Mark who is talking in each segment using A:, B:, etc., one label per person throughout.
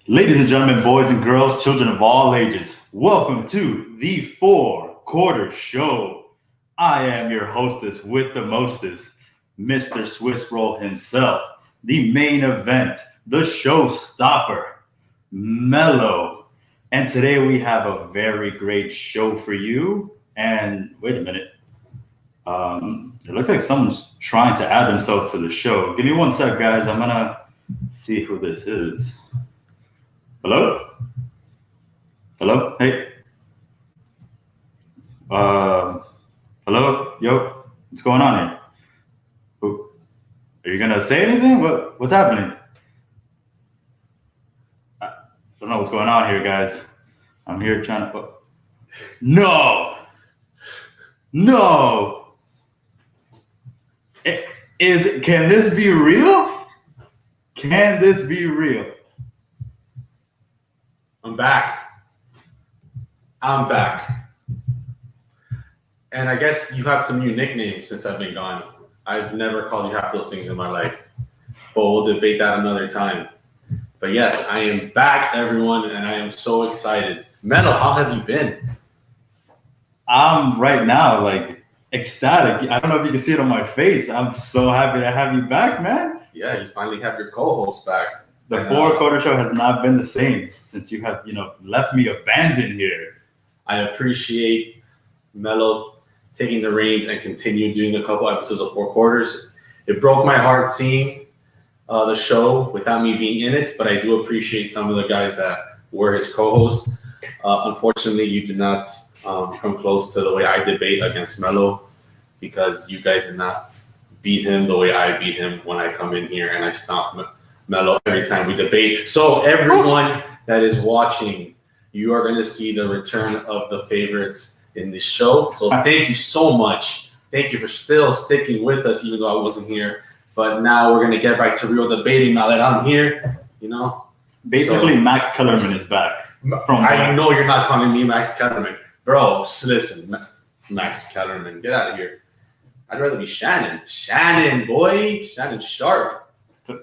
A: Ladies and gentlemen, boys and girls, children of all ages, welcome to the Four Quarter Show. I am your hostess with the mostest, Mr. Swiss Roll himself, the main event, the showstopper, Mello. And today we have a very great show for you. And wait a minute. It looks like someone's trying to add themselves to the show. Give me one sec, guys. I'm going to see who this is. Hello? Hello? Hey. Hello? Yo, what's going on here? Who? Are you going to say anything? What's happening? I don't know what's going on here, guys. I'm here trying to... No! Can this be real? Can this be real?
B: I'm back. And I guess you have some new nicknames since I've been gone. I've never called you half those things in my life, but we'll debate that another time. But yes, I am back, everyone, and I am so excited. Metal, how have you been?
A: I'm right now ecstatic. I don't know if you can see it on my face. I'm so happy to have you back, man.
B: Yeah, you finally have your co-host back.
A: The Four Quarter Show has not been the same since you have, left me abandoned here.
B: I appreciate Mello taking the reins and continue doing a couple episodes of Four Quarters. It broke my heart seeing the show without me being in it, but I do appreciate some of the guys that were his co-hosts. Unfortunately, you did not come close to the way I debate against Mello because you guys did not beat him the way I beat him when I come in here and I stomp Mello every time we debate. So everyone that is watching, you are going to see the return of the favorites in this show. So thank you so much. Thank you for still sticking with us, even though I wasn't here. But now we're going to get back to real debating now that I'm here,
A: Basically, so, Max Kellerman is back.
B: I know you're not calling me Max Kellerman. Bro, listen, Max Kellerman, get out of here. I'd rather be Shannon. Shannon, boy. Shannon Sharp.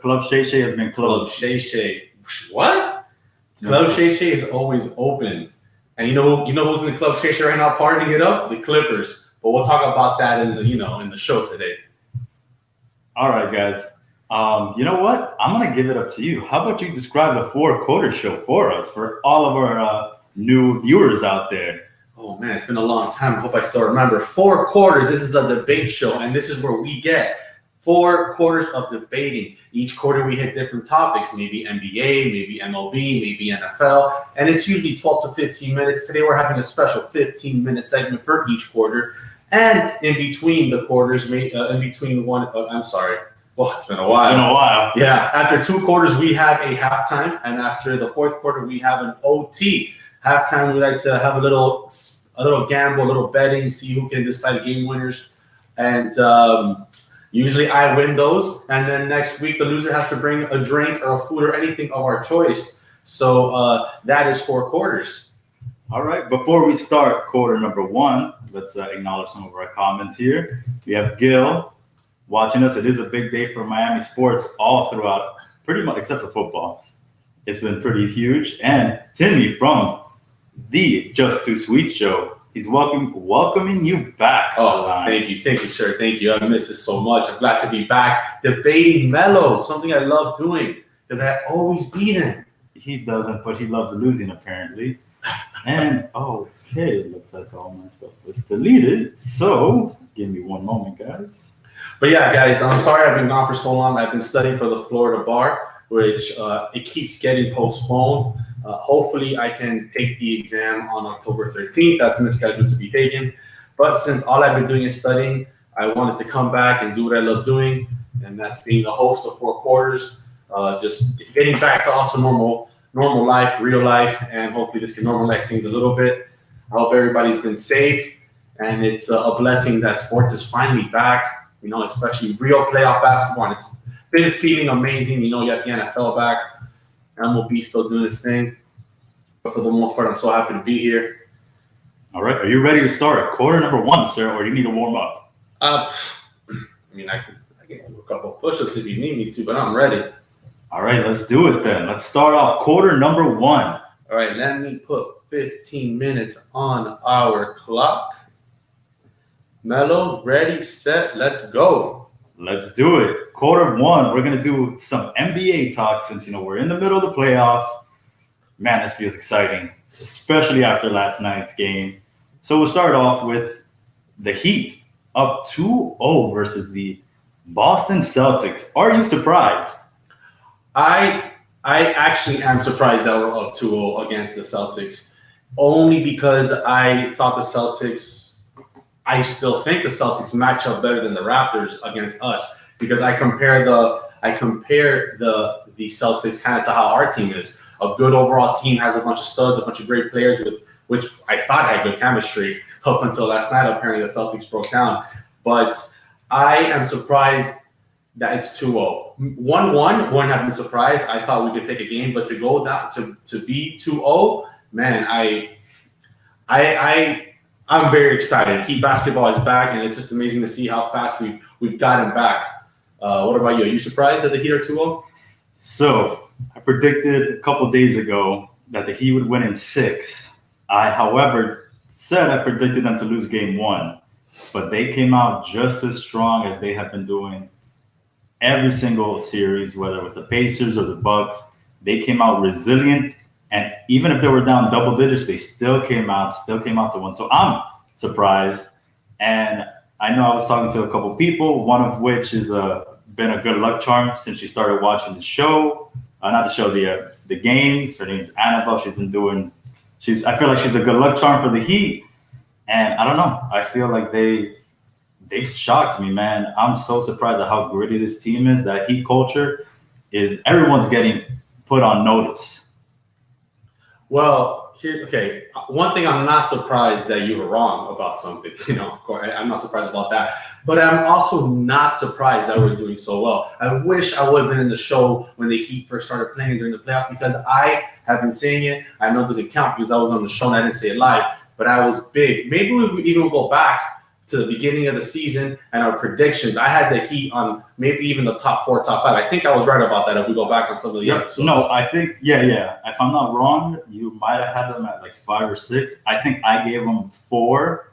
A: Club Shay Shay has been closed.
B: Club Shay Shay. What? Club Shay Shay is always open. And you know who's in the Club Shay Shay right now partying it up? The Clippers. But we'll talk about that in the show today.
A: All right, guys. You know what? I'm gonna give it up to you. How about you describe the Four Quarter Show for us, for all of our new viewers out there?
B: Oh man, it's been a long time. I hope I still remember. 4 quarters. This is a debate show, and this is where we get 4 quarters of debating. Each quarter we hit different topics, maybe NBA, maybe MLB, maybe NFL, and it's usually 12 to 15 minutes. Today we're having a special 15-minute segment for each quarter, and in between the quarters, it's been a while. Yeah, after 2 quarters we have a halftime, and after the 4th quarter we have an OT. Halftime we like to have a little gamble, a little betting, see who can decide game winners, and usually I win those, and then next week the loser has to bring a drink or a food or anything of our choice. So that is 4 quarters.
A: All right. Before we start quarter number 1, let's acknowledge some of our comments here. We have Gil watching us. It is a big day for Miami sports all throughout, pretty much except for football. It's been pretty huge. And Timmy from the Just Too Sweet show. He's welcoming you back.
B: Oh, thank you, sir. Thank you. I miss this so much. I'm glad to be back debating Mello, something I love doing because I always beat him.
A: He doesn't, but he loves losing apparently. And okay, it looks like all my stuff was deleted. So give me one moment, guys.
B: But yeah, guys, I'm sorry I've been gone for so long. I've been studying for the Florida bar, which it keeps getting postponed. Hopefully, I can take the exam on October 13th. That's been scheduled to be taken. But since all I've been doing is studying, I wanted to come back and do what I love doing, and that's being the host of 4 quarters, just getting back to also normal life, real life, and hopefully this can normalize things a little bit. I hope everybody's been safe, and it's a blessing that sports is finally back, especially real playoff basketball. And it's been feeling amazing. You got the NFL back. MLB still doing its thing. But for the most part, I'm so happy to be here.
A: All right. Are you ready to start quarter number 1, sir, or do you need to warm up?
B: I can do a couple of push-ups if you need me to, but I'm ready.
A: All right, let's do it then. Let's start off quarter number 1.
B: All right, let me put 15 minutes on our clock. Melo, ready, set, let's go.
A: Let's do it. Quarter 1, we're going to do some NBA talk since, we're in the middle of the playoffs. Man, this feels exciting, especially after last night's game. So we'll start off with the Heat up 2-0 versus the Boston Celtics. Are you surprised?
B: I actually am surprised that we're up 2-0 against the Celtics, only because I thought the Celtics, I still think the Celtics match up better than the Raptors against us, because I compare the Celtics kind of to how our team is. A good overall team has a bunch of studs, a bunch of great players with which I thought had good chemistry up until last night. Apparently the Celtics broke down, but I am surprised that it's 2-0. 1-1 wouldn't have been surprised. I thought we could take a game, but to go down to be 2-0, man, I'm very excited. Heat basketball is back, and it's just amazing to see how fast we've gotten back. What about you? Are you surprised that the Heat are 2-0?
A: So I predicted a couple days ago that the Heat would win in 6. I, however, said I predicted them to lose game 1, but they came out just as strong as they have been doing every single series, whether it was the Pacers or the Bucks. They came out resilient, and even if they were down double digits, they still came out to win. So I'm surprised, and I know I was talking to a couple people, one of which has been a good luck charm since she started watching the show. Not the show, the games. Her name's Annabelle. I feel like she's a good luck charm for the Heat, and I don't know. I feel like they've shocked me, man. I'm so surprised at how gritty this team is. That Heat culture is everyone's getting put on notice.
B: Well, okay. One thing, I'm not surprised that you were wrong about something. Of course, I'm not surprised about that. But I'm also not surprised that we're doing so well. I wish I would have been in the show when the Heat first started playing during the playoffs, because I have been saying it. I know it doesn't count because I was on the show and I didn't say it live, but I was big. Maybe we even go back to the beginning of the season and our predictions. I had the Heat on maybe even the top 4, top 5. I think I was right about that if we go back on some of the episodes.
A: No, I think, yeah. If I'm not wrong, you might have had them at like 5 or 6. I think I gave them 4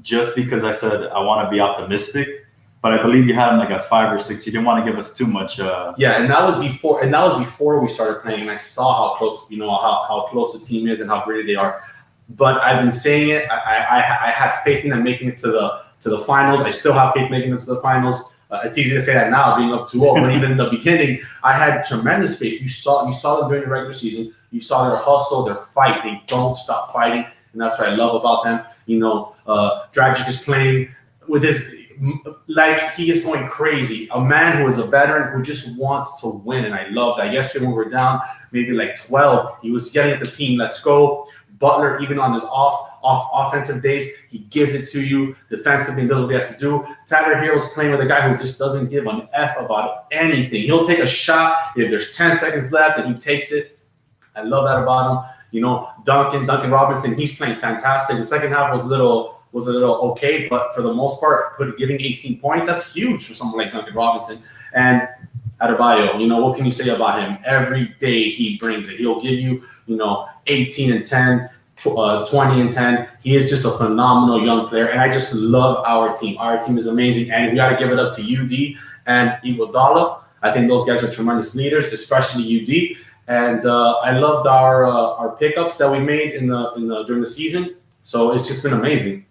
A: just because I said I want to be optimistic. But I believe you had them like at 5 or 6. You didn't want to give us too much.
B: Yeah, and that was before we started playing, and I saw how close, how close the team is and how gritty they are. But I've been saying it. I have faith in them making it to the finals. I still have faith making them to the finals. It's easy to say that now, being up 2-0, but even in the beginning, I had tremendous faith. You saw them during the regular season. You saw their hustle, their fight. They don't stop fighting, and that's what I love about them. Dragic is playing with his, like, he is going crazy. A man who is a veteran who just wants to win, and I love that. Yesterday when we were down maybe like 12, he was yelling at the team, "Let's go." Butler, even on his off offensive days, he gives it to you. Defensively, does what he has to do. Tyler Hero's playing with a guy who just doesn't give an F about anything. He'll take a shot if there's 10 seconds left, and he takes it. I love that about him. Duncan Robinson, he's playing fantastic. The second half was a little okay, but for the most part, giving 18 points, that's huge for someone like Duncan Robinson. And Adebayo, what can you say about him? Every day he brings it. He'll give you, 18 and 10, 20 and 10. He is just a phenomenal young player, and I just love our team. Our team is amazing, and we got to give it up to UD and Iguodala. I think those guys are tremendous leaders, especially UD. And I loved our pickups that we made during the season. So it's just been amazing.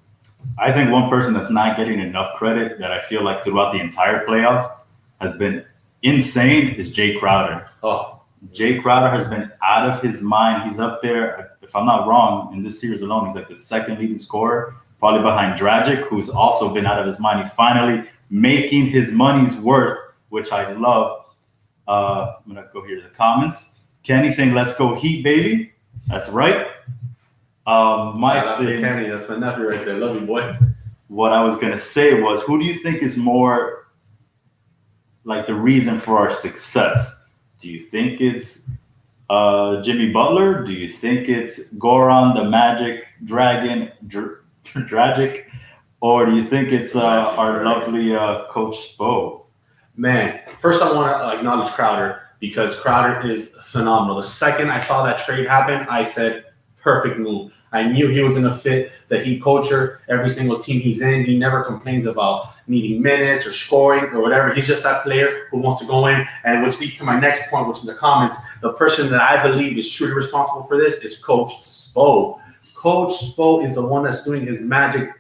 A: I think one person that's not getting enough credit that I feel like throughout the entire playoffs has been insane is Jay Crowder.
B: Oh,
A: Jay Crowder has been out of his mind. He's up there, if I'm not wrong, in this series alone, he's like the second leading scorer, probably behind Dragic, who's also been out of his mind. He's finally making his money's worth, which I love. I'm going to go here to the comments. Kenny saying, "Let's go Heat, baby." That's right.
B: Shout out to Kenny. That's my nephew right there. Love you, boy.
A: What I was going to say was, who do you think is more like the reason for our success? Do you think it's Jimmy Butler? Do you think it's Goran the Magic Dragon Dragic? Or do you think it's our lovely Coach Spo?
B: Man, first I want to acknowledge Crowder. because Crowder is phenomenal. The second I saw that trade happen, I said, perfect move. I knew he was going to fit the Heat culture. Every single team he's in, he never complains about needing minutes or scoring or whatever. He's just that player who wants to go in, and which leads to my next point, which is the comments. The person that I believe is truly responsible for this is Coach Spo. Coach Spo is the one that's doing his magic,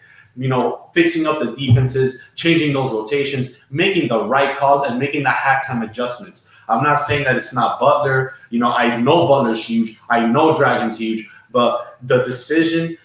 B: fixing up the defenses, changing those rotations, making the right calls, and making the halftime adjustments. I'm not saying that it's not Butler. I know Butler's huge. I know Dragon's huge. But the decision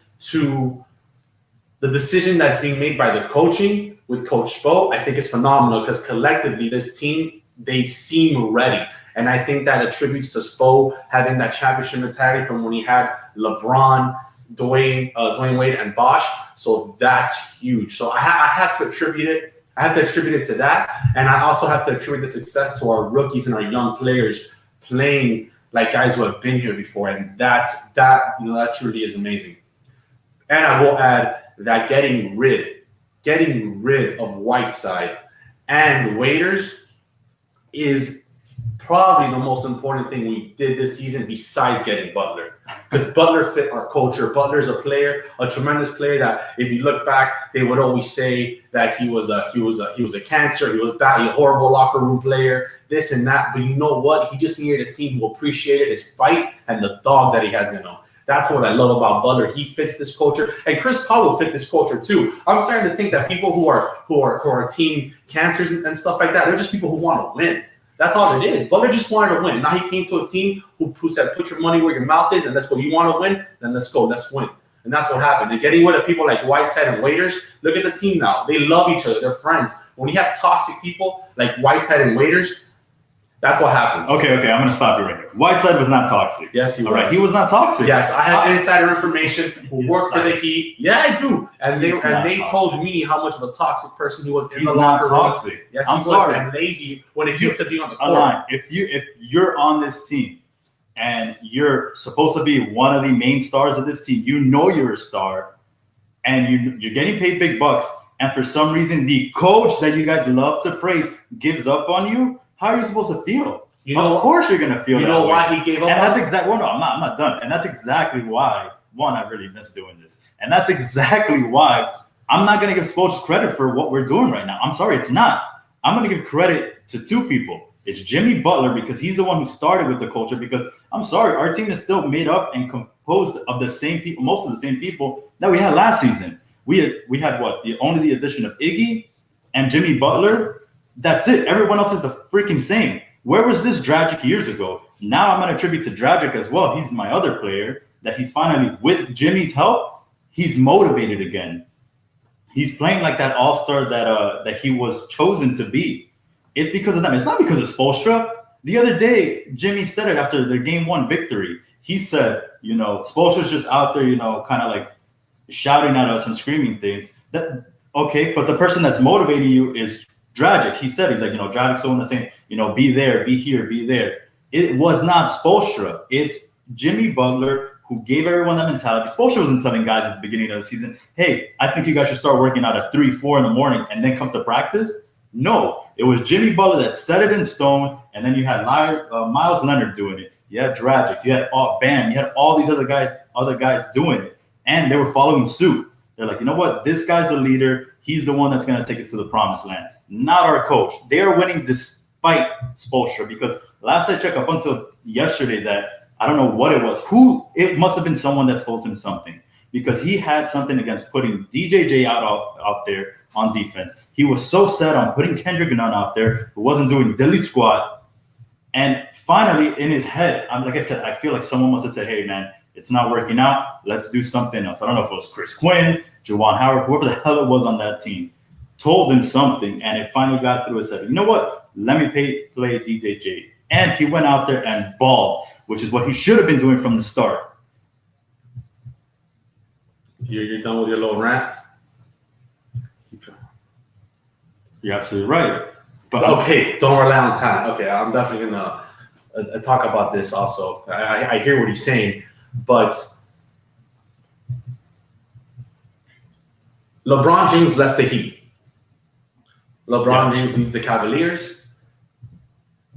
B: that's being made by the coaching with Coach Spo, I think is phenomenal because collectively this team, they seem ready. And I think that attributes to Spo having that championship mentality from when he had LeBron, Dwayne Wade, and Bosh. So that's huge. So I have to attribute it. I have to attribute it to that. And I also have to attribute the success to our rookies and our young players playing like guys who have been here before, and that truly is amazing. And I will add that getting rid of Whiteside and Waiters is probably the most important thing we did this season besides getting Butler, because Butler fit our culture. Butler's a player, a tremendous player that if you look back, they would always say that he was a cancer, he was bad, a horrible locker room player, this and that. But you know what? He just needed a team who appreciated his fight and the dog that he has in him. That's what I love about Butler. He fits this culture, and Chris Paul will fit this culture too. I'm starting to think that people who are team cancers and stuff like that, they're just people who want to win. That's all it is. Butler just wanted to win. Now he came to a team who said, put your money where your mouth is, and let's go. You want to win? Then let's go. Let's win. And that's what happened. And getting rid of people like Whiteside and Waiters, look at the team now. They love each other. They're friends. When you have toxic people like Whiteside and Waiters, that's what happens.
A: Okay, I'm going to stop you right here. Whiteside was not toxic.
B: Yes, he was.
A: All right, he was not toxic.
B: Yes, I have insider information who worked for the Heat. Yeah, I do. And they told me how much of a toxic person he was in the locker room. He's not toxic. Yes, he was. And lazy when it came to being on the court.
A: If you're on this team and you're supposed to be one of the main stars of this team, you're a star, and you're getting paid big bucks, and for some reason the coach that you guys love to praise gives up on you, how are you supposed to feel? Of course you're going to feel that way. You know
B: why he gave up?
A: And that's exactly, well, no, I'm not done. And that's exactly why, one, I really miss doing this. And that's exactly why I'm not going to give Spoelstra credit for what we're doing right now. I'm sorry, it's not. I'm going to give credit to two people. It's Jimmy Butler, because he's the one who started with the culture, because I'm sorry, our team is still made up and composed of the same people, most of the same people that we had last season. We had what? Only the addition of Iggy and Jimmy Butler. That's it. Everyone else is the freaking same. Where was this Dragic years ago? Now I'm going to attribute to Dragic as well. He's my other player that he's finally, with Jimmy's help, he's motivated again. He's playing like that all-star that he was chosen to be. It's because of them. It's not because of Spoelstra. The other day, Jimmy said it after their game 1 victory. He said, Spoelstra's just out there, kind of like shouting at us and screaming things. Okay, but the person that's motivating you is Dragic. He's like, Dragic's the one that's saying, be there, be here, be there. It was not Spoelstra. It's Jimmy Butler who gave everyone that mentality. Spoelstra wasn't telling guys at the beginning of the season, hey, I think you guys should start working out at 3, 4 in the morning and then come to practice. No, it was Jimmy Butler that set it in stone, and then you had Miles Leonard doing it. You had Dragic. You had Bam. You had all these other guys doing it, and they were following suit. They're like, you know what? This guy's the leader. He's the one that's going to take us to the promised land. Not our coach. They are winning despite Spoelstra, because last I checked, up until yesterday, that I don't know what it was. It must have been someone that told him something, because he had something against putting DJJ out there on defense. He was so set on putting Kendrick Nunn out there, who wasn't doing dilly squat. And finally, in his head, like I said, I feel like someone must have said, hey, man, it's not working out. Let's do something else. I don't know if it was Chris Quinn, Juwan Howard, whoever the hell it was on that team, told him something, and it finally got through and said, you know what? Let me play DJJ. And he went out there and balled, which is what he should have been doing from the start.
B: You're done with your little rant?
A: You're absolutely right. But
B: okay, don't rely on time. Okay, I'm definitely gonna talk about this also. I hear what he's saying, but LeBron James left the Heat. LeBron James leaves the Cavaliers.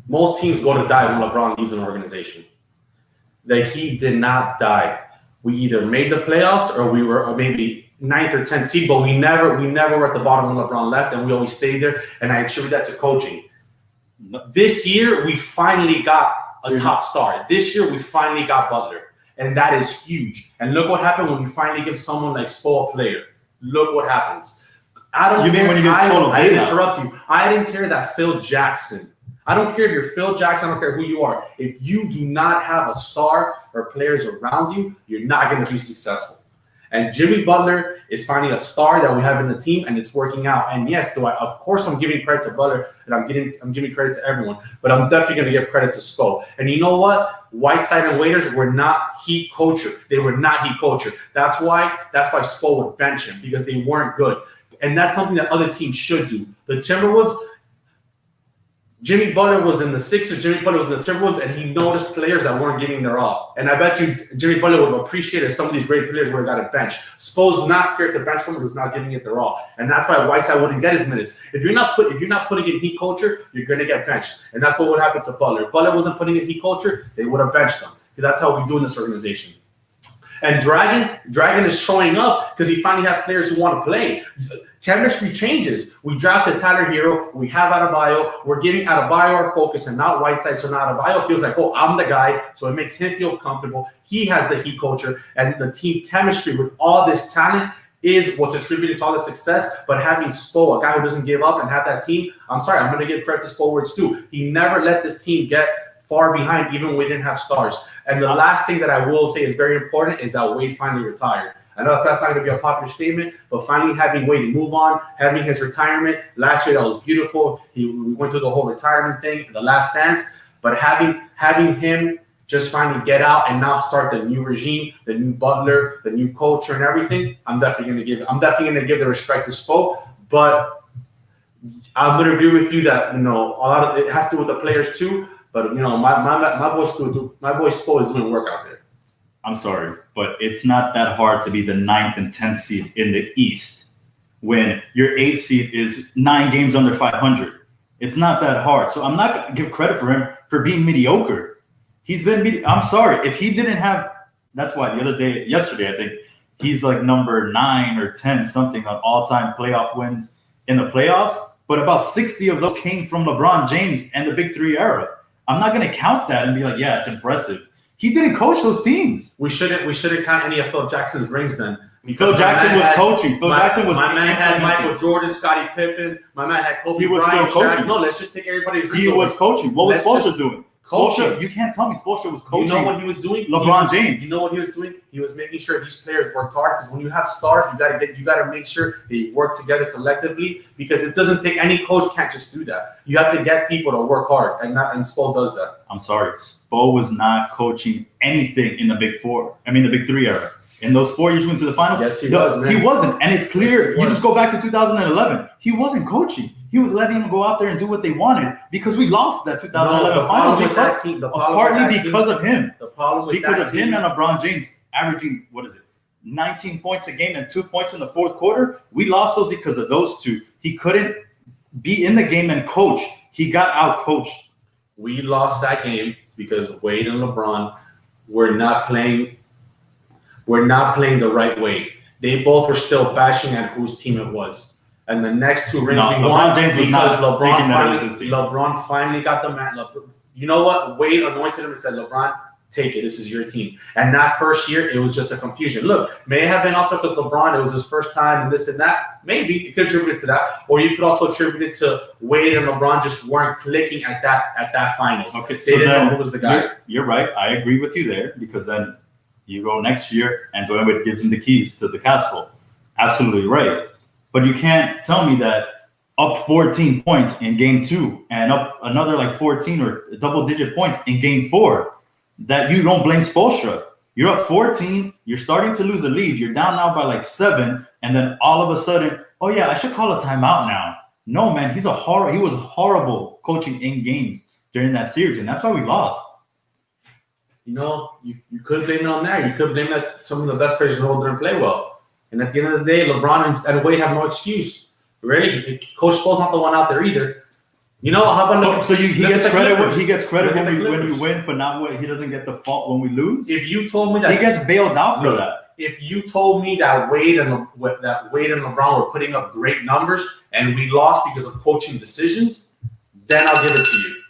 B: Most teams go to die when LeBron leaves an organization. The Heat did not die. We either made the playoffs or we were maybe 9th or 10th seed, but we never were at the bottom when LeBron left, and we always stayed there. And I attribute that to coaching. This year, we finally got a top star. This year, we finally got Butler. And that is huge. And look what happened when you finally give someone like Spo a player. Look what happens. I don't care.
A: When you give Spo
B: I didn't interrupt you. I didn't care that Phil Jackson. I don't care if you're Phil Jackson. I don't care who you are. If you do not have a star or players around you, you're not going to be successful. And Jimmy Butler is finding a star that we have in the team, and it's working out. And yes, of course I'm giving credit to Butler, and I'm giving credit to everyone, but I'm definitely going to give credit to Spo. And you know what? Whiteside and Waiters were not Heat culture. They were not Heat culture. That's why Spo would bench him, because they weren't good. And that's something that other teams should do. The Timberwolves, Jimmy Butler was in the Sixers, Jimmy Butler was in the Timberwolves, and he noticed players that weren't giving their all. And I bet you Jimmy Butler would have appreciated if some of these great players would have got a bench. Spo's not scared to bench someone who's not giving it their all. And that's why Whiteside wouldn't get his minutes. If you're not putting in Heat culture, you're going to get benched. And that's what would happen to Butler. If Butler wasn't putting in Heat culture, they would have benched him. Because that's how we do in this organization. And Dragon is showing up because he finally has players who want to play. Chemistry changes. We drafted Tyler Hero. We have Adebayo. We're giving Adebayo our focus and not Whiteside. So now Adebayo feels like, oh, I'm the guy. So it makes him feel comfortable. He has the Heat culture, and the team chemistry with all this talent is what's attributed to all the success. But having Spo, a guy who doesn't give up, and have that team, I'm going to give credit to Spo words too. He never let this team get far behind, even when we didn't have stars. And the last thing that I will say is very important is that Wade finally retired. I know that's not going to be a popular statement, but finally having Wade move on, having his retirement. Last year, that was beautiful. We went through the whole retirement thing, the last dance. But having him just finally get out and now start the new regime, the new Butler, the new culture and everything, I'm definitely going to give the respect to Spo. But I'm going to agree with you that, a lot of it has to do with the players too. But my boy Spo is doing work out there.
A: I'm sorry, but it's not that hard to be the 9th and 10th seed in the East when your 8th seed is 9 games under 500. It's not that hard. So I'm not going to give credit for him for being mediocre. He's been I'm sorry. If he didn't have – that's why yesterday, I think, he's like number 9 or 10 something on all-time playoff wins in the playoffs. But about 60 of those came from LeBron James and the Big Three era. I'm not going to count that and be like, yeah, it's impressive. He didn't coach those teams.
B: We shouldn't count any of Phil Jackson's rings then.
A: Phil Jackson was coaching.
B: My man had Michael Jordan, Scottie Pippen. My man had Kobe Bryant.
A: He was still coaching.
B: Shaq. No, let's just take everybody's rings.
A: He was coaching. What was Spoelstra doing?
B: Coaching.
A: You can't tell me Spoelstra was coaching.
B: You know what he was doing?
A: LeBron James.
B: You know what he was doing? He was making sure these players worked hard, because when you have stars, you gotta make sure they work together collectively, because it doesn't take any coach can't just do that. You have to get people to work hard, and Spo does that.
A: I'm sorry, Spo was not coaching anything in the Big Three era. In those 4 years we went to the finals,
B: yes, he was. Man.
A: He wasn't, and it's clear. Yes, you just go back to 2011. He wasn't coaching. He was letting them go out there and do what they wanted, because we lost that 2011 finals partly because of him.
B: The problem with
A: because of him and LeBron James averaging 19 points a game and 2 points in the fourth quarter. We lost those because of those two. He couldn't be in the game and coach. He got out coached.
B: We lost that game because Wade and LeBron were not playing the right way. They both were still bashing at whose team it was. And the next 2 rings we won because LeBron finally got the man. You know what? Wade anointed him and said, LeBron, take it. This is your team. And that first year, it was just a confusion. Look, may have been also because LeBron, it was his first time and this and that. Maybe you could attribute it to that. Or you could also attribute it to Wade and LeBron just weren't clicking at that finals.
A: Okay,
B: they didn't know who was the guy.
A: You're right. I agree with you there, because then you go next year and Dwayne Wade gives him the keys to the castle. Absolutely right. But you can't tell me that up 14 points in game 2 and up another like 14 or double-digit points in game 4 that you don't blame Spoelstra. You're up 14. You're starting to lose the lead. You're down now by like 7. And then all of a sudden, oh, yeah, I should call a timeout now. No, man, he was horrible coaching in games during that series, and that's why we lost.
B: You could blame it on that. You could blame that some of the best players in the world didn't play well. And at the end of the day, LeBron and Wade have no excuse. Really, Coach Spo's not the one out there either. You know, how about
A: he gets credit when
B: the
A: when you
B: Clippers.
A: win, but not when he doesn't get the fault when we lose.
B: If you told me that
A: He gets bailed out for that.
B: If you told me that Wade and LeBron were putting up great numbers and we lost because of coaching decisions, then I'll give it to you.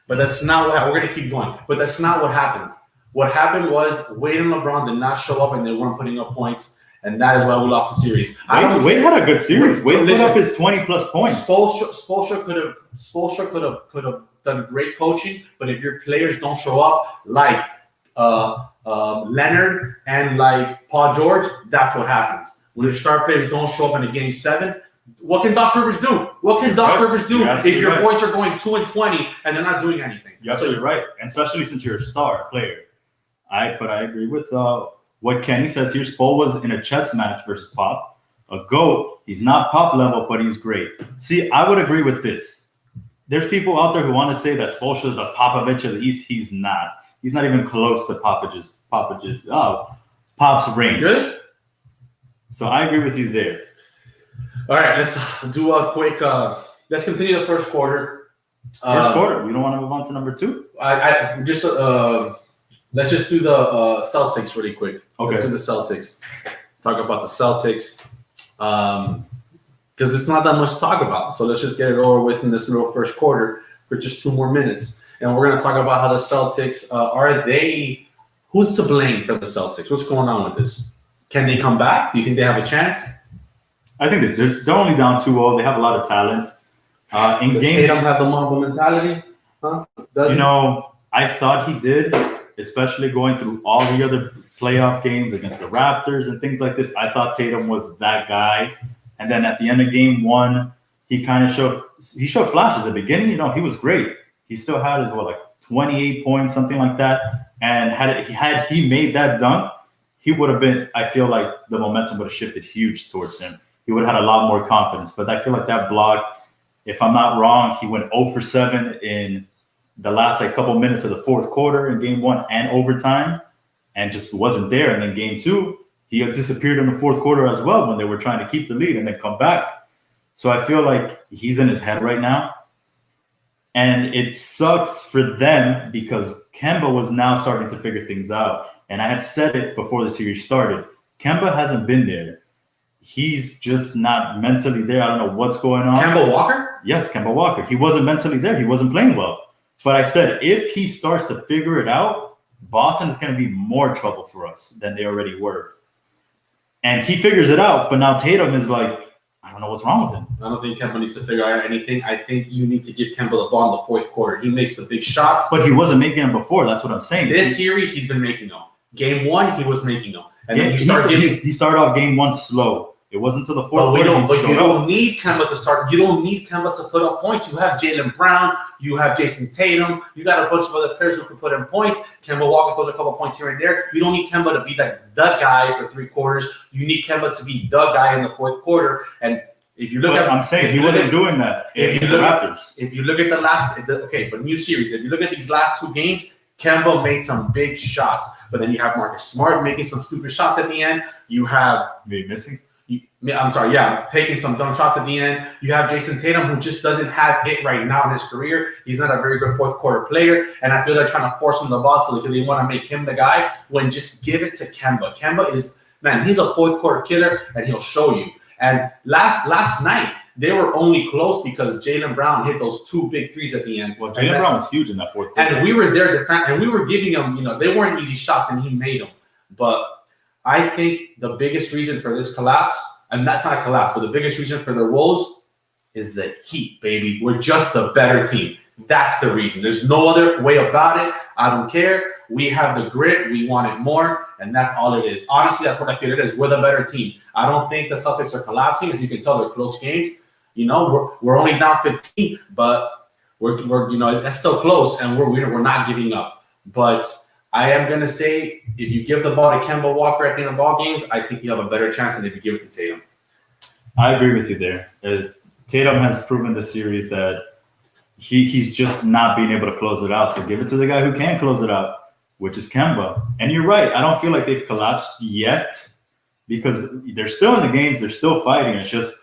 B: But that's not what we're going to keep going. But that's not what happened. What happened was Wade and LeBron did not show up and they weren't putting up points, and that is why we lost the series.
A: Wade had a good series. Wade put up his 20+ points.
B: Spoelstra could have done great coaching, but if your players don't show up, like Leonard and like Paul George, that's what happens. When your star players don't show up in a game 7, what can Doc Rivers do? What can Doc Rivers do if your boys are going 2-20 and they're not doing anything?
A: You're absolutely right, and especially since you're a star player. But I agree with what Kenny says here. Spo was in a chess match versus Pop. A GOAT. He's not Pop level, but he's great. See, I would agree with this. There's people out there who want to say that Spoelstra is the Popovich of the East. He's not. He's not even close to Pop's range.
B: Good.
A: So I agree with you there.
B: All right, let's do a quick. Let's continue the first quarter.
A: First quarter. We don't want to move on to number 2.
B: Let's just do the Celtics really quick.
A: Okay.
B: Let's do the Celtics. Talk about the Celtics. Because it's not that much to talk about. So let's just get it over with in this little first quarter for just 2 more minutes. And we're going to talk about how the Celtics, who's to blame for the Celtics? What's going on with this? Can they come back? Do you think they have a chance?
A: I think they're only down 2-0. They have a lot of talent.
B: Does Tatum have the Mamba mentality? Huh?
A: I thought he did, especially going through all the other playoff games against the Raptors and things like this. I thought Tatum was that guy. And then at the end of game 1, he kind of showed flashes. At the beginning, he was great. He still had his 28 points, something like that. And had he made that dunk, he would have been. I feel like the momentum would have shifted huge towards him. He would have had a lot more confidence. But I feel like that block, if I'm not wrong, he went 0 for 7 in the last couple minutes of the fourth quarter in game 1 and overtime, and just wasn't there. And then game 2, he had disappeared in the fourth quarter as well when they were trying to keep the lead and then come back. So I feel like he's in his head right now. And it sucks for them because Kemba was now starting to figure things out. And I had said it before the series started. Kemba hasn't been there. He's just not mentally there. I don't know what's going on.
B: Kemba Walker?
A: Yes, Kemba Walker. He wasn't mentally there. He wasn't playing well. But I said, if he starts to figure it out, Boston is going to be more trouble for us than they already were. And he figures it out, but now Tatum is like, I don't know what's wrong with him.
B: I don't think Kemba needs to figure out anything. I think you need to give Kemba the ball in the fourth quarter. He makes the big shots.
A: But he wasn't making them before. That's what I'm saying.
B: This series, he's been making them. Game 1, he was making them. And then
A: he started off game 1 slow. It wasn't until the fourth quarter.
B: You don't need Kemba to start. You don't need Kemba to put up points. You have Jaylen Brown. You have Jason Tatum. You got a bunch of other players who can put in points. Kemba Walker throws a couple points here and there. You don't need Kemba to be the guy for 3 quarters. You need Kemba to be the guy in the fourth quarter. And if you look
A: I'm saying he wasn't doing that against the Raptors.
B: If you look at but new series. If you look at these last 2 games, Kemba made some big shots. But then you have Marcus Smart making some stupid shots at the end. You have
A: missing.
B: Taking some dumb shots at the end. You have Jason Tatum, who just doesn't have it right now in his career. He's not a very good fourth quarter player, and I feel they're trying to force him the ball so they want to make him the guy when just give it to Kemba. Kemba he's a fourth quarter killer, and he'll show you. And last night, they were only close because Jaylen Brown hit those 2 big threes at the end.
A: Well, Jaylen Brown was huge in that fourth quarter.
B: And we were there and we were giving him, they weren't easy shots, and he made them. But I think the biggest reason for this collapse, and that's not a collapse, but the biggest reason for their woes is the Heat, baby. We're just a better team. That's the reason. There's no other way about it. I don't care. We have the grit. We want it more, and that's all it is. Honestly, that's what I feel it is. We're the better team. I don't think the Celtics are collapsing. As you can tell, they're close games. We're only down 15, but we're that's still close, and we're not giving up. But I am going to say, if you give the ball to Kemba Walker at the end of ball games, I think you have a better chance than if you give it to Tatum.
A: I agree with you there. Tatum has proven this series that he's just not being able to close it out. So give it to the guy who can close it out, which is Kemba. And you're right. I don't feel like they've collapsed yet because they're still in the games. They're still fighting. It's just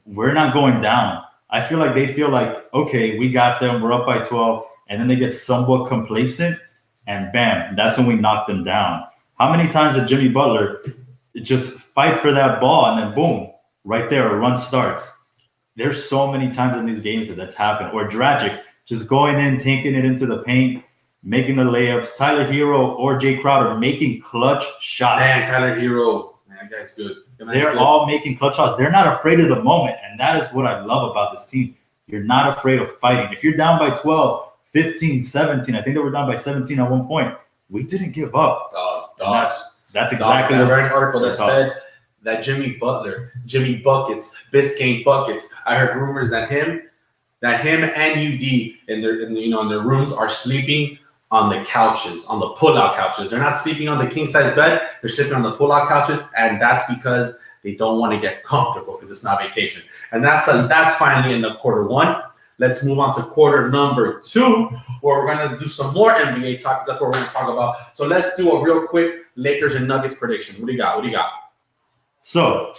A: we're not going down. I feel like they feel like, okay, we got them, we're up by 12, and then they get somewhat complacent, and bam, that's when we knock them down. How many times did Jimmy Butler just fight for that ball, and then boom, right there, a run starts? There's so many times in these games that's happened. Or Dragic just going in, taking it into the paint, making the layups. Tyler Hero or Jay Crowder making clutch shots.
B: Man, Tyler Hero. Man, that guy's good.
A: They're all making clutch shots. They're not afraid of the moment. And that is what I love about this team. You're not afraid of fighting. If you're down by 12, 15, 17, I think they were down by 17 at one point, we didn't give up. That's exactly
B: I read an article that said that Jimmy Buckets, Biscayne Buckets. I heard rumors that him and UD in their rooms are sleeping on the couches, on the pull-out couches. They're not sleeping on the king-size bed. They're sleeping on the pull-out couches, and that's because they don't want to get comfortable because it's not vacation. And that's finally in the quarter one. Let's move on to quarter number 2, where we're going to do some more NBA talk, because that's what we're going to talk about. So let's do a real quick Lakers and Nuggets prediction. What do you got?
A: So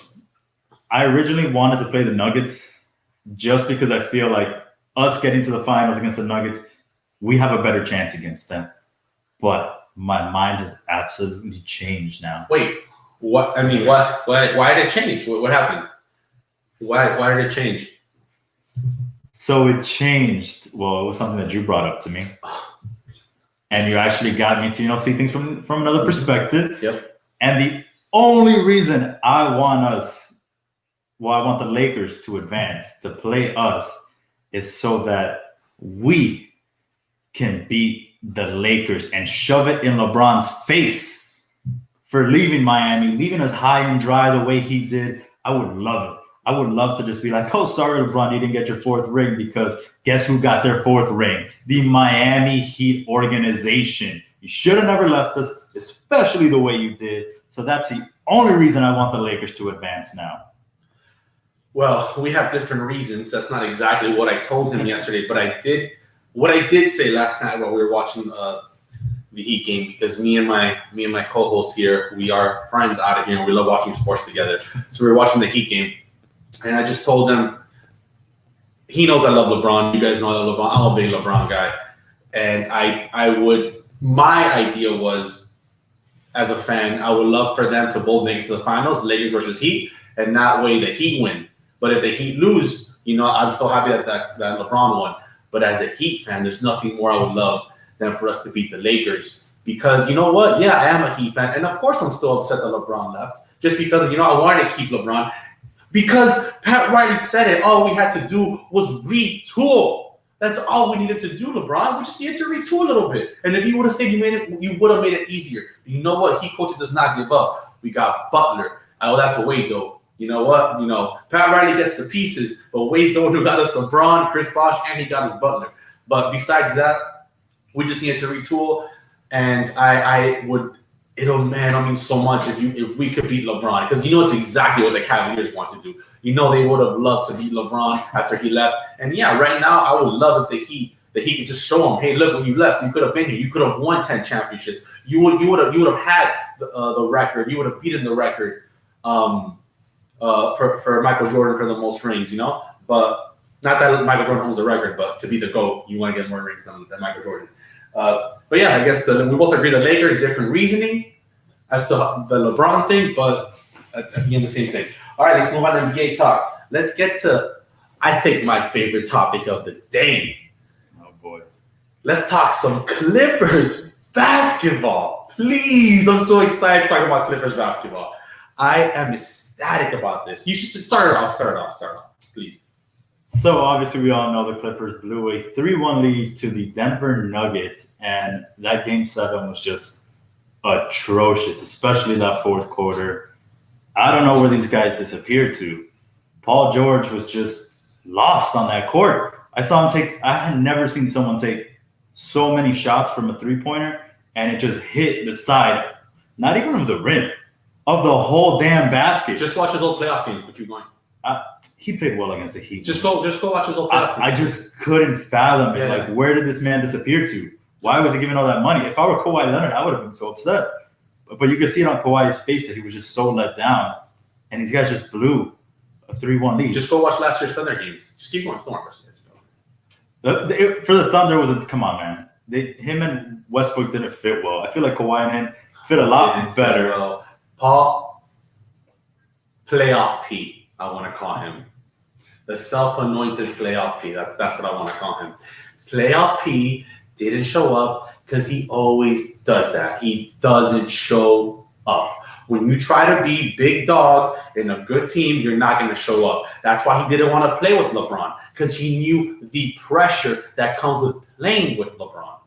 A: I originally wanted to play the Nuggets just because I feel like us getting to the finals against the Nuggets, we have a better chance against them. But my mind has absolutely changed now.
B: Wait, what? I mean, what? Why did it change? What happened? Why did it change?
A: So it changed. Well, it was something that you brought up to me. And you actually got me to, see things from another perspective.
B: Yep.
A: And the only reason I want the Lakers to advance, to play us, is so that we can beat the Lakers and shove it in LeBron's face for leaving Miami, leaving us high and dry the way he did. I would love it. I would love to just be like, oh, sorry, LeBron, you didn't get your 4th ring, because guess who got their 4th ring? The Miami Heat organization. You should have never left us, especially the way you did. So that's the only reason I want the Lakers to advance now.
B: Well, we have different reasons. That's not exactly what I told him yesterday, but what I did say last night while we were watching the Heat game, because me and my co-host here, we are friends out of here, and we love watching sports together. So we were watching the Heat game. And I just told him, he knows I love LeBron. You guys know I love LeBron. I'm a big LeBron guy. And my idea was, as a fan, I would love for them to both make it to the finals, Lakers versus Heat, and that way the Heat win. But if the Heat lose, I'm so happy that LeBron won. But as a Heat fan, there's nothing more I would love than for us to beat the Lakers. Because you know what? Yeah, I am a Heat fan. And of course I'm still upset that LeBron left. Just because, I wanted to keep LeBron. Because Pat Riley said it, all we had to do was retool. That's all we needed to do, LeBron. We just needed to retool a little bit. And if you would have stayed, you would have made it easier. You know what? Heat coach does not give up. We got Butler. I know that's a wait, though. You know what? Pat Riley gets the pieces, but Wade's the one who got us LeBron, Chris Bosh, and he got us Butler. But besides that, we just needed to retool. And it'll mean so much if we could beat LeBron, because it's exactly what the Cavaliers want to do. They would have loved to beat LeBron after he left. And yeah, right now I would love if the Heat could just show him, hey, look, when you left, you could have been here. You could have won 10 championships. You would have had the record. You would have beaten the record for Michael Jordan for the most rings. But not that Michael Jordan owns the record, but to be the GOAT, you want to get more rings than Michael Jordan. But yeah, I guess we both agree the Lakers, different reasoning as to the LeBron thing, but at the end, the same thing. All right, let's move on to NBA talk. Let's get to, I think, my favorite topic of the day.
A: Oh, boy.
B: Let's talk some Clippers basketball. Please, I'm so excited to talk about Clippers basketball. I am ecstatic about this. You should start it off, please.
A: So obviously we all know the Clippers blew a 3-1 lead to the Denver Nuggets, and that Game 7 was just atrocious, especially that 4th quarter. I don't know where these guys disappeared to. Paul George was just lost on that court. I had never seen someone take so many shots from a 3-pointer, and it just hit the side, not even of the rim, of the whole damn basket.
B: Just watch his old playoff games, but keep going.
A: He played well against the Heat.
B: Just go watch his old playoff games.
A: I just couldn't fathom it.
B: Yeah.
A: Like, where did this man disappear to? Why was he giving all that money? If I were Kawhi Leonard, I would have been so upset. But you could see it on Kawhi's face that he was just so let down. And these guys just blew a 3-1 lead.
B: Just go watch last year's Thunder games. Just keep going. Don't worry about it.
A: For the Thunder, come on, man. Him and Westbrook didn't fit well. I feel like Kawhi and him fit a lot better.
B: Well. Paul, playoff P, I want to call him. The self-anointed playoff P. That's what I want to call him. Playoff P didn't show up because he always does that. He doesn't show up. When you try to be big dog in a good team, you're not going to show up. That's why he didn't want to play with LeBron, because he knew the pressure that comes with playing with LeBron.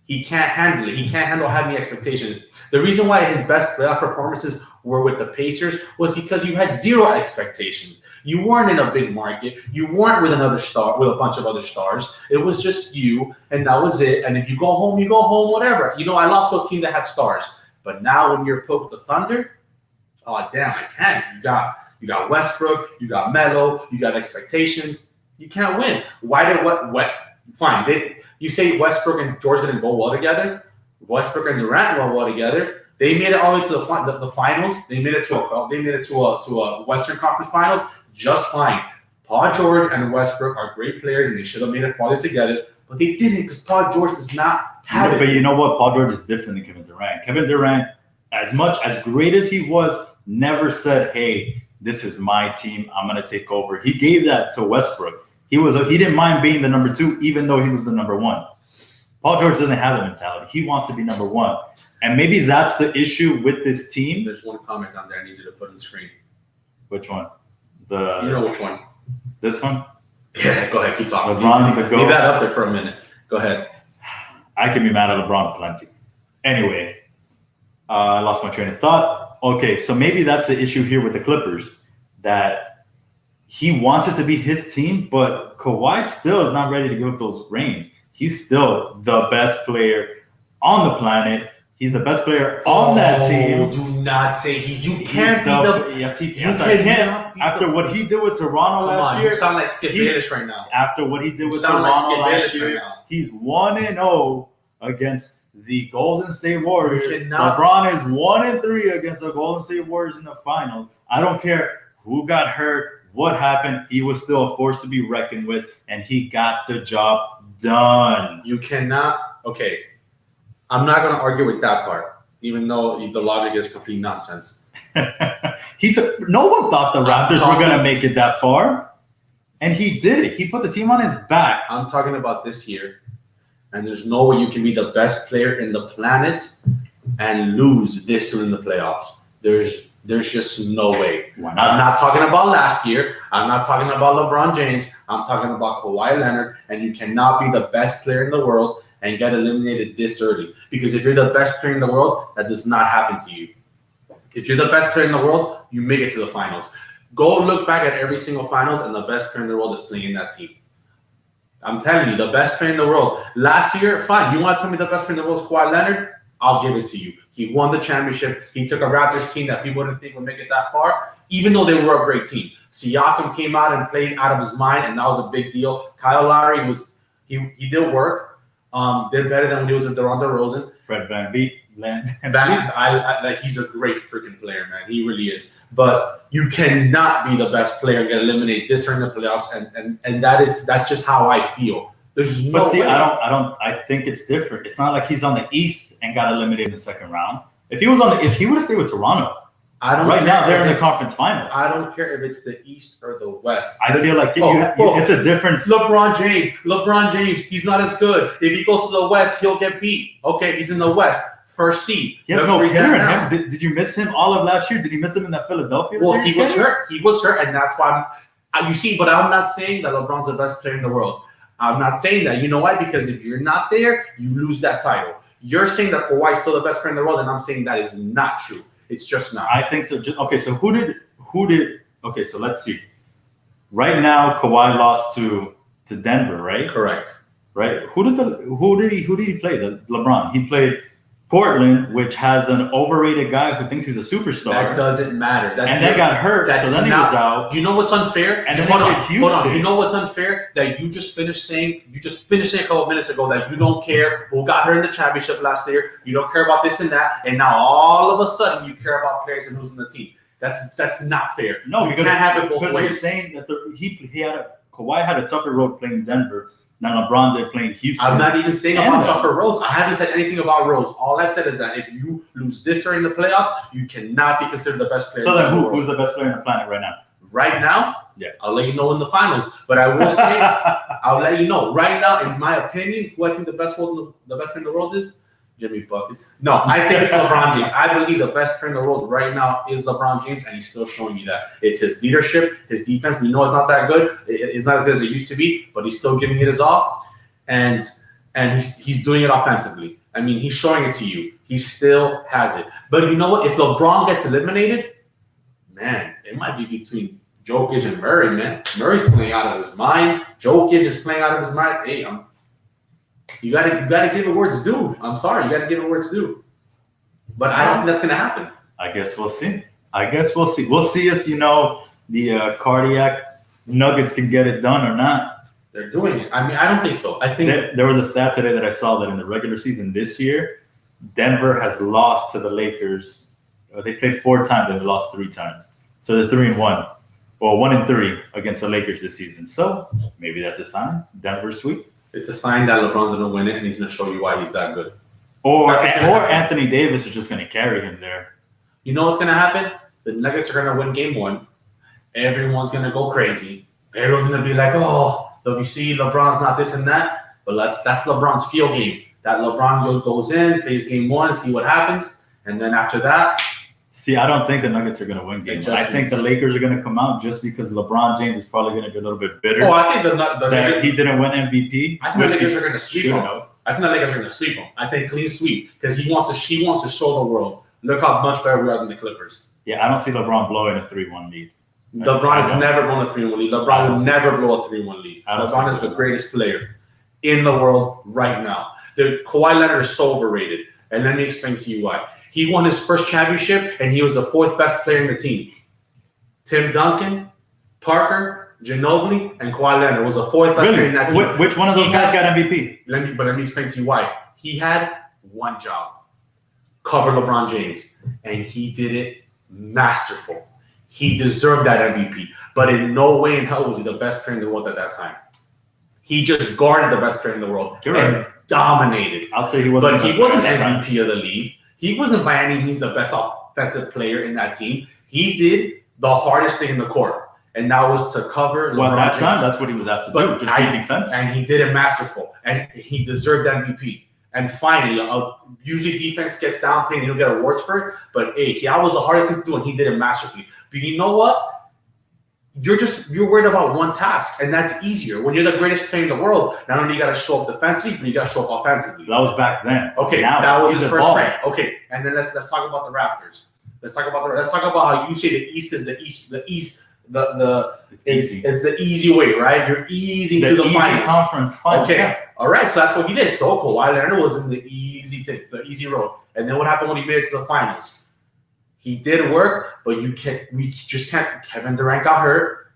B: He can't handle it. He can't handle having expectations. The reason why his best playoff performances were with the Pacers was because you had zero expectations. You weren't in a big market. You weren't with another star, with a bunch of other stars. It was just you, and that was it. And if you go home, whatever. I lost to a team that had stars. But now when you're put with the Thunder, oh damn, I can't. You got Westbrook, you got Melo, you got expectations. You can't win. Why did what? Fine. You say Westbrook and George didn't go well together. Westbrook and Durant went well together. They made it all the way to the finals. They made it to a Western Conference Finals just fine. Paul George and Westbrook are great players, and they should have made it farther together, but they didn't because Paul George does not have it.
A: But you know what? Paul George is different than Kevin Durant. Kevin Durant, as great as he was, never said, "Hey, this is my team. I'm going to take over." He gave that to Westbrook. He didn't mind being the number 2, even though he was the number 1. Paul George doesn't have that mentality. He wants to be number 1. And maybe that's the issue with this team.
B: There's one comment down there I need you to put on the screen.
A: Which one?
B: You know which one?
A: This one?
B: Yeah, go ahead. Keep talking.
A: LeBron,
B: leave that up there for a minute. Go ahead.
A: I can be mad at LeBron plenty. Anyway, I lost my train of thought. Okay, so maybe that's the issue here with the Clippers, that he wants it to be his team, but Kawhi still is not ready to give up those reins. He's still the best player on the planet. He's the best player on that team.
B: Do not say you can't be the.
A: Yes, he can. Yes, I can. After what he did with Toronto last year,
B: you sound like Skip Bayless right now.
A: After what he did with Toronto last year, he's 1-0 against the Golden State Warriors. LeBron is 1-3 against the Golden State Warriors in the finals. I don't care who got hurt, what happened. He was still a force to be reckoned with, and he got the job done.
B: You cannot. Okay. I'm not going to argue with that part, even though the logic is complete nonsense.
A: No one thought the Raptors were going to make it that far, and he did it. He put the team on his back.
B: I'm talking about this year, and there's no way you can be the best player in the planet and lose this soon in the playoffs. There's just no way.
A: Why not?
B: I'm not talking about last year. I'm not talking about LeBron James. I'm talking about Kawhi Leonard, and you cannot be the best player in the world and get eliminated this early. Because if you're the best player in the world, that does not happen to you. If you're the best player in the world, you make it to the finals. Go look back at every single finals, and the best player in the world is playing in that team. I'm telling you, the best player in the world. Last year, fine. You want to tell me the best player in the world is Kawhi Leonard? I'll give it to you. He won the championship. He took a Raptors team that people didn't think would make it that far, even though they were a great team. Siakam came out and played out of his mind, and that was a big deal. Kyle Lowry he did work. Did better than when he was with DeRozan.
A: Fred VanVleet.
B: He's a great freaking player, man. He really is. But you cannot be the best player and get eliminated this during the playoffs, and that's just how I feel. There's no
A: But see,
B: way.
A: I think it's different. It's not like he's on the East and got eliminated in the second round. If he would have stayed with Toronto, right now they're in the conference finals.
B: I don't care if it's the East or the West.
A: I feel like it's a difference.
B: LeBron James, he's not as good. If he goes to the West, he'll get beat. Okay, he's in the West, first seed.
A: He has no care in him. Did you miss him all of last year? Did you miss him in that Philadelphia series?
B: He was hurt, and that's why but I'm not saying that LeBron's the best player in the world. I'm not saying that. You know why? Because if you're not there, you lose that title. You're saying that Kawhi is still the best player in the world, and I'm saying that is not true. It's just not.
A: I think so. So who did? Okay, so let's see. Right now, Kawhi lost to Denver, right?
B: Correct.
A: Right. Who did he play? The LeBron. He played Portland, which has an overrated guy who thinks he's a superstar.
B: That doesn't matter.
A: Then got hurt, so then he was out.
B: You know what's unfair?
A: And then
B: hold
A: Houston.
B: on. You know what's unfair? That you just finished saying a couple of minutes ago that you don't care who got her in the championship last year. You don't care about this and that, and now all of a sudden you care about players and who's in the team. That's not fair.
A: No,
B: you
A: because
B: can't have it both
A: because you're
B: ways.
A: saying that Kawhi had a tougher road playing Denver than LeBron did playing Houston.
B: I'm not even saying about tougher roads. I haven't said anything about roads. All I've said is that if you lose this during the playoffs, you cannot be considered the best player.
A: So then, who's the best player on the planet right now?
B: Right now,
A: yeah,
B: I'll let you know in the finals. But I will say, I'll let you know right now. In my opinion, who I think the best player in the world is Jimmy Buckets. No, I think it's LeBron James. I believe the best player in the world right now is LeBron James, and he's still showing you that. It's his leadership, his defense. We know it's not that good. It's not as good as it used to be, but he's still giving it his all, and he's doing it offensively. I mean, he's showing it to you. He still has it. But you know what? If LeBron gets eliminated, man, it might be between Jokic and Murray, man. Murray's playing out of his mind. Jokic is playing out of his mind. Hey, you gotta give it where it's due. I'm sorry, you gotta give it where it's due. But I don't think that's gonna happen.
A: I guess we'll see. We'll see if the cardiac Nuggets can get it done or not.
B: They're doing it. I mean, I don't think so. I think
A: there was a stat today that I saw that in the regular season this year, Denver has lost to the Lakers. They played 4 times and they lost 3 times. So they're 3-1. Well, 1-3 against the Lakers this season. So maybe that's a sign. Denver sweep.
B: It's a sign that LeBron's going to win it, and he's going to show you why he's that good.
A: Or Anthony Davis is just going to carry him there.
B: You know what's going to happen? The Nuggets are going to win game 1. Everyone's going to go crazy. Everyone's going to be like, oh, you see, LeBron's not this and that. But that's LeBron's field game. That LeBron goes in, plays game 1, see what happens. And then after that...
A: See, I don't think the Nuggets are going to win game 1. I think the Lakers are going to come out just because LeBron James is probably going to be a little bit bitter.
B: Oh, I think
A: that he didn't win MVP.
B: I think the Lakers are going to sweep him. I think the Lakers are going to sweep him. I think clean sweep because he wants to show the world, look how much better we are than the Clippers.
A: Yeah, I don't see LeBron blowing a 3-1 lead.
B: LeBron has never blown a 3-1 lead. LeBron will never blow a 3-1 lead. LeBron is the greatest player in the world right now. The Kawhi Leonard is so overrated, and let me explain to you why. He won his first championship, and he was the 4th best player in the team. Tim Duncan, Parker, Ginobili, and Kawhi Leonard was the 4th best player in that team.
A: Which one of those guys got MVP?
B: Let me explain to you why. He had one job: cover LeBron James, and he did it masterful. He deserved that MVP, but in no way in hell was he the best player in the world at that time. He just guarded the best player in the world and dominated.
A: I'll say he wasn't.
B: But he wasn't MVP of the league. He wasn't by any means the best offensive player in that team. He did the hardest thing in the court, and that was to cover LeBron
A: Well, at that
B: James.
A: time, that's what he was asked to do, just be defense.
B: And he did it masterful, and he deserved MVP. And finally, usually defense gets downplayed and he'll get awards for it, but hey, that was the hardest thing to do, and he did it masterfully. But you know what? You're worried about one task, and that's easier. When you're the greatest player in the world, not only you got to show up defensively, but you got to show up offensively.
A: That was back then.
B: Okay,
A: now
B: that was his first strength. Okay, and then let's talk about the Raptors. Let's talk about how you say the East is the East. The East, it's the easy way, right? You're easing to the finals.
A: Conference final.
B: Okay, yeah. All right. So that's what he did. So Kawhi Leonard was in the easy thing, the easy road. And then what happened when he made it to the finals? He did work, but we just can't. Kevin Durant got hurt.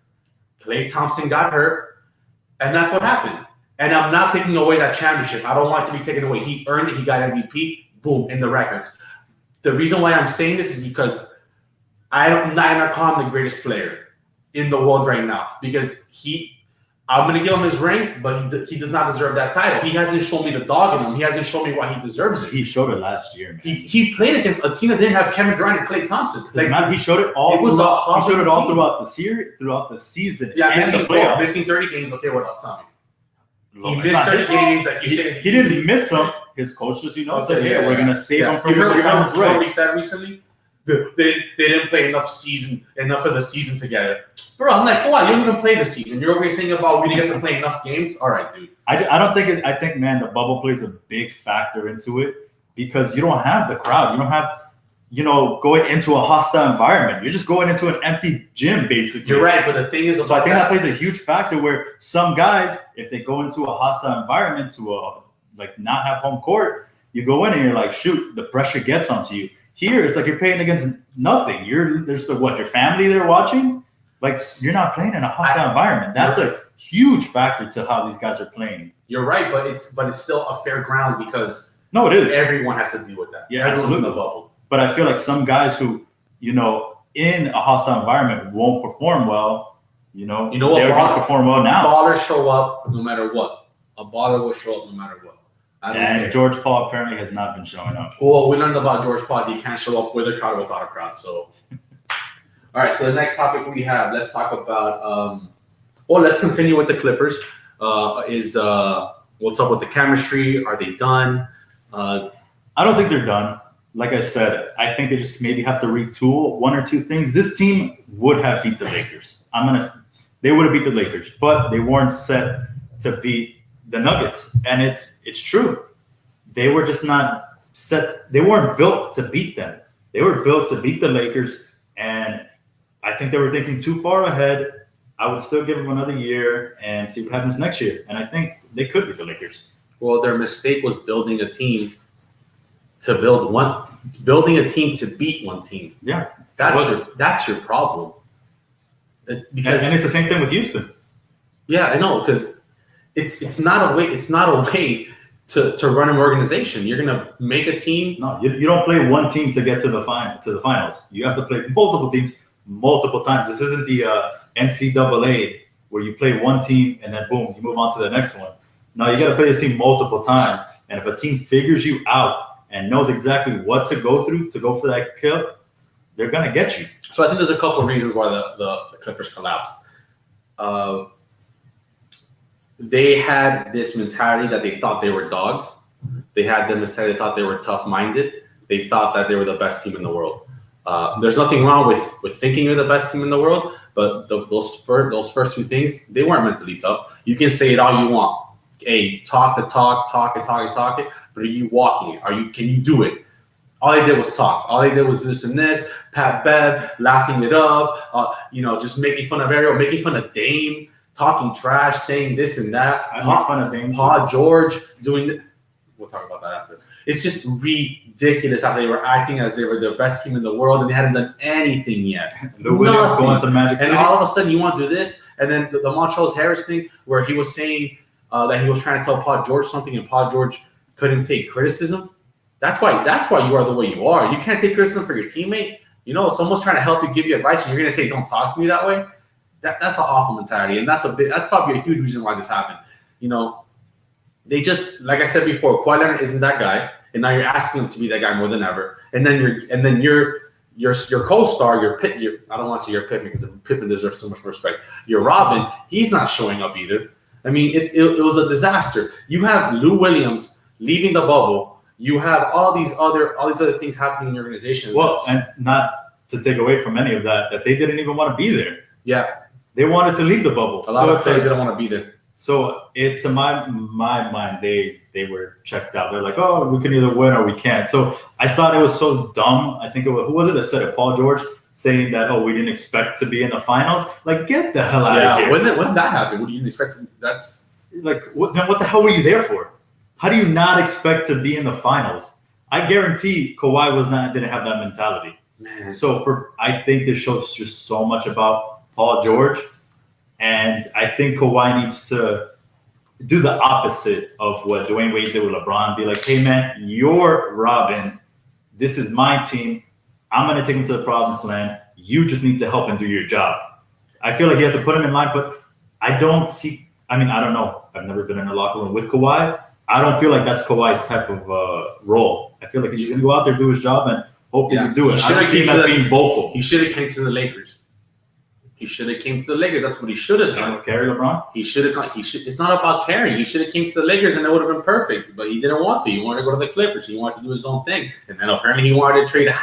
B: Klay Thompson got hurt, and that's what happened. And I'm not taking away that championship. I don't want it to be taken away. He earned it. He got MVP. Boom, in the records. The reason why I'm saying this is because I'm not calling him the greatest player in the world right now because I'm going to give him his ring, but he does not deserve that title. He hasn't shown me the dog in him. He hasn't shown me why he deserves it.
A: He showed it last year, man.
B: He played against a team that didn't have Kevin Durant and Klay Thompson.
A: He showed it all. He showed it all throughout the series, throughout the season.
B: Yeah, missing 30 games. Okay, what else? Tell me. He missed 30 games. Like you said,
A: he didn't miss them. His coaches, said, "Hey, we're gonna save him from
B: the
A: time is right."
B: What we said recently, they didn't play enough of the season together. Bro, I'm like, come on, you don't even play the season. You're always saying about we didn't get to play enough games. All right, dude.
A: I don't think I think, man, the bubble plays a big factor into it because you don't have the crowd. You don't have, going into a hostile environment. You're just going into an empty gym, basically.
B: You're right, but the thing is,
A: so I think that plays a huge factor where some guys, if they go into a hostile environment to not have home court, you go in and you're like, shoot, the pressure gets onto you. Here, it's like you're playing against nothing. There's your family there watching. Like, you're not playing in a hostile environment. That's a huge factor to how these guys are playing.
B: You're right, but it's still a fair ground because
A: it is.
B: Everyone has to deal with that.
A: Yeah, absolutely.
B: In the bubble.
A: But I feel like some guys who, in a hostile environment won't perform well,
B: You know what?
A: they're going to perform well now.
B: Ballers show up no matter what. A baller will show up no matter what. I don't care.
A: George Paul apparently has not been showing up.
B: Well, we learned about George Paul. He can't show up with a crowd or without a crowd. So, all right. So the next topic we have, let's talk about. Let's continue with the Clippers. What's up with the chemistry? Are they done?
A: I don't think they're done. Like I said, I think they just maybe have to retool one or two things. This team would have beat the Lakers. They would have beat the Lakers, but they weren't set to beat the Nuggets, and it's true. They were just not set. They weren't built to beat them. They were built to beat the Lakers, and I think they were thinking too far ahead. I would still give them another year and see what happens next year, and I think they could beat the Lakers.
B: Well, their mistake was building a team to beat one team.
A: Yeah,
B: that's your problem. Because
A: and it's the same thing with Houston.
B: Yeah, I know, because it's not a way to run an organization. You're gonna make a team.
A: No, you don't play one team to get to the finals. You have to play multiple teams multiple times. This isn't the NCAA where you play one team and then boom, you move on to the next one. No, you got to play this team multiple times. And if a team figures you out and knows exactly what to go through to go for that kill, they're gonna get you.
B: So I think there's a couple of reasons why the Clippers collapsed. They had this mentality that they thought they were dogs. They had the mentality they thought they were tough-minded. They thought that they were the best team in the world. There's nothing wrong with thinking you're the best team in the world, but those first two things, they weren't mentally tough. You can say it all you want. Hey, talk the talk, talk it, but are you walking it? Can you do it? All they did was talk. All they did was this and this, Pat Bev, laughing it up, just making fun of Ariel, making fun of Dame, talking trash, saying this and that.
A: I make fun of Dame.
B: Paul George doing it. We'll talk about that after. It's just ridiculous how they were acting as they were the best team in the world and they hadn't done anything yet.
A: The Williams going to Magic
B: and
A: City.
B: all of a sudden you want to do this, and then the Montrezl Harris thing where he was saying that he was trying to tell Paul George something and Paul George couldn't take criticism. That's why you are the way you are. You can't take criticism for your teammate. If someone's trying to help you, give you advice, and you're going to say, "Don't talk to me that way." That's an awful mentality, and that's probably a huge reason why this happened. They just, like I said before, Kawhi Leonard isn't that guy, and now you're asking him to be that guy more than ever. And then your co-star, I don't want to say your Pippen because Pippen deserves so much respect. Your Robin, he's not showing up either. I mean, it was a disaster. You have Lou Williams leaving the bubble. You have all these other things happening in your organization.
A: Well, and not to take away from any of that they didn't even want to be there.
B: Yeah.
A: They wanted to leave the bubble.
B: A lot of players didn't want to be there.
A: So to my mind, they were checked out. They're like, oh, we can either win or we can't. So I thought it was so dumb. I think who was it that said it? Paul George saying that, oh, we didn't expect to be in the finals. Like, get the hell out of here.
B: When did that happen? What do you expect? That's
A: like, then what the hell were you there for? How do you not expect to be in the finals? I guarantee Kawhi didn't have that mentality.
B: Man.
A: So I think this shows just so much about Paul George. And I think Kawhi needs to do the opposite of what Dwayne Wade did with LeBron. Be like, hey, man, you're Robin. This is my team. I'm going to take him to the promised land. You just need to help him do your job. I feel like he has to put him in line, but I don't know. I've never been in a locker room with Kawhi. I don't feel like that's Kawhi's type of role. I feel like he's just going to go out there, do his job, and hope that you do it. I don't see him as being vocal.
B: He should have came to the Lakers. That's what he should have done.
A: Carry LeBron?
B: He should have gone. It's not about carrying. He should have came to the Lakers and it would have been perfect. But he didn't want to. He wanted to go to the Clippers. He wanted to do his own thing. And then apparently he wanted to trade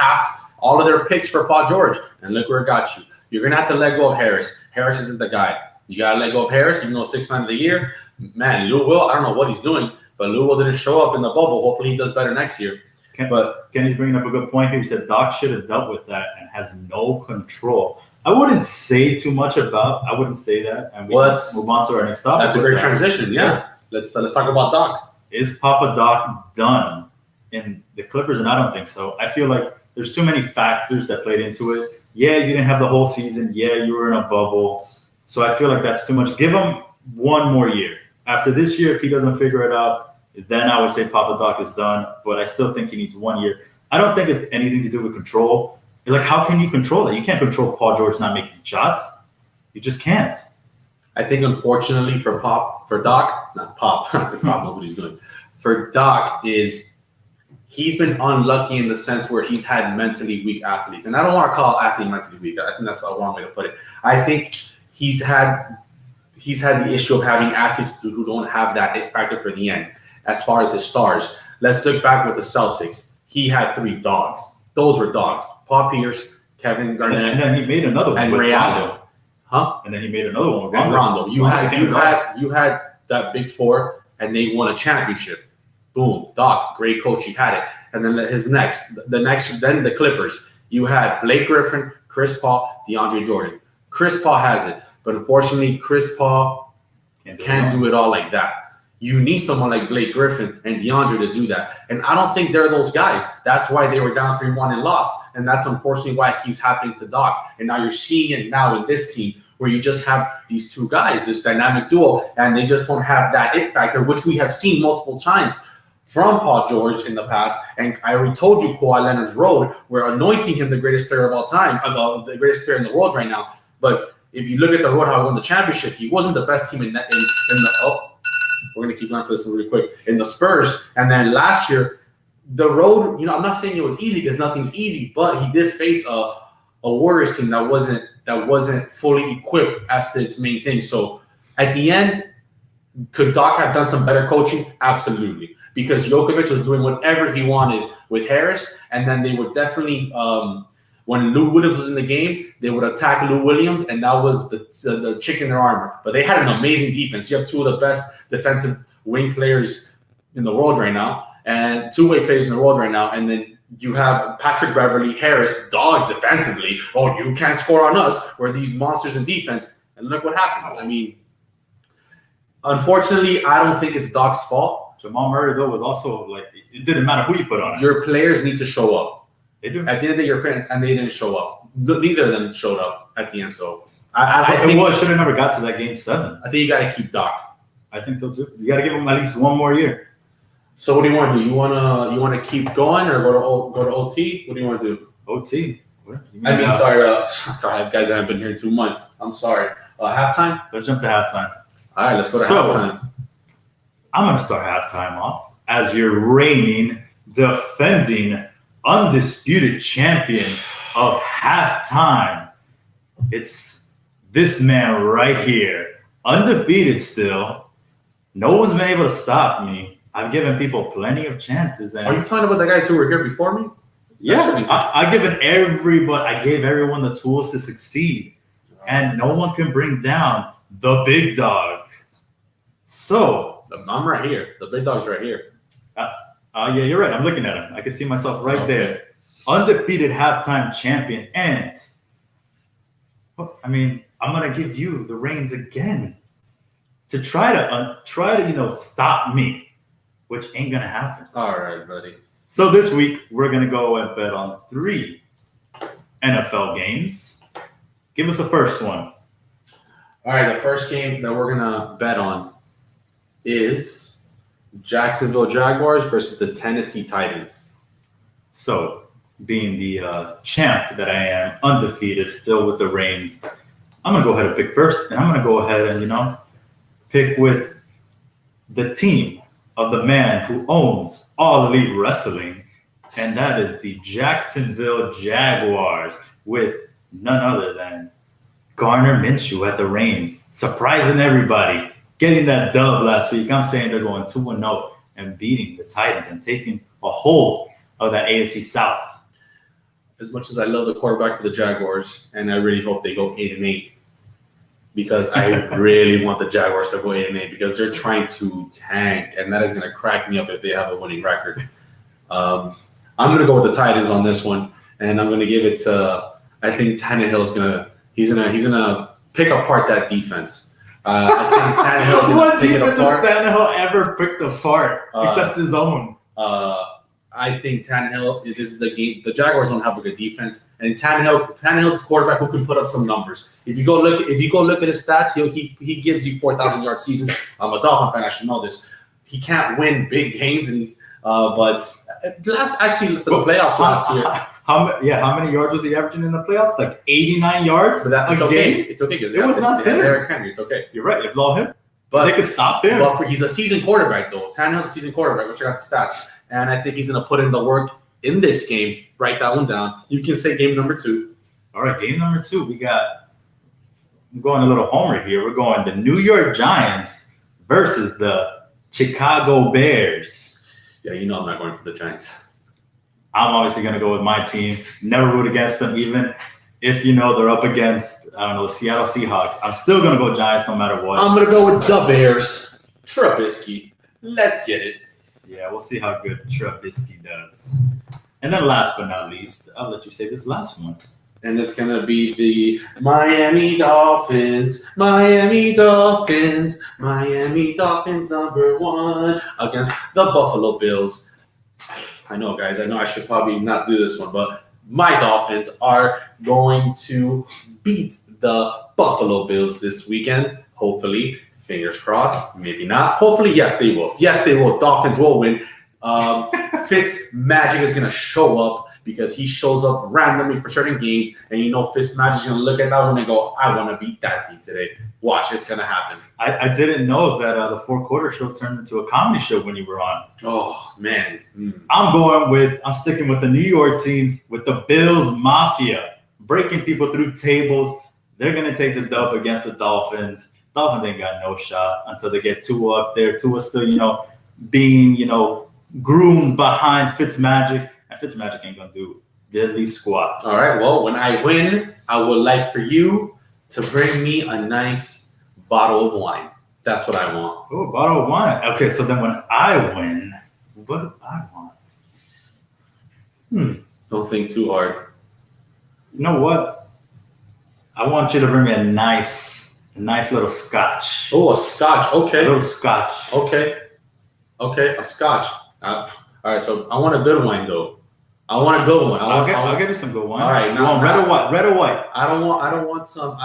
B: all of their picks for Paul George. And look where it got you. You're going to have to let go of Harris. Harris isn't the guy. You got to let go of Harris, even though 6th man of the year. Man, Lou Will, I don't know what he's doing, but Lou Will didn't show up in the bubble. Hopefully he does better next year.
A: Kenny's bringing up a good point here. He said Doc should have dealt with that and has no control. I wouldn't say that. And let's move on to our next topic.
B: That's a great transition. Yeah. Let's talk about Doc.
A: Is Papa Doc done in the Clippers? And I don't think so. I feel like there's too many factors that played into it. Yeah, you didn't have the whole season. Yeah, you were in a bubble. So I feel like that's too much. Give him one more year. After this year, if he doesn't figure it out, then I would say Papa Doc is done. But I still think he needs 1 year. I don't think it's anything to do with control. Like, how can you control that? You can't control Paul George not making shots. You just can't.
B: I think, unfortunately, for Doc, not Pop, because Pop knows what he's doing. For Doc, he's been unlucky in the sense where he's had mentally weak athletes. And I don't want to call athlete mentally weak. I think that's a wrong way to put it. I think he's had the issue of having athletes who don't have that it factor for the end. As far as his stars, let's look back with the Celtics. He had 3 dogs. Those were dogs: Paul Pierce, Kevin Garnett,
A: and then he made another one
B: and
A: with
B: Ray
A: Rondo.
B: Allen. Huh?
A: And then he made another one with
B: And
A: Rondo.
B: Rondo. You had that big 4, and they won a championship. Boom, Doc, great coach. He had it. And then then the Clippers. You had Blake Griffin, Chris Paul, DeAndre Jordan. Chris Paul has it, but unfortunately, Chris Paul can't do it all like that. You need someone like Blake Griffin and DeAndre to do that. And I don't think they're those guys. That's why they were down 3-1 and lost. And that's unfortunately why it keeps happening to Doc. And now you're seeing it now with this team where you just have these 2 guys, this dynamic duo, and they just don't have that it factor, which we have seen multiple times from Paul George in the past. And I already told you Kawhi Leonard's road. We're anointing him the greatest player of all time, the greatest player in the world right now. But if you look at the road, how he won the championship, he wasn't the best team in the we're going to keep going for this one really quick. In the Spurs. And then last year, the road, I'm not saying it was easy because nothing's easy, but he did face a Warriors team that wasn't fully equipped as its main thing. So at the end, could Doc have done some better coaching? Absolutely. Because Jokic was doing whatever he wanted with Harris. And then they would definitely, when Lou Williams was in the game, they would attack Lou Williams, and that was the chick in their armor. But they had an amazing defense. You have 2 of the best defensive wing players in the world right now, and 2-way players in the world right now. And then you have Patrick Beverly, Harris, dogs defensively. Oh, you can't score on us. We're these monsters in defense. And look what happens. I mean, unfortunately, I don't think it's Doc's fault.
A: Jamal Murray, though, was also like, it didn't matter who you put on it.
B: Your players need to show up.
A: They do.
B: At the end of the day, and they didn't show up. Neither of them showed up at the end. So I think
A: should have never got to that game 7.
B: I think you got to keep Doc.
A: I think so too. You got to give him at least 1 more year.
B: So what do you want to do? You want to keep going or go to OT? What do you want to do?
A: OT.
B: Sorry, guys, I haven't been here in 2 months. I'm sorry. Halftime.
A: Let's jump to halftime.
B: All right, let's go to halftime.
A: I'm gonna start halftime off as your reigning, defending, undisputed champion of halftime. It's this man right here, undefeated still. No one's been able to stop me. I've given people plenty of chances. And
B: are you talking about the guys who were here before me?
A: Yeah, I gave everyone the tools to succeed, and no one can bring down the big dog. So
B: I'm right here. The big dog's right here.
A: Yeah, you're right. I'm looking at him. I can see myself right there. Undefeated halftime champion. And, I'm going to give you the reins again to try to stop me, which ain't going to happen.
B: All right, buddy.
A: So this week, we're going to go and bet on 3 NFL games. Give us the first one.
B: All right, the first game that we're going to bet on is Jacksonville Jaguars versus the Tennessee Titans.
A: So, being the champ that I am, undefeated, still with the reins, I'm going to go ahead and pick first. And I'm going to go ahead and, pick with the team of the man who owns All Elite Wrestling. And that is the Jacksonville Jaguars with none other than Gardner Minshew at the reins. Surprising everybody. Getting that dub last week. I'm saying they're going 2-0 and beating the Titans and taking a hold of that AFC South.
B: As much as I love the quarterback for the Jaguars, and I really hope they go 8-8, because I really want the Jaguars to go 8-8 because they're trying to tank, and that is going to crack me up if they have a winning record. I'm going to go with the Titans on this one, and I'm going to give it to. I think Tannehill's he's gonna pick apart that defense. I think Tannehill's
A: what defense has Tannehill ever picked apart except his own?
B: I think Tannehill. This is the game. The Jaguars don't have a good defense, and Tannehill's the quarterback who can put up some numbers. If you go look at his stats, he gives you 4,000-yard seasons. I'm a Dolphin fan. I should know this. He can't win big games, and but for the playoffs last year.
A: How many yards was he averaging in the playoffs? Like 89 yards
B: But it's
A: a
B: okay.
A: game?
B: It's okay because
A: It was not him.
B: Derrick Henry. It's okay.
A: You're right. It was all him.
B: But
A: they could stop him.
B: But he's a seasoned quarterback, though. Tannehill's a seasoned quarterback. Go check out the stats. And I think he's going to put in the work in this game. Write that one down. You can say game number 2.
A: All right, game number 2. I'm going a little homer here. We're going the New York Giants versus the Chicago Bears.
B: Yeah, you know I'm not going for the Giants.
A: I'm obviously going to go with my team. Never root against them, even if, they're up against, the Seattle Seahawks. I'm still going to go Giants no matter what.
B: I'm going to go with the Bears. Trubisky. Let's get it.
A: Yeah, we'll see how good Trubisky does. And then last but not least, I'll let you say this last one.
B: And it's going to be the Miami Dolphins. Miami Dolphins. Miami Dolphins #1 against the Buffalo Bills. I know, guys. I know I should probably not do this one, but my Dolphins are going to beat the Buffalo Bills this weekend. Hopefully. Fingers crossed. Maybe not. Hopefully, yes, they will. Yes, they will. Dolphins will win. Fitz Magic is going to show up because he shows up randomly for certain games. And Fitz Magic is going to look at that one and go, I want to beat that team today. Watch, it's going to happen.
A: I didn't know that the 4 quarter show turned into a comedy show when you were on.
B: Oh, man.
A: I'm sticking with the New York teams, with the Bills Mafia, breaking people through tables. They're going to take the dub against the Dolphins. Dolphins ain't got no shot until they get Tua up there. Tua still, being, groomed behind Fitzmagic. And Fitzmagic ain't going to do diddly squat.
B: All right. Well, when I win, I would like for you to bring me a nice bottle of wine. That's what I want.
A: Oh, a bottle of wine. Okay, so then when I win, what do I want?
B: Don't think too hard.
A: You know what? I want you to bring me a nice little scotch.
B: Oh, a scotch. Okay.
A: A little scotch.
B: Okay, a scotch. All right, so I want a good wine, though. I want a good one.
A: I'll get you some good wine.
B: All right,
A: you want red or white? Red or white?
B: I don't want some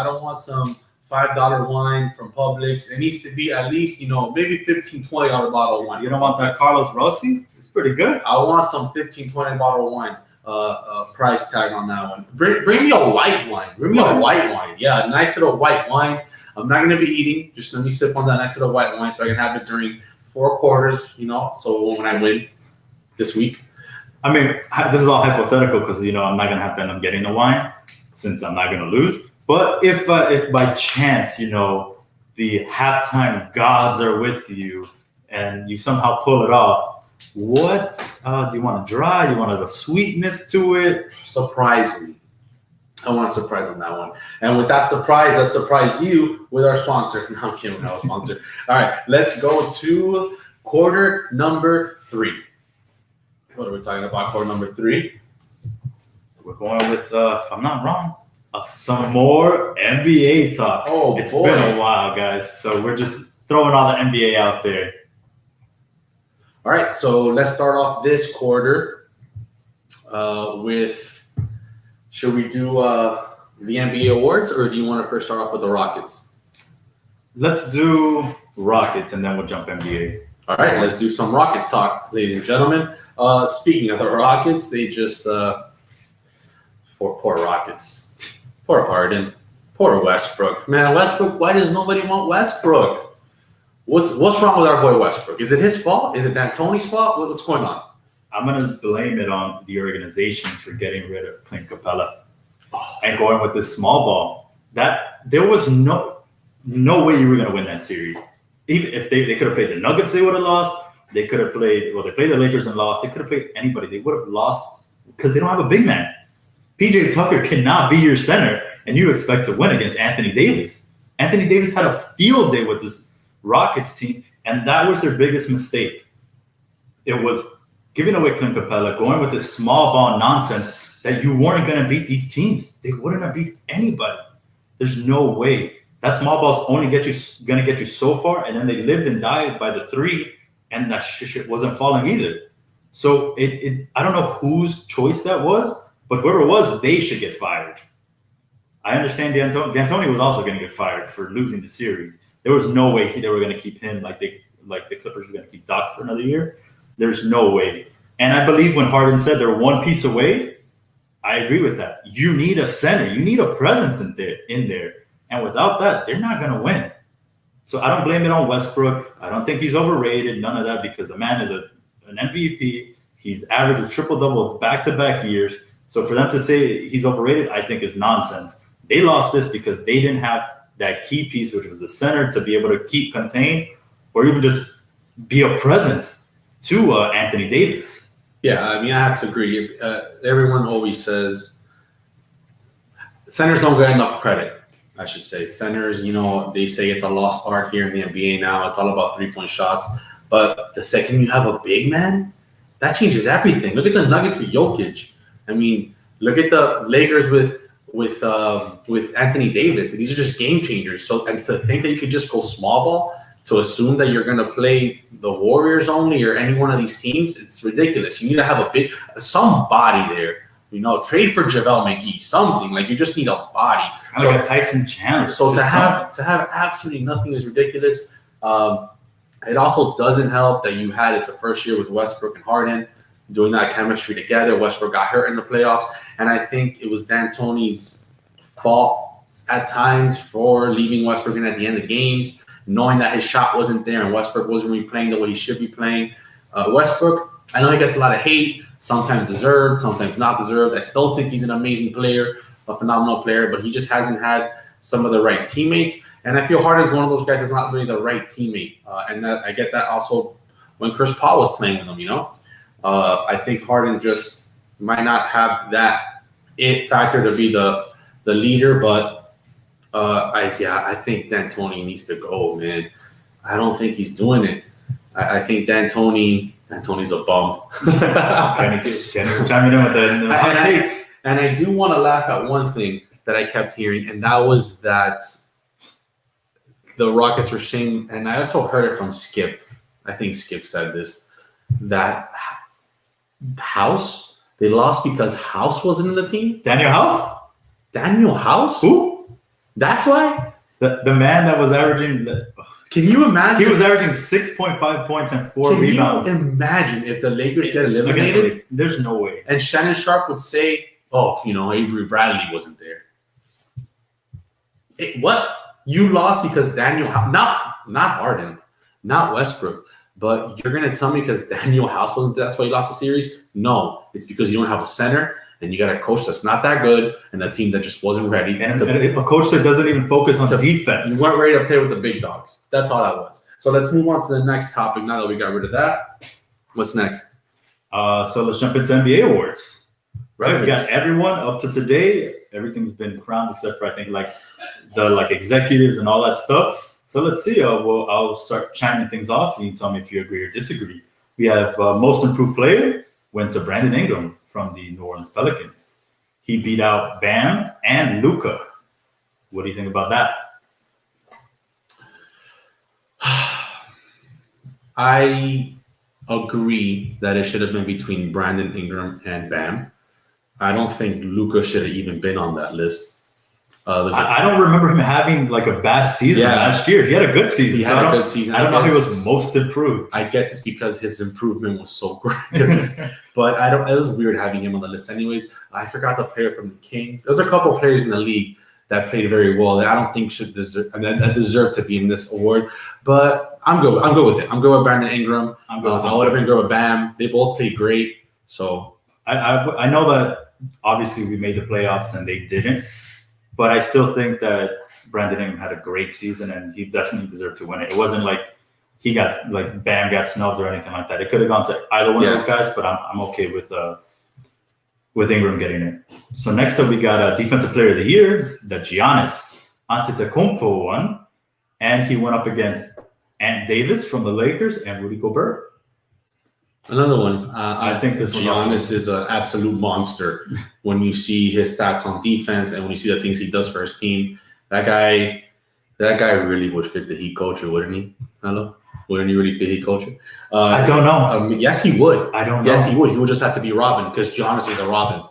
B: $5 wine from Publix. It needs to be at least maybe $15-$20 bottle of wine.
A: You don't want that Carlos Rossi? It's pretty good.
B: I want some $15-$20 bottle of wine. Price tag on that one. Bring me a white wine. Bring me a white wine. Yeah, a nice little white wine. I'm not gonna be eating. Just let me sip on that nice little white wine so I can have it during 4 quarters. So when I win this week.
A: I mean, this is all hypothetical because I'm not gonna have to end up getting the wine since I'm not gonna lose. But if by chance the halftime gods are with you and you somehow pull it off, what do you want? To dry? You want a little sweetness to it?
B: Surprise me. I want a surprise on that one. And with that surprise, let's surprise you with our sponsor. No, I'm kidding with our sponsor. All right, let's go to quarter number 3. What are we talking about? Quarter number 3?
A: We're going with, if I'm not wrong, some more NBA talk.
B: Oh,
A: it's been a while, guys. So we're just throwing all the NBA out there.
B: All right, so let's start off this quarter with. Should we do the NBA awards, or do you want to first start off with the Rockets?
A: Let's do Rockets, and then we'll jump NBA.
B: All right, let's do some Rocket talk, ladies and gentlemen. Speaking of the Rockets, they just poor Rockets, poor Harden, poor Westbrook. Man, Westbrook. Why does nobody want Westbrook? What's wrong with our boy Westbrook? Is it his fault? Is it D'Antoni's fault? What's going on?
A: I'm going to blame it on the organization for getting rid of Clint Capella and going with this small ball. That there was no way you were going to win that series. Even if they could have played the Nuggets, they would have lost. They could have played, they played the Lakers and lost. They could have played anybody. They would have lost because they don't have a big man. PJ Tucker cannot be your center, and you expect to win against Anthony Davis. Anthony Davis had a field day with this Rockets team, and that was their biggest mistake. It was giving away Clint Capella, going with this small ball nonsense that you weren't going to beat these teams. They wouldn't have beat anybody. There's no way. That small ball's only going to get you so far, and then they lived and died by the 3, and that shit wasn't falling either. So I don't know whose choice that was, but whoever it was, they should get fired. I understand D'Antoni was also going to get fired for losing the series. There was no way they were going to keep him like the Clippers were going to keep Doc for another year. There's no way. And I believe when Harden said they're one piece away, I agree with that. You need a center. You need a presence in there. And without that, they're not going to win. So I don't blame it on Westbrook. I don't think he's overrated. None of that, because the man is an MVP. He's averaged a triple-double back-to-back years. So for them to say he's overrated, I think is nonsense. They lost this because they didn't have that key piece, which was the center, to be able to keep contained or even just be a presence to Anthony Davis.
B: Yeah, I mean, I have to agree. Everyone always says centers don't get enough credit, I should say. Centers, they say it's a lost art here in the NBA now. It's all about three-point shots. But the second you have a big man, that changes everything. Look at the Nuggets with Jokic. I mean, look at the Lakers with Anthony Davis. These are just game changers. So, and to think that you could just go small ball, to assume that you're going to play the Warriors only or any one of these teams, it's ridiculous. You need to have somebody there. Trade for JaVale McGee, something. Like, you just need a body.
A: Like a Tyson Chandler.
B: So to have absolutely nothing is ridiculous. It also doesn't help that it's a first year with Westbrook and Harden doing that chemistry together. Westbrook got hurt in the playoffs, and I think it was D'Antoni's fault at times for leaving Westbrook in at the end of games, knowing that his shot wasn't there and Westbrook wasn't really playing the way he should be playing. Westbrook, I know he gets a lot of hate, sometimes deserved, sometimes not deserved. I still think he's an amazing player, a phenomenal player, but he just hasn't had some of the right teammates. And I feel Harden's one of those guys that's not really the right teammate. And I get that also when Chris Paul was playing with him, I think Harden just might not have that it factor to be the leader, but I think D'Antoni needs to go, man. I don't think he's doing it. I think D'Antoni's a bum.
A: Can you chime in with the hot takes?
B: And I do want to laugh at one thing that I kept hearing, and that was that the Rockets were saying, and I also heard it from Skip. I think Skip said this, that House, they lost because House wasn't in the team.
A: Daniel House?
B: Daniel House?
A: Who?
B: That's why?
A: The man that was averaging...
B: Can you imagine?
A: He was averaging 6.5 points and 4 rebounds.
B: Can you imagine if the Lakers get eliminated?
A: There's no way.
B: And Shannon Sharp would say, Avery Bradley wasn't there. What? You lost because Daniel House, not Harden, not Westbrook, but you're going to tell me because Daniel House wasn't there, that's why you lost the series? No, it's because you don't have a center and you got a coach that's not that good and a team that just wasn't ready.
A: And a coach that doesn't even focus on defense.
B: You weren't ready to play with the big dogs. That's all that was. So let's move on to the next topic now that we got rid of that. What's next?
A: So let's jump into NBA awards.
B: Right.
A: We got everyone up to today. Everything's been crowned except for, I think, the executives and all that stuff. So let's see. I'll start chiming things off. You can tell me if you agree or disagree. We have most improved player went to Brandon Ingram from the New Orleans Pelicans. He beat out Bam and Luka. What do you think about that?
B: I agree that it should have been between Brandon Ingram and Bam. I don't think Luka should have even been on that list.
A: I don't remember him having a bad season last year. He had a good season.
B: He had a good season.
A: I don't know if he was most improved.
B: I guess it's because his improvement was so great. But it was weird having him on the list anyways. I forgot the player from the Kings. There's a couple of players in the league that played very well that I don't think should deserve to be in this award. But I'm good. I'm good with it. I'm good with Brandon Ingram. I would have been good with Bam. They both played great. So
A: I know that obviously we made the playoffs and they didn't. But I still think that Brandon Ingram had a great season and he definitely deserved to win it. It wasn't like he got Bam got snubbed or anything like that. It could have gone to either one of those guys, but I'm okay with Ingram getting it. So next up we got Defensive Player of the Year, the Giannis Antetokounmpo won, and he went up against Ant Davis from the Lakers and Rudy Gobert.
B: Another one.
A: I think this
B: Giannis is an absolute monster. When you see his stats on defense and when you see the things he does for his team, that guy really would fit the Heat culture, wouldn't he? Hello, wouldn't he really fit Heat culture?
A: I don't know.
B: Yes, he would.
A: I don't know.
B: Yes, he would. He would just have to be Robin because Giannis is a Robin.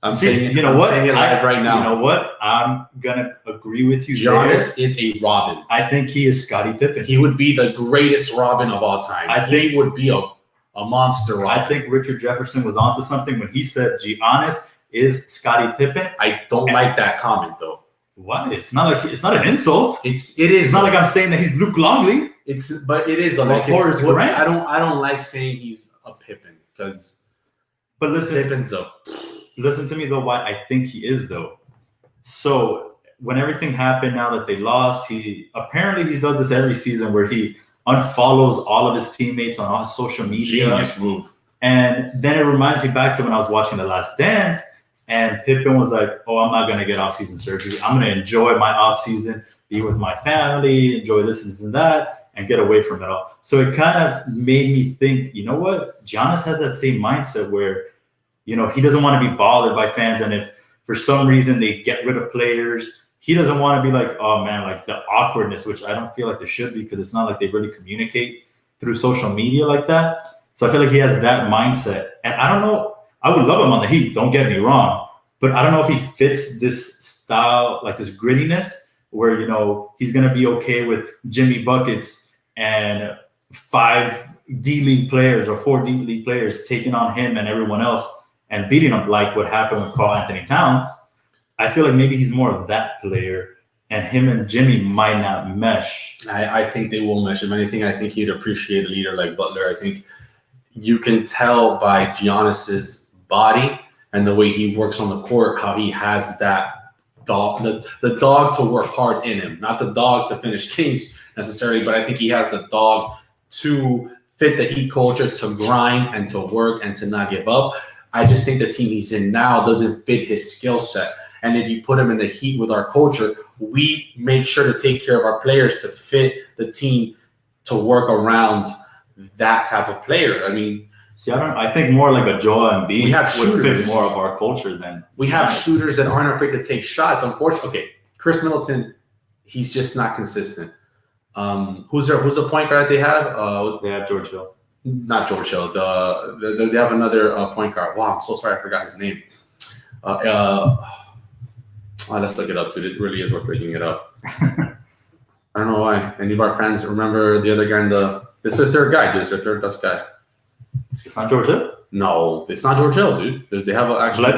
B: I'm saying it live right now.
A: You know what? I'm gonna agree with you.
B: Giannis is a Robin.
A: I think he is Scottie Pippen.
B: He would be the greatest Robin of all time. I think he would be a monster Robin.
A: I think Richard Jefferson was onto something when he said Giannis is Scottie Pippen.
B: I don't like that comment though.
A: What? It's not an insult.
B: It is.
A: It's not like I'm saying that he's Luke Longley.
B: But it is. Like,
A: Horace Grant.
B: I don't like saying he's a Pippen because.
A: But listen,
B: Pippen's up.
A: Listen to me though. Why I think he is though. So when everything happened, now that they lost, he does this every season where he unfollows all of his teammates on all social media.
B: Genius move.
A: And then it reminds me back to when I was watching The Last Dance, and Pippen was like, "Oh, I'm not gonna get off-season surgery. I'm gonna enjoy my off-season, be with my family, enjoy this and that, and get away from it all." So it kind of made me think, you know what? Giannis has that same mindset where, he doesn't want to be bothered by fans, and if for some reason they get rid of players, he doesn't want to be like, oh man, like the awkwardness, which I don't feel like there should be because it's not like they really communicate through social media like that. So I feel like he has that mindset. And I don't know, I would love him on the Heat, don't get me wrong, but I don't know if he fits this style, like this grittiness where, he's going to be okay with Jimmy Buckets and 5 D-League players or 4 D-League players taking on him and everyone else and beating him like what happened with Karl Anthony Towns. I feel like maybe he's more of that player, and him and Jimmy might not mesh.
B: I think they will mesh. If anything, I think he'd appreciate a leader like Butler. I think you can tell by Giannis's body and the way he works on the court how he has that dog, the dog to work hard in him, not the dog to finish games necessarily, but I think he has the dog to fit the Heat culture, to grind and to work and to not give up. I just think the team he's in now doesn't fit his skill set. And if you put him in the Heat with our culture, we make sure to take care of our players to fit the team to work around that type of player. I mean,
A: I think more like a Joel Embiid
B: we have
A: would
B: shooters.
A: fit more of our culture than
B: we have shooters that aren't afraid to take shots. Unfortunately, okay, Chris Middleton, he's just not consistent. Who's the point guard that they have?
A: They have George Hill.
B: Not George Hill. They have another point guard. Wow, I'm so sorry, I forgot his name. Let's look it up, dude. It really is worth looking it up. I don't know why. Any of our friends remember the other guy in this is their third guy, dude. It's their third best guy.
A: It's not George Hill?
B: No, it's not George Hill, dude. They have actually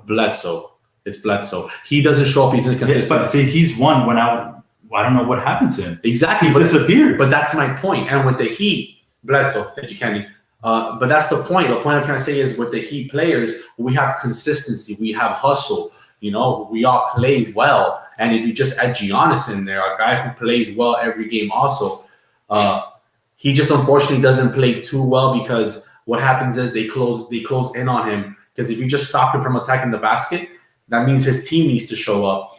B: Bledsoe. It's Bledsoe. He doesn't show up. He's inconsistent.
A: But see, he's one when I don't know what happened to him.
B: Exactly.
A: He disappeared.
B: But that's my point. And with the Heat, Bledsoe, thank you, Kenny. But that's the point. The point I'm trying to say is with the Heat players, we have consistency. We have hustle. We all play well. And if you just add Giannis in there, a guy who plays well every game also, he just unfortunately doesn't play too well because what happens is they close in on him. Because if you just stop him from attacking the basket, that means his team needs to show up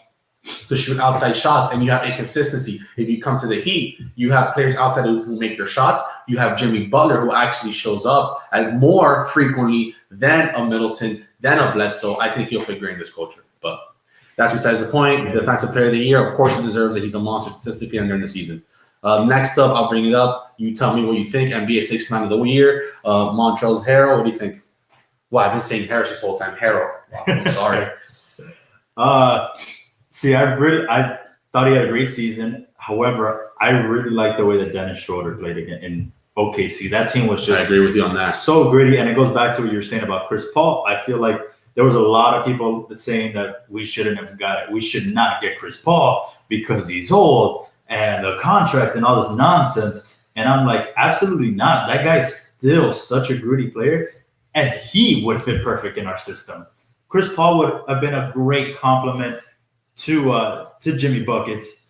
B: to shoot outside shots, and you have inconsistency. If you come to the Heat, you have players outside who make their shots. You have Jimmy Butler who actually shows up and more frequently than a Middleton, than a Bledsoe. I think he'll figure in this culture. But that's besides the point. Defensive Player of the Year, of course, he deserves it. He's a monster statistically and during the season. Next up, I'll bring it up. You tell me what you think. NBA Sixth Man of the Year, Montrezl Harrell. What do you think? Well, I've been saying Harris this whole time. Harrell. Wow, I'm sorry.
A: See, I thought he had a great season. However, I really like the way that Dennis Schroeder played again in OKC. That team was just
B: I agree with you on that.
A: So gritty, and it goes back to what you were saying about Chris Paul. I feel like there was a lot of people saying that we shouldn't have got it. We should not get Chris Paul because he's old and the contract and all this nonsense. And I'm like, absolutely not. That guy's still such a gritty player, and he would fit perfect in our system. Chris Paul would have been a great compliment to Jimmy Buckets.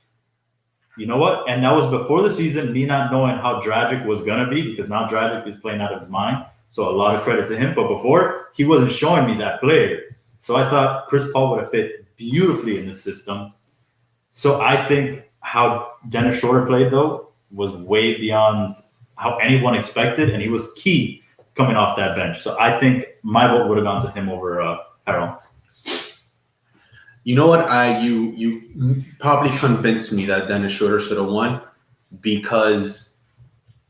A: You know what? And that was before the season, me not knowing how Dragic was going to be, because now Dragic is playing out of his mind. So a lot of credit to him. But before, he wasn't showing me that player. So I thought Chris Paul would have fit beautifully in the system. So I think how Dennis Schroeder played, though, was way beyond how anyone expected. And he was key coming off that bench. So I think my vote would have gone to him over Harrell.
B: You know what? You probably convinced me that Dennis Schroeder should have won, because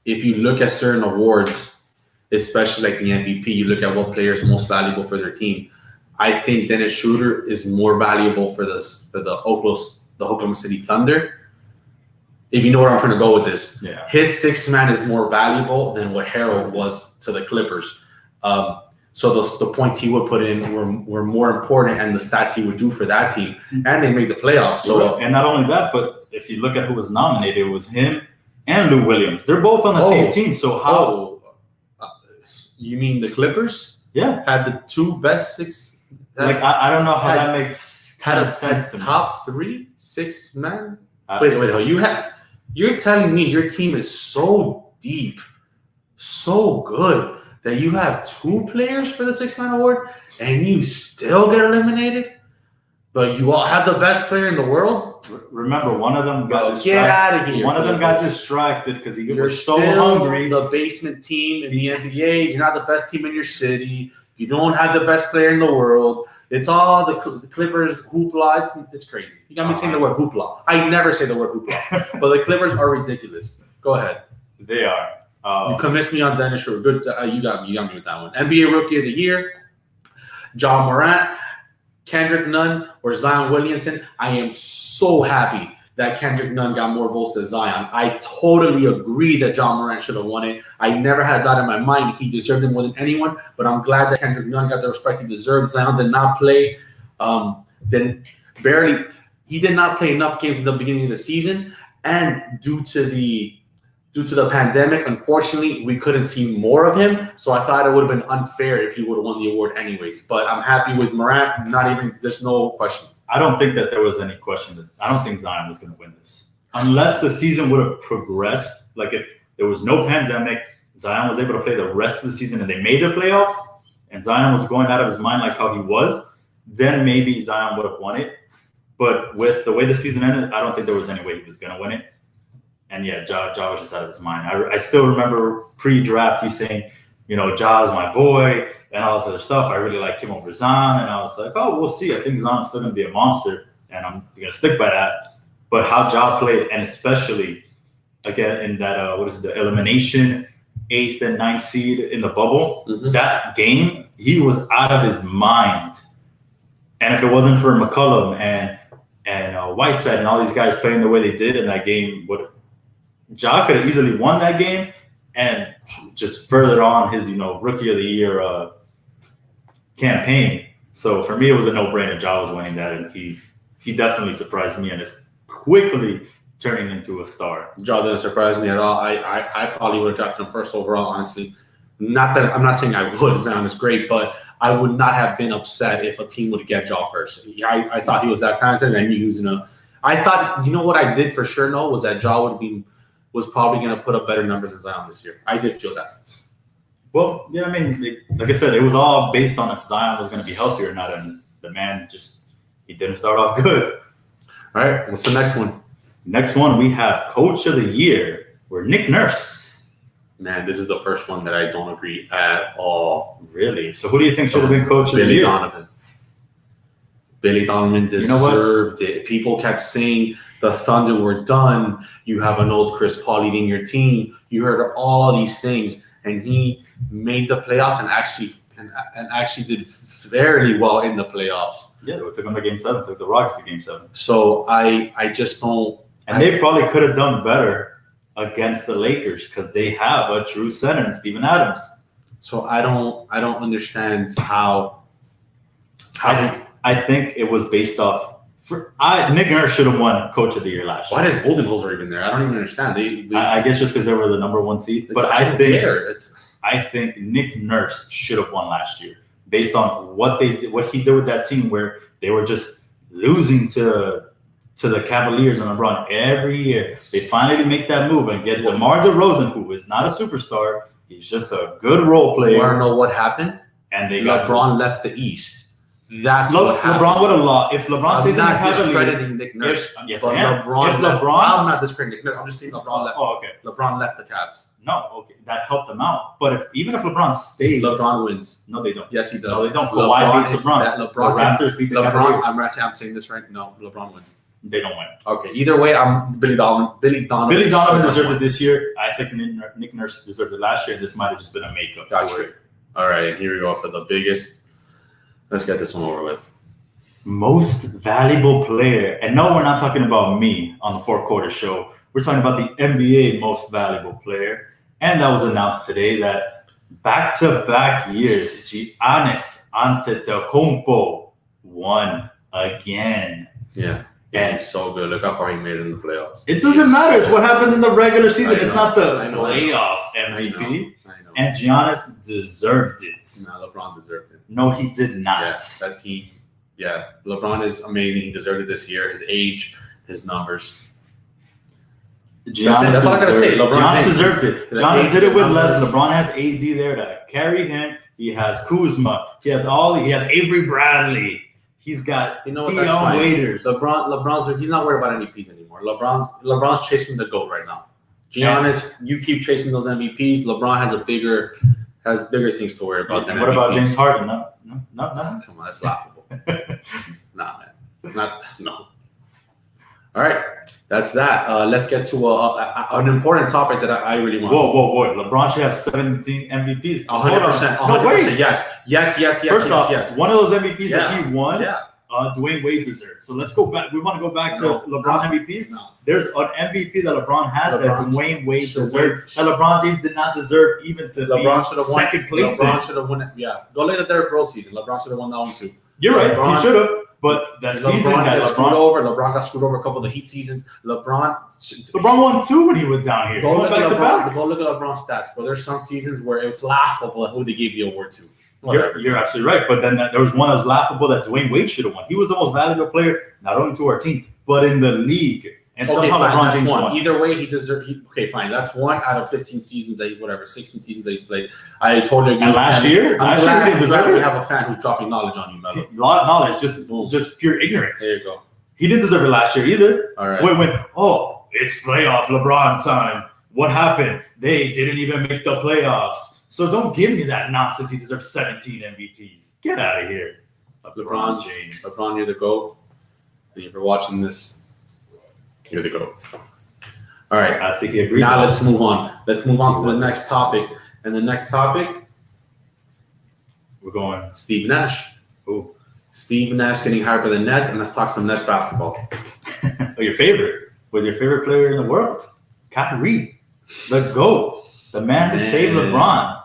B: if you look at certain awards, especially like the MVP, you look at what player is most valuable for their team. I think Dennis Schroeder is more valuable for the Oklahoma City Thunder. If you know where I'm trying to go with this,
A: yeah.
B: His sixth man is more valuable than what Harrell was to the Clippers. So So the points he would put in were more important, and the stats he would do for that team, and they made the playoffs. So
A: and not only that, but if you look at who was nominated, it was him and Lou Williams. They're both on the same team. So how?
B: You mean the Clippers?
A: Yeah,
B: had the two best six.
A: I don't know how that makes sense to me.
B: Top 3 6 man. Wait. You're telling me your team is so deep, so good that you have 2 players for the 6-man award and you still get eliminated? But you all have the best player in the world?
A: Remember, one of them got distracted.
B: Get out of here.
A: One of them got distracted because he was so
B: still
A: hungry.
B: The basement team in the NBA. You're not the best team in your city. You don't have the best player in the world. It's all the Clippers hoopla. It's crazy. You got me saying the word hoopla. I never say the word hoopla. But the Clippers are ridiculous. Go ahead.
A: They are.
B: You convinced me on Dennis Schroeder. Good. You got me with that one. NBA Rookie of the Year, Ja Morant, Kendrick Nunn, or Zion Williamson. I am so happy that Kendrick Nunn got more votes than Zion. I totally agree that Ja Morant should have won it. I never had that in my mind. He deserved it more than anyone, but I'm glad that Kendrick Nunn got the respect he deserved. Zion did not play. He did not play enough games at the beginning of the season, and due to the pandemic, unfortunately, we couldn't see more of him. So I thought it would have been unfair if he would have won the award anyways. But I'm happy with Morant. There's no question.
A: I don't think that there was any question. I don't think Zion was going to win this. Unless the season would have progressed. Like if there was no pandemic, Zion was able to play the rest of the season and they made the playoffs, and Zion was going out of his mind like how he was, then maybe Zion would have won it. But with the way the season ended, I don't think there was any way he was going to win it. And yeah, Ja was just out of his mind. I still remember pre-draft you saying, Ja's my boy and all this other stuff. I really liked him over Zion. And I was like, oh, we'll see. I think Zion's still going to be a monster. And I'm going to stick by that. But how Ja played, and especially, again, in that, the elimination, 8th and 9th seed in the bubble, that game, he was out of his mind. And if it wasn't for McCollum and Whiteside and all these guys playing the way they did in that game, Ja could have easily won that game and just further on his, Rookie of the Year campaign. So for me, it was a no-brainer. Ja was winning that, and he definitely surprised me and is quickly turning into a star.
B: Ja didn't surprise me at all. I probably would have drafted him first overall, honestly. Not that I'm not saying I would. Zion is great, but I would not have been upset if a team would get Ja first. I thought he was that talented, and I knew he was I thought, what I did for sure know was that Ja was probably going to put up better numbers than Zion this year. I did feel that.
A: Well, yeah, I mean, like I said, it was all based on if Zion was going to be healthy or not, and the man he didn't start off good.
B: All right, what's the next one?
A: Next one, we have Coach of the Year, where Nick Nurse.
B: Man, this is the first one that I don't agree at all.
A: Really? So who do you think should have been Coach of the Year?
B: Billy Donovan deserved it. People kept saying the Thunder were done. You have an old Chris Paul leading your team. You heard all these things, and he made the playoffs and actually did fairly well in the playoffs.
A: Yeah, it took them to Game 7. Took the Rockets to Game 7.
B: So I just don't.
A: And they probably could have done better against the Lakers because they have a true center in Steven Adams.
B: So I don't understand how.
A: I think it was based off. Nick Nurse should have won Coach of the Year last year.
B: Why does Budenholzer even there? I don't even understand.
A: I guess just because they were the number 1 seed. But I think Nick Nurse should have won last year based on what he did with that team, where they were just losing to the Cavaliers and LeBron every year. They finally make that move and get DeMar DeRozan, who is not a superstar. He's just a good role player.
B: You want to know what happened?
A: And
B: LeBron left the East. That's what happened.
A: LeBron would have lost. If LeBron stays in the Cavaliers,
B: discrediting Nick Nurse.
A: Yes,
B: but
A: I'm
B: not discrediting Nick Nurse. I'm just saying LeBron left.
A: Oh, okay.
B: LeBron left the Cavs.
A: No, okay, that helped them out. But even if LeBron stayed,
B: LeBron wins.
A: No, they don't.
B: Yes, he does.
A: No, they don't. Kawhi beats LeBron.
B: The
A: Raptors beat the Cavaliers.
B: I'm saying this right. No, LeBron wins.
A: They don't win.
B: Okay. Either way, I'm Billy Donovan. Billy
A: Donovan deserved it this year. I think Nick Nurse deserved it last year. This might have just been a makeup.
B: Gotcha. All right, here we go for the biggest. Let's get this one over with.
A: Most valuable player. And no, we're not talking about me on the 4 Quarter Show. We're talking about the NBA most valuable player. And that was announced today that Back-to-back years, Giannis Antetokounmpo won again.
B: Yeah. And he's so good. Look how far he made it in the playoffs.
A: It doesn't matter. It's what happens in the regular season. It's not the playoff MVP.
B: I know.
A: And Giannis deserved it.
B: No, LeBron deserved it.
A: No, he did not.
B: Yeah, that team. Yeah, LeBron is amazing. He deserved it this year. His age, his numbers. That's all I gotta say.
A: Giannis deserved it. Giannis did it with Les. LeBron has AD there to carry him. He has Kuzma. He has Avery Bradley. He's got Dion Waiters.
B: LeBron's he's not worried about MVPs anymore. LeBron's chasing the GOAT right now. Giannis, you keep chasing those MVPs. LeBron has bigger things to worry about than
A: what
B: MVPs.
A: about James Harden? No, nothing.
B: Come on, that's laughable. Nah, man. No. All right, that's that. Let's get to an important topic that I really want.
A: Whoa. LeBron should have 17 MVPs.
B: 100%. 100%. Yes.
A: First off, one of those MVPs that he won,
B: yeah.
A: Dwayne Wade deserves. So let's go back. We want to go back to LeBron MVPs.
B: No.
A: There's an MVP that LeBron has that Dwayne Wade deserved. That LeBron James did not deserve even to be second place.
B: LeBron should have won it. Yeah. Go look at their Rose season. LeBron should have won that one too.
A: You're right. He should have. But that season that
B: LeBron got screwed over a couple of the Heat seasons. LeBron
A: won 2 when he was down here.
B: Go look at LeBron's stats, but there's some seasons where it's laughable who they gave the award to.
A: You're absolutely right. But then there was one that was laughable that Dwayne Wade should have won. He was the most valuable player, not only to our team, but in the league. And somehow LeBron James won.
B: Either way, he deserved. Okay, fine. That's 1 out of 15 seasons 16 seasons that he's played. I totally agree.
A: And last year,
B: he deserved. We have a fan who's dropping knowledge on you, Melo.
A: A lot of knowledge, just pure ignorance.
B: There you go.
A: He didn't deserve it last year either.
B: All right.
A: When it's playoff LeBron time. What happened? They didn't even make the playoffs. So don't give me that nonsense. He deserves 17 MVPs. Get out of here.
B: LeBron James. LeBron, you're the GOAT. And if you're watching this, you're the GOAT. All right.
A: I think he agreed.
B: Now let's move on. Let's move on to the next topic. And the next topic,
A: we're going
B: Steve Nash.
A: Ooh.
B: Steve Nash getting hired by the Nets, and let's talk some Nets basketball.
A: Your favorite player in the world, Kyrie, the GOAT, the man who saved LeBron.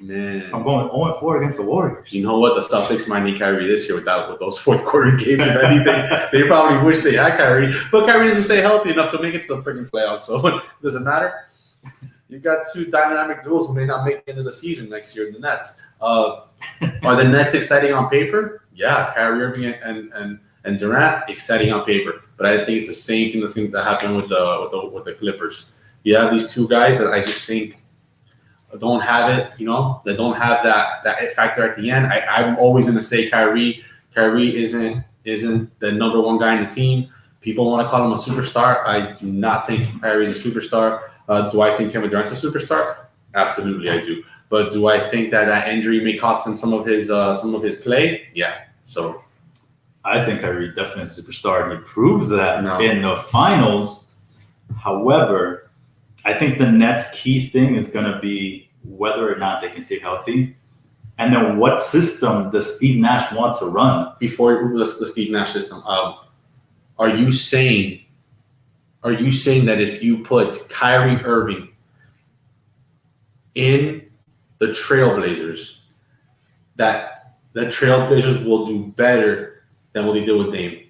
B: Man,
A: I'm going 0-4 against the Warriors.
B: You know what? The Celtics might need Kyrie this year with those fourth quarter games. If anything, they probably wish they had Kyrie, but Kyrie doesn't stay healthy enough to make it to the freaking playoffs. So it doesn't matter. You got 2 dynamic duels who may not make it into the season next year in the Nets. Are the Nets exciting on paper? Yeah, Kyrie Irving and Durant exciting on paper, but I think it's the same thing that's going to happen with the Clippers. You have these 2 guys that I just think don't have it, they don't have that factor at the end. I'm always going to say Kyrie isn't the number 1 guy in the team. People want to call him a superstar. I do not think Kyrie's a superstar. Do I think Kevin Durant's a superstar? Absolutely, I do. But do I think that injury may cost him some of his play? Yeah. So
A: I think Kyrie definitely is a superstar, and he proves that in the finals. However, I think the Nets' key thing is going to be whether or not they can stay healthy, and then what system does Steve Nash want to run?
B: Before the Steve Nash system, are you saying that if you put Kyrie Irving in the Trailblazers, that the Trailblazers will do better than what they did with Dame?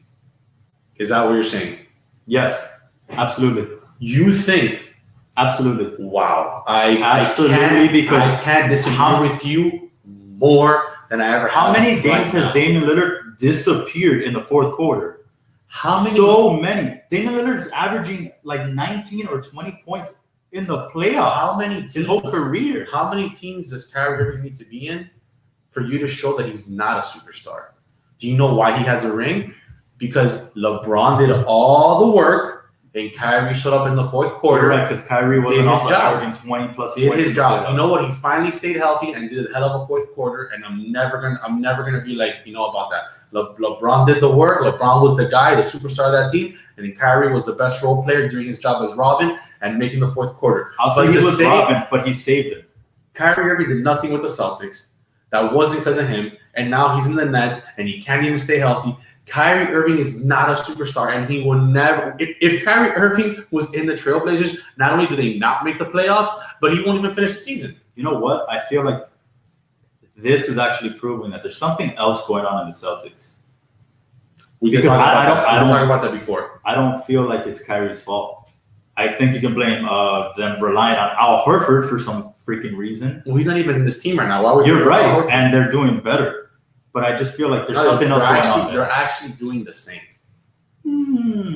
B: Is that what you're saying?
A: Yes, absolutely.
B: You think?
A: Absolutely.
B: Wow.
A: Because
B: I can't disagree with you more than I ever have.
A: How many games has Damian Lillard disappeared in the fourth quarter?
B: How many?
A: So many. Damian Lillard's averaging like 19 or 20 points in the playoffs.
B: How many teams?
A: His whole career.
B: How many teams does Kyrie Irving need to be in for you to show that he's not a superstar? Do you know why he has a ring? Because LeBron did all the work and Kyrie showed up in the fourth quarter.
A: Right, because Kyrie wasn't also averaging 20 plus points.
B: Did his job. You know what? He finally stayed healthy and did a hell of a fourth quarter. And I'm never gonna be like, about that. LeBron did the work. LeBron was the guy, the superstar of that team, and then Kyrie was the best role player doing his job as Robin and making the fourth quarter.
A: I'll say he was Robin, but he saved him.
B: Kyrie Irving did nothing with the Celtics. That wasn't because of him. And now he's in the Nets and he can't even stay healthy. Kyrie Irving is not a superstar, and he will never. If Kyrie Irving was in the Trailblazers, not only do they not make the playoffs, but he won't even finish the season.
A: you know what? I feel like this is actually proving that there's something else going on in the Celtics.
B: We did talk about that before.
A: I don't feel like it's Kyrie's fault. I think you can blame them relying on Al Horford for some freaking reason.
B: Well, he's not even in this team right now. Why would
A: You're right, and they're doing better. But I just feel like there's something else going on there.
B: They're actually doing the same.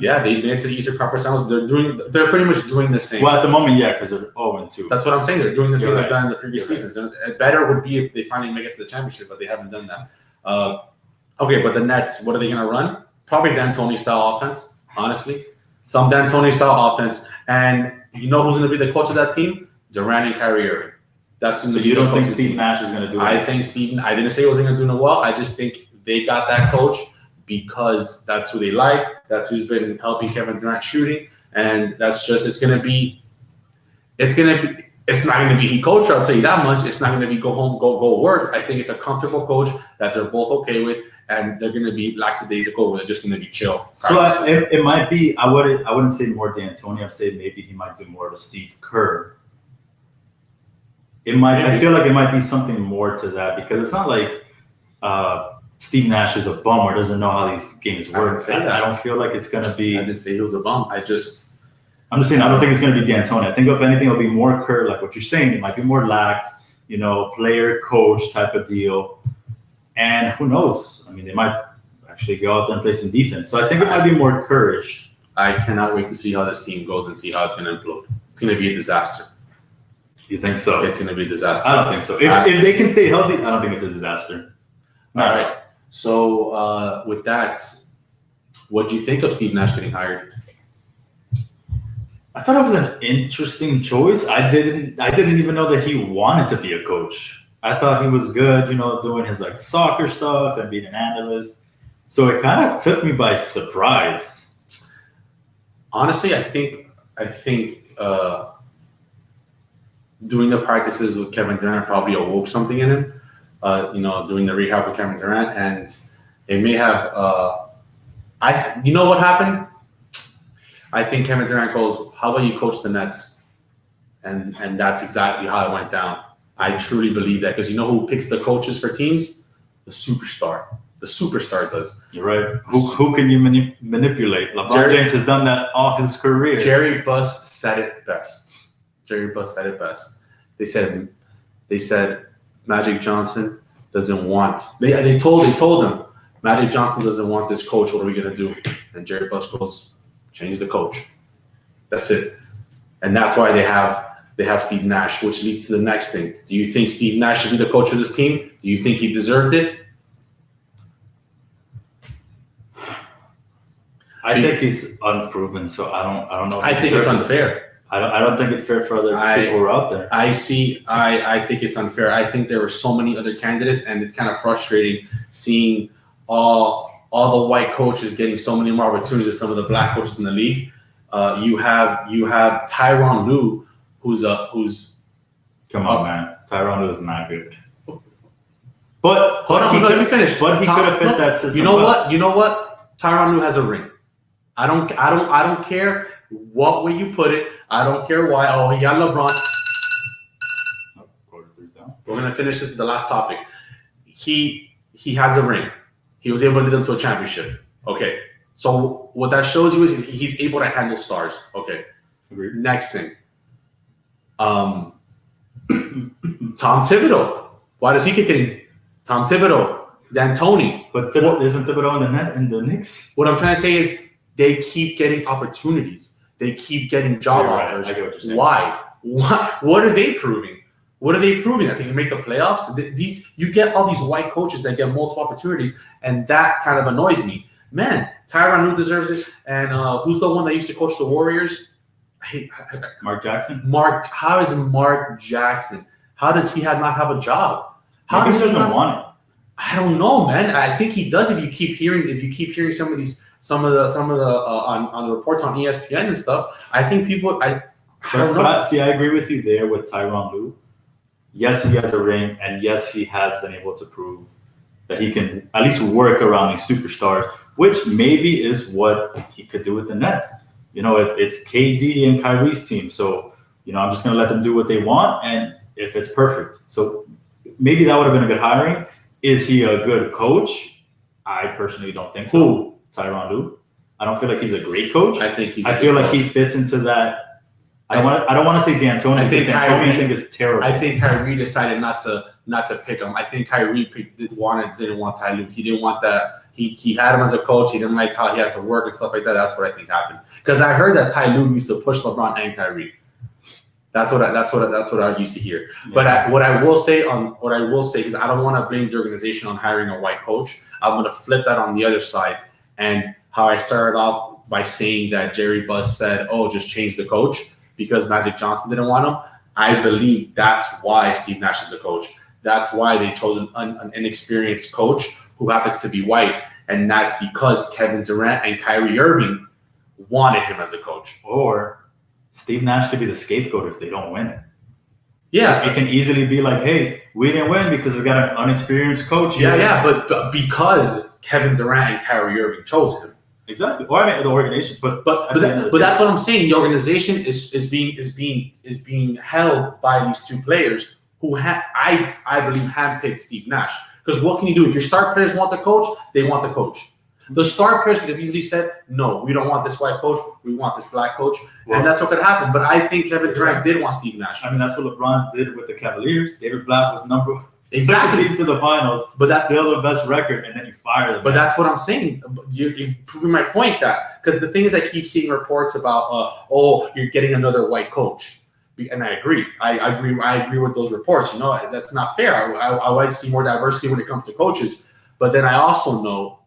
B: Yeah, they made it to the Eastern Conference Finals. They're pretty much doing the same.
A: Well, at the moment, yeah, because they're 0-2.
B: That's what I'm saying. They're doing the same
A: You're
B: they've done in the previous seasons. Better would be if they finally make it to the championship, but they haven't done that. Okay, but the Nets, what are they going to run? Probably D'Antoni style offense, honestly. Some D'Antoni style offense. And you know who's going to be the coach of that team? Durant and Kyrie Irving. That's
A: so you don't think Steve Nash is going to do it?
B: I didn't say he wasn't going to do it well. I just think they got that coach because that's who they like. That's who's been helping Kevin Durant shooting. And that's just, it's not going to be he coach, I'll tell you that much. It's not going to be go home, go work. I think it's a comfortable coach that they're both okay with, and they're going to be lackadaisical. They're just going to be chill.
A: So it might be. I wouldn't say more D'Antoni. I'd say maybe he might do more of a Steve Kerr. It might. Maybe. I feel like it might be something more to that because it's not like Steve Nash is a bum or doesn't know how these games work. I don't feel like it's going to be.
B: I didn't say he was a bum. I'm just
A: saying I don't think it's going to be D'Antoni. I think if anything, it'll be more Kerr, like what you're saying. It might be more lax, player coach type of deal. And who knows? I mean, they might actually go out there and play some defense. So I think it might be more courage.
B: I cannot wait to see how this team goes and see how it's going to implode. It's going to be a disaster.
A: You think so?
B: It's going to be a disaster.
A: I don't think so. If they can stay healthy, I don't think it's a disaster.
B: All right. So with that, what do you think of Steve Nash getting hired?
A: I thought it was an interesting choice. I didn't even know that he wanted to be a coach. I thought he was good, doing his soccer stuff and being an analyst. So it kind of took me by surprise.
B: Honestly, I think doing the practices with Kevin Durant probably awoke something in him. Doing the rehab with Kevin Durant, and it may have. You know what happened? I think Kevin Durant goes, "How about you coach the Nets?" And that's exactly how it went down. I truly believe that because you know who picks the coaches for teams? The superstar. The superstar does.
A: You're right. Who can you manipulate? LeBron James has done that all his career.
B: Jerry Buss said it best. They said Magic Johnson doesn't want. They told him Magic Johnson doesn't want this coach. What are we gonna do? And Jerry Buss goes, change the coach. That's it. And that's why they have Steve Nash, which leads to the next thing. Do you think Steve Nash should be the coach of this team? Do you think he deserved it?
A: I think he's unproven, so I don't know.
B: I think it's unfair.
A: I don't think it's fair for other people who are out there.
B: I think it's unfair. I think there were so many other candidates, and it's kind of frustrating seeing all the white coaches getting so many more opportunities than some of the black coaches in the league. You have Tyronn Lue, who's
A: come on, man. Tyronn Lue is not good. But
B: hold on, let me finish.
A: But he could have fit that system.
B: You know what? Tyronn Lue has a ring. I don't care what way you put it. I don't care why. Oh, he got LeBron. We're gonna finish. This is the last topic. He has a ring. He was able to lead them to a championship. Okay. So what that shows you is he's able to handle stars. Okay.
A: Agreed.
B: Next thing. Tom Thibodeau. Why does he keep getting Tom Thibodeau? D'Antoni.
A: But isn't Thibodeau in the Knicks?
B: What I'm trying to say is they keep getting opportunities. They keep getting job offers.
A: I get what you're saying.
B: Why? What are they proving? What are they proving? That they can make the playoffs? You get all these white coaches that get multiple opportunities, and that kind of annoys me. Man, Tyronn Lue deserves it. And who's the one that used to coach the Warriors?
A: Mark Jackson?
B: How is Mark Jackson? How does he not have a job?
A: How does he doesn't want it?
B: I don't know, man. I think he does. If you keep hearing some of the on the reports on ESPN and stuff, I think people. I don't know.
A: But see, I agree with you there with Tyronn Lue. Yes, he has a ring, and yes, he has been able to prove that he can at least work around these superstars, which maybe is what he could do with the Nets. It's KD and Kyrie's team, so I'm just gonna let them do what they want, and if it's perfect. So maybe that would have been a good hiring. Is he a good coach? I personally don't think so.
B: Who?
A: Tyronn Lue. I don't feel like he's a great coach.
B: I think he's.
A: I feel like he fits into that. I don't want to say D'Antoni because D'Antoni I think is terrible.
B: I think Kyrie decided not to pick him. I think Kyrie didn't want Ty Lue. He didn't want that. He had him as a coach. He didn't like how he had to work and stuff like that. That's what I think happened. Because I heard that Ty Lue used to push LeBron and Kyrie. That's what I used to hear. Yeah. But what I will say is I don't want to blame the organization on hiring a white coach. I'm going to flip that on the other side. And how I started off by saying that Jerry Buss said, "Oh, just change the coach," because Magic Johnson didn't want him. I believe that's why Steve Nash is the coach. That's why they chose an inexperienced coach who happens to be white. And that's because Kevin Durant and Kyrie Irving wanted him as the coach.
A: Or Steve Nash could be the scapegoat if they don't win.
B: Yeah.
A: It can easily be like, hey, we didn't win because we got an unexperienced coach.
B: Yeah, but because Kevin Durant and Kyrie Irving chose him.
A: Exactly. Or I mean the organization, but
B: that's what I'm saying. The organization is being held by these two players who I believe handpicked Steve Nash. Because what can you do if your star players want the coach? They want the coach. The star players could have easily said, "No, we don't want this white coach. We want this black coach," and that's what could happen. But I think Kevin Durant did want Steve Nash.
A: I mean, that's what LeBron did with the Cavaliers. David Blatt was
B: exactly
A: took the team to the finals, but that's still the best record, and then you fire them.
B: But that's what I'm saying. You're proving my point that because the thing is, I keep seeing reports about, you're getting another white coach, and I agree. I agree with those reports. You know, that's not fair. I want to see more diversity when it comes to coaches. But then I also know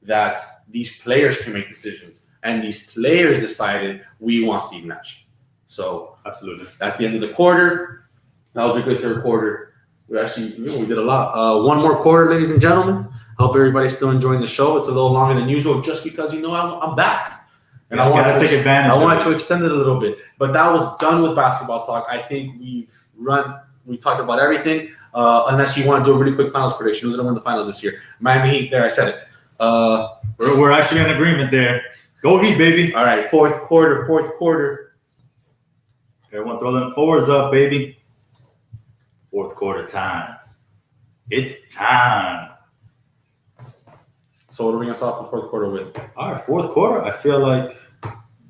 B: that these players can make decisions, and these players decided we want Steve Nash. So
A: absolutely,
B: that's the end of the quarter. That was a good third quarter. We did a lot. One more quarter, ladies and gentlemen. Hope everybody's still enjoying the show. It's a little longer than usual, just because I'm back, and I want to take advantage. I wanted to extend it a little bit, but that was done with basketball talk. I think we talked about everything. Unless you want to do a really quick finals prediction, who's going to win the finals this year? Miami Heat. There, I said it.
A: We're actually in agreement there. Go Heat, baby.
B: All right, fourth quarter.
A: Everyone throw them fours up, baby. Fourth quarter time. It's time.
B: So what are we going to start off the fourth quarter with?
A: All right, fourth quarter. I feel like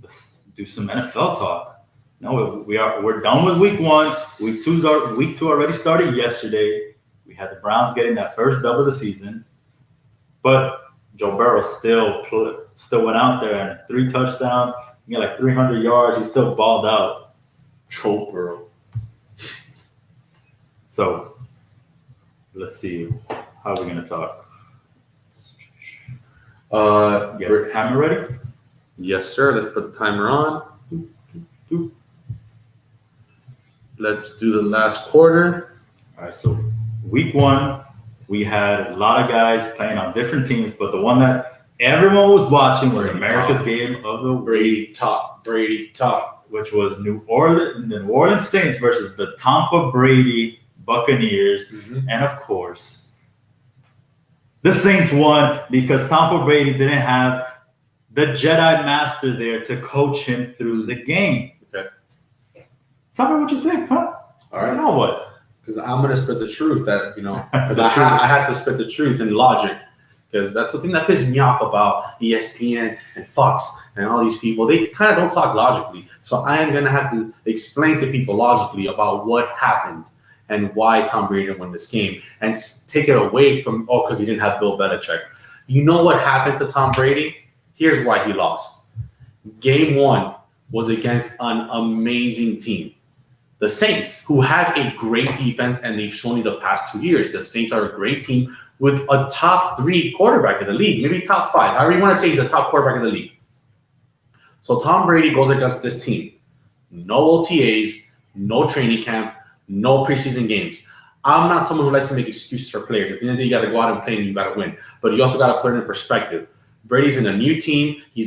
A: let's do some NFL talk. No, we're done with week one. Week two already started yesterday. We had the Browns getting that first dub of the season, but Joe Burrow still went out there and 3 touchdowns. He got like 300 yards. He still balled out.
B: Joe Burrow.
A: So let's see. How are we going to talk? You got the timer ready?
B: Yes, sir. Let's put the timer on. Let's do the last quarter.
A: All right. So week one, we had a lot of guys playing on different teams, but the one that everyone was watching was America's game of the
B: Brady Talk,
A: which was New Orleans Saints versus the Tampa Brady Buccaneers. Mm-hmm. And of course, the Saints won because Tampa Brady didn't have the Jedi Master there to coach him through the game.
B: Okay.
A: Tell me what you think, huh?
B: All right.
A: Now what?
B: Because I'm going to spit the truth because I had to spit the truth and logic, because that's the thing that pisses me off about ESPN and Fox and all these people. They kind of don't talk logically. So I am going to have to explain to people logically about what happened and why Tom Brady didn't win this game, and take it away from, because he didn't have Bill Belichick. You know what happened to Tom Brady? Here's why he lost. Game one was against an amazing team. The Saints, who have a great defense, and they've shown you the past 2 years. The Saints are a great team with a top 3 quarterback in the league, maybe top 5. However you want to say he's a top quarterback in the league. So Tom Brady goes against this team. No OTAs, no training camp, no preseason games. I'm not someone who likes to make excuses for players. At the end of the day, you got to go out and play and you got to win. But you also got to put it in perspective. Brady's in a new team. He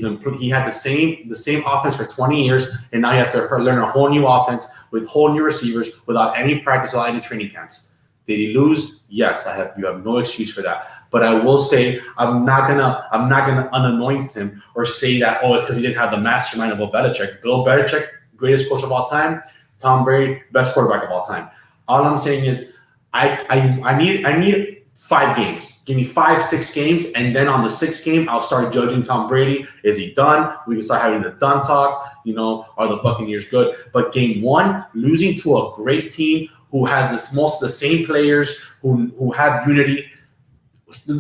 B: had the same offense for 20 years, and now you have to learn a whole new offense with whole new receivers without any practice, without any training camps. Did he lose? Yes, you have no excuse for that. But I will say I'm not gonna unanoint him or say that it's because he didn't have the mastermind of Bill Belichick. Bill Belichick, greatest coach of all time. Tom Brady, best quarterback of all time. All I'm saying is I need 5 games. Give me 5-6 games, and then on the 6th game, I'll start judging Tom Brady. Is he done? We can start having the done talk. Are the Buccaneers good? But game 1, losing to a great team who has most of the same players who have unity.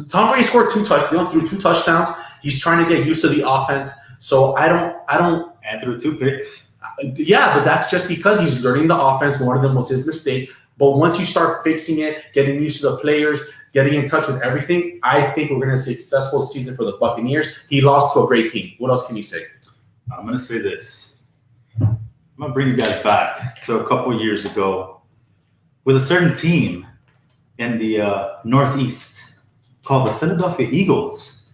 B: Tom Brady scored 2 touchdowns. Threw 2 touchdowns. He's trying to get used to the offense. So I don't.
A: And threw 2 picks.
B: Yeah, but that's just because he's learning the offense. One of them was his mistake. But once you start fixing it, getting used to the players, getting in touch with everything, I think we're going to see a successful season for the Buccaneers. He lost to a great team. What else can you say?
A: I'm going to say this. I'm going to bring you guys back to a couple years ago with a certain team in the Northeast called the Philadelphia Eagles.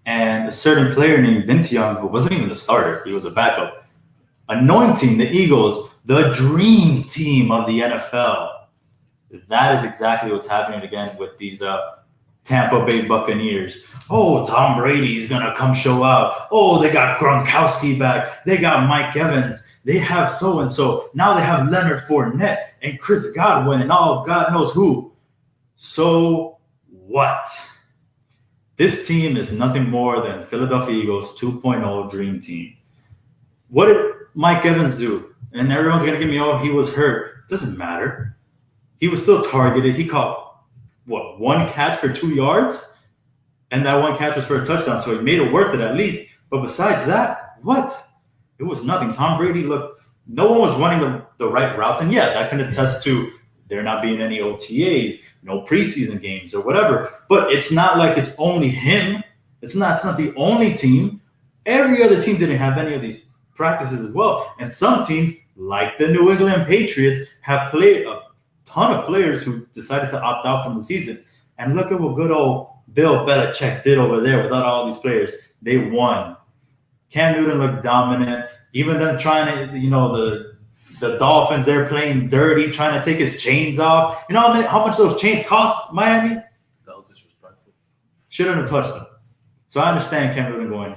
A: And a certain player named Vince Young, who wasn't even the starter, he was a backup, anointing the Eagles the dream team of the NFL. That is exactly what's happening again with these Tampa Bay Buccaneers. Oh, Tom Brady's going to come show out. Oh, they got Gronkowski back. They got Mike Evans. They have so-and-so. Now they have Leonard Fournette and Chris Godwin and God knows who. So what? This team is nothing more than Philadelphia Eagles 2.0 dream team. What did Mike Evans do? And everyone's going to give me, he was hurt. Doesn't matter. He was still targeted. He caught, 1 catch for 2 yards? And that 1 catch was for a touchdown, so he made it worth it at least. But besides that, what? It was nothing. Tom Brady looked, no one was running the right routes. And yeah, that can attest to there not being any OTAs, no preseason games or whatever. But it's not like it's only him. It's not the only team. Every other team didn't have any of these practices as well. And some teams, like the New England Patriots, have played a ton of players who decided to opt out from the season. And look at what good old Bill Belichick did over there without all these players. They won. Cam Newton looked dominant. Even them trying to, the Dolphins, they're playing dirty, trying to take his chains off. You know how much those chains cost Miami?
B: That was disrespectful.
A: Shouldn't have touched them. So I understand Cam Newton going,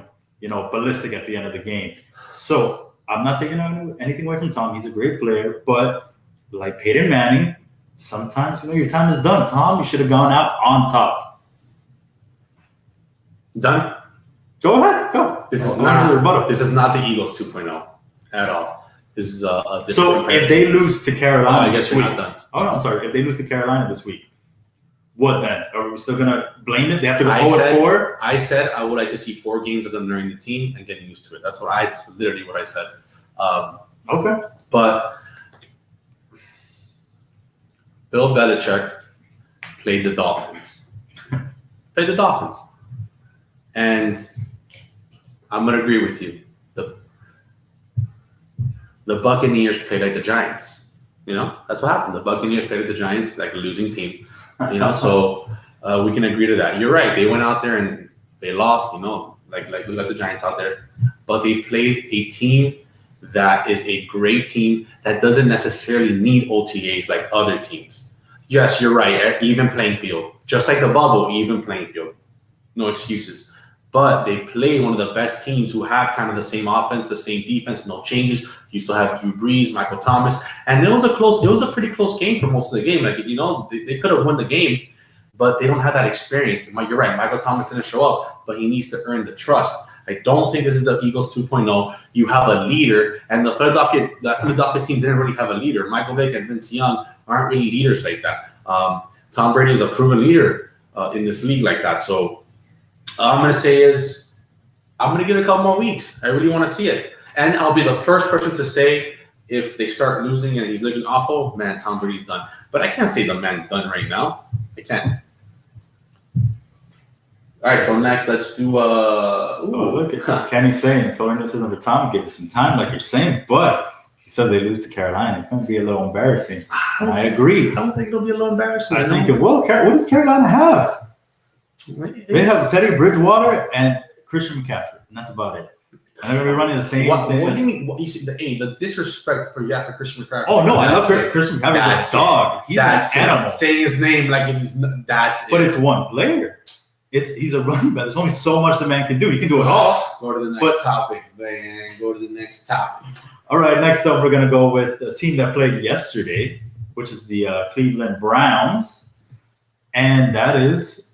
A: ballistic at the end of the game. So I'm not taking anything away from Tom. He's a great player. But like Peyton Manning, sometimes, your time is done. Tom, you should have gone out on top.
B: Done?
A: Go ahead. Go.
B: This is not the Eagles 2.0 at all. This is a different.
A: So if they lose to Carolina,
B: I guess you're not done.
A: Oh no, I'm sorry. If they lose to Carolina this week, what then? Are we still gonna blame it? They have to go 0-4.
B: I said I would like to see 4 games of them learning the team and getting used to it. That's literally what I said.
A: Okay.
B: But Bill Belichick played the Dolphins. And I'm going to agree with you. The Buccaneers played like the Giants. That's what happened. The Buccaneers played like the Giants, like a losing team. So we can agree to that. You're right. They went out there and they lost, like we got the Giants out there. But they played a team that is a great team that doesn't necessarily need OTAs like other teams. Yes, you're right. Even playing field. Just like the bubble, even playing field. No excuses. But they play one of the best teams who have kind of the same offense, the same defense, no changes. You still have Drew Brees, Michael Thomas. And it was a pretty close game for most of the game. Like, they could have won the game, but they don't have that experience. You're right. Michael Thomas didn't show up, but he needs to earn the trust. I don't think this is the Eagles 2.0. You have a leader, and the Philadelphia team didn't really have a leader. Michael Vick and Vince Young aren't really leaders like that. Tom Brady is a proven leader in this league like that. So all I'm going to say is I'm going to give it a couple more weeks. I really want to see it. And I'll be the first person to say if they start losing and he's looking awful, man, Tom Brady's done. But I can't say the man's done right now. I can't. All right, so next, let's do.
A: Look at Kenny saying, "Told this isn't the time. Give us some time," like you're saying. But he said they lose to Carolina. It's going to be a little embarrassing. I agree.
B: I don't think it'll be a little embarrassing.
A: I think it will. What does Carolina have? They have Teddy Bridgewater and Christian McCaffrey, and that's about it. And they're going to be running the same thing.
B: What do you mean? You see the disrespect for Christian McCaffrey.
A: Oh no, I love Christian McCaffrey. He's a dog. He's an animal.
B: Saying his name like that's.
A: But it's one player. He's a running back. There's only so much the man can do. He can do it all.
B: Go to the next topic, man. Go to the next topic.
A: All right, next up, we're going to go with a team that played yesterday, which is the Cleveland Browns. And that is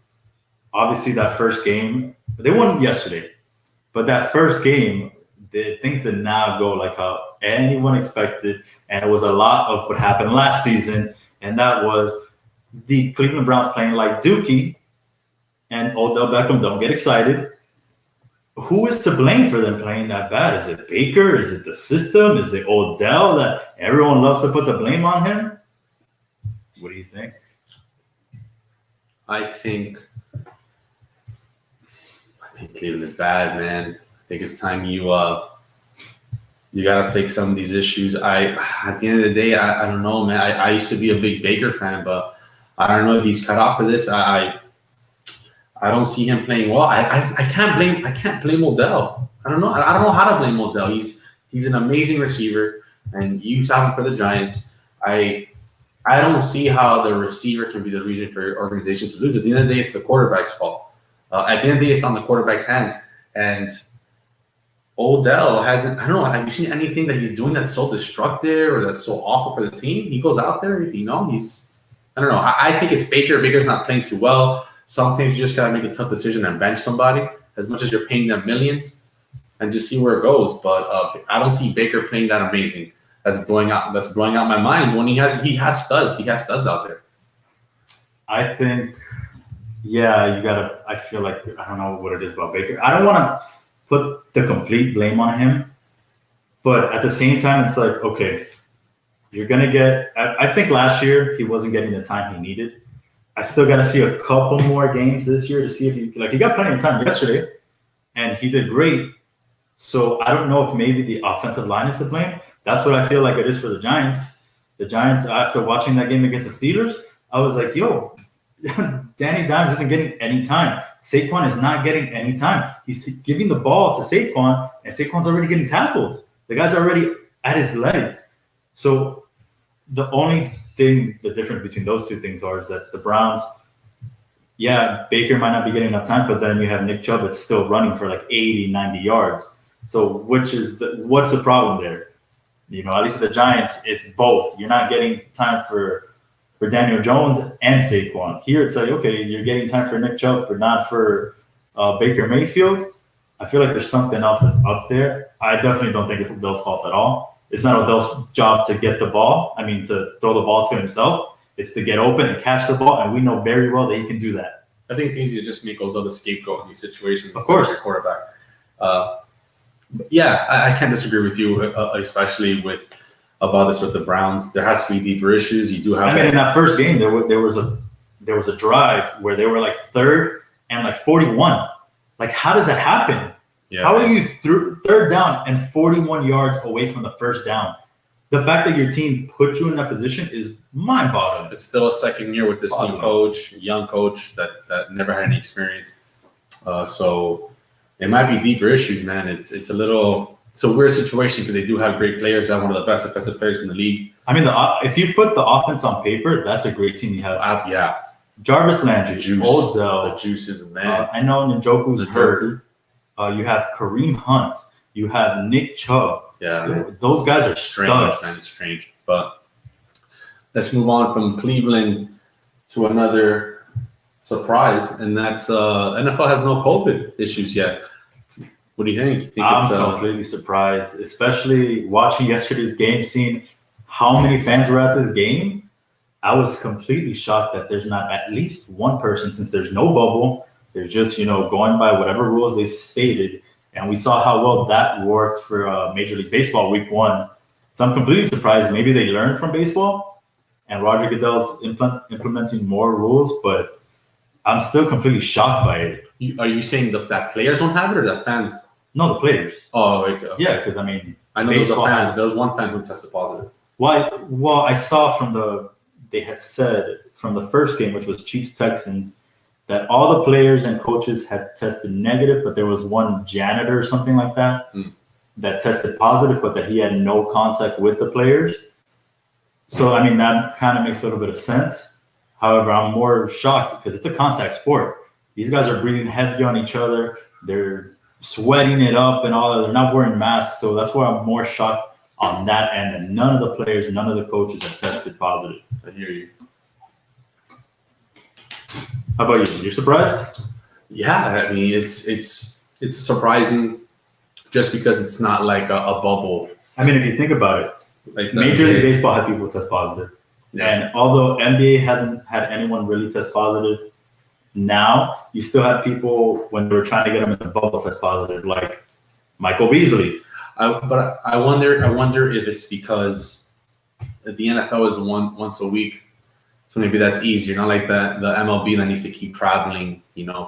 A: obviously that first game. They won yesterday, but that first game, things did not go like how anyone expected. And it was a lot of what happened last season. And that was the Cleveland Browns playing like Dookie and Odell Beckham. Don't get excited. Who is to blame for them playing that bad? Is it Baker? Is it the system? Is it Odell that everyone loves to put the blame on him? What do you think?
B: I think Cleveland is bad, man. I think it's time you gotta fix some of these issues. At the end of the day, I don't know, man. I used to be a big Baker fan, but I don't know if he's cut off for this. I don't see him playing well. I can't blame Odell. I don't know how to blame Odell. He's an amazing receiver, and you saw him for the Giants. I don't see how the receiver can be the reason for your organization to lose. At the end of the day, it's the quarterback's fault. At the end of the day, it's on the quarterback's hands. And Odell hasn't. I don't know. Have you seen anything that he's doing that's so destructive or that's so awful for the team? He goes out there, he's. I don't know. I think it's Baker. Baker's not playing too well. Sometimes you just gotta make a tough decision and bench somebody, as much as you're paying them millions, and just see where it goes. But I don't see Baker playing that amazing. That's blowing out my mind. When he has studs. He has studs out there.
A: I think, yeah, you gotta. I feel like I don't know what it is about Baker. I don't want to put the complete blame on him, but at the same time, it's like, okay, you're gonna get. I think last year he wasn't getting the time he needed. I still got to see a couple more games this year to see if he got plenty of time yesterday, and he did great. So I don't know if maybe the offensive line is to blame. That's what I feel like it is for the Giants. The Giants, after watching that game against the Steelers, I was like, yo, Danny Dimes isn't getting any time. Saquon is not getting any time. He's giving the ball to Saquon, and Saquon's already getting tackled. The guy's already at his legs. So the only thing, the difference between those two things is that the Browns, yeah, Baker might not be getting enough time, but then you have Nick Chubb that's still running for like 80, 90 yards. So what's the problem there? At least with the Giants, it's both. You're not getting time for Daniel Jones and Saquon. Here it's like, okay, you're getting time for Nick Chubb, but not for Baker Mayfield. I feel like there's something else that's up there. I definitely don't think it's Odell's fault at all. It's not Odell's job to get the ball. To throw the ball to himself. It's to get open and catch the ball, and we know very well that he can do that.
B: I think it's easy to just make Odell the scapegoat in these situations.
A: Of course.
B: Quarterback. Yeah, I can't disagree with you, especially about this with the Browns. There has to be deeper issues. You do have.
A: In that first game, there was a drive where they were like third and like 41. Like, how does that happen? Yeah, how are you third down and 41 yards away from the first down? The fact that your team put you in that position is mind-boggling.
B: It's still a second year with this new coach, young coach that never had any experience. So it might be deeper issues, man. It's a weird situation because they do have great players. They have one of the best offensive players in the league.
A: If you put the offense on paper, that's a great team you have.
B: Yeah.
A: Jarvis Landry, Odell.
B: The juice is a man.
A: I know Njoku's hurt. You have Kareem Hunt. You have Nick Chubb.
B: Yeah.
A: Those guys are
B: strange, man. Strange. But let's move on from Cleveland to another surprise, and that's NFL has no COVID issues yet. What do you think?
A: I'm completely surprised, especially watching yesterday's game, seeing how many fans were at this game. I was completely shocked that there's not at least one person, since there's no bubble. They're just, going by whatever rules they stated. And we saw how well that worked for Major League Baseball Week 1. So I'm completely surprised. Maybe they learned from baseball and Roger Goodell's implementing more rules, but I'm still completely shocked by it.
B: Are you saying that players don't have it or that fans?
A: No, the players.
B: Oh, okay.
A: Yeah, because
B: I know there was a fan. There was one fan who tested positive.
A: Well, I saw they had said from the first game, which was Chiefs-Texans, that all the players and coaches had tested negative, but there was one janitor or something like that that tested positive, but that he had no contact with the players. So, that kind of makes a little bit of sense. However, I'm more shocked because it's a contact sport. These guys are breathing heavy on each other. They're sweating it up and all that. They're not wearing masks. So that's why I'm more shocked on that end. And none of the players, none of the coaches have tested positive.
B: I hear you.
A: How about you? You're surprised?
B: Yeah, I mean it's surprising just because it's not like a bubble.
A: I mean, if you think about it,
B: Like
A: Major League Baseball had people test positive.
B: Yeah.
A: And although NBA hasn't had anyone really test positive, now you still have people when they were trying to get them in the bubble test positive, like Michael Beasley.
B: But I wonder if it's because the NFL is once a week, so maybe that's easier. Not like the MLB that needs to keep traveling,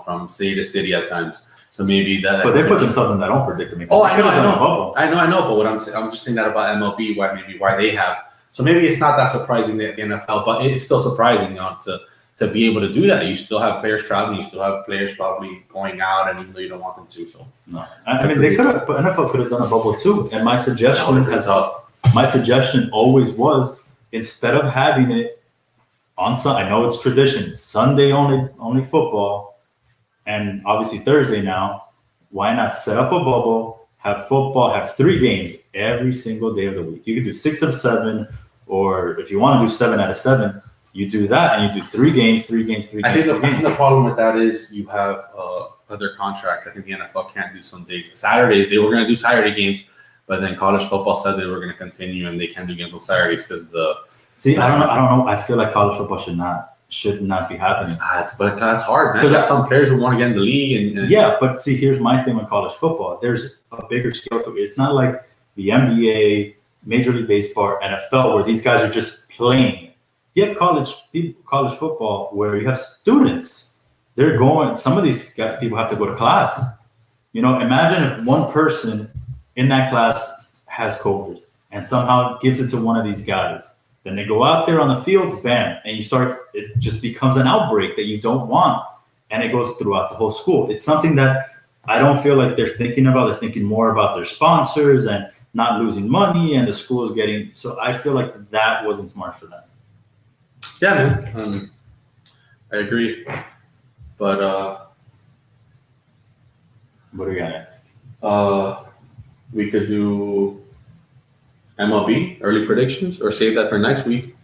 B: from city to city at times. So maybe that.
A: But they put themselves in that own predicament.
B: Oh, I know. But what I'm just saying that about MLB, why they have. So maybe it's not that surprising that the NFL, but it's still surprising, to be able to do that. You still have players traveling. You still have players probably going out, and even though you don't want them to. So
A: no, I mean they could have. But NFL could have done a bubble too. And my suggestion always was, instead of having it on Sunday, I know it's tradition, Sunday only football, and obviously Thursday now. Why not set up a bubble, have football, have 3 games every single day of the week? You could do 6 of 7, or if you want to do 7 out of 7, you do that, and you do 3 games, 3 games, 3 games.
B: I think the problem with that is you have other contracts. I think the NFL can't do some days. Saturdays, they were going to do Saturday games, but then college football said they were going to continue, and they can't do games on Saturdays because
A: I don't know. I feel like college football should not be happening.
B: But that's hard, man. Because some players who want to get in the league. And
A: yeah, but see, here's my thing with college football. There's a bigger scale to it. It's not like the NBA, Major League Baseball, NFL, where these guys are just playing. You have college football where you have students. They're going. Some of these people have to go to class. Imagine if one person in that class has COVID and somehow gives it to one of these guys. Then they go out there on the field, bam, and it just becomes an outbreak that you don't want. And it goes throughout the whole school. It's something that I don't feel like they're thinking about. They're thinking more about their sponsors and not losing money, and the school is getting. So I feel like that wasn't smart for them.
B: Yeah, man. I agree. But
A: what do we got next?
B: We could do MLB early predictions, or save that for next week.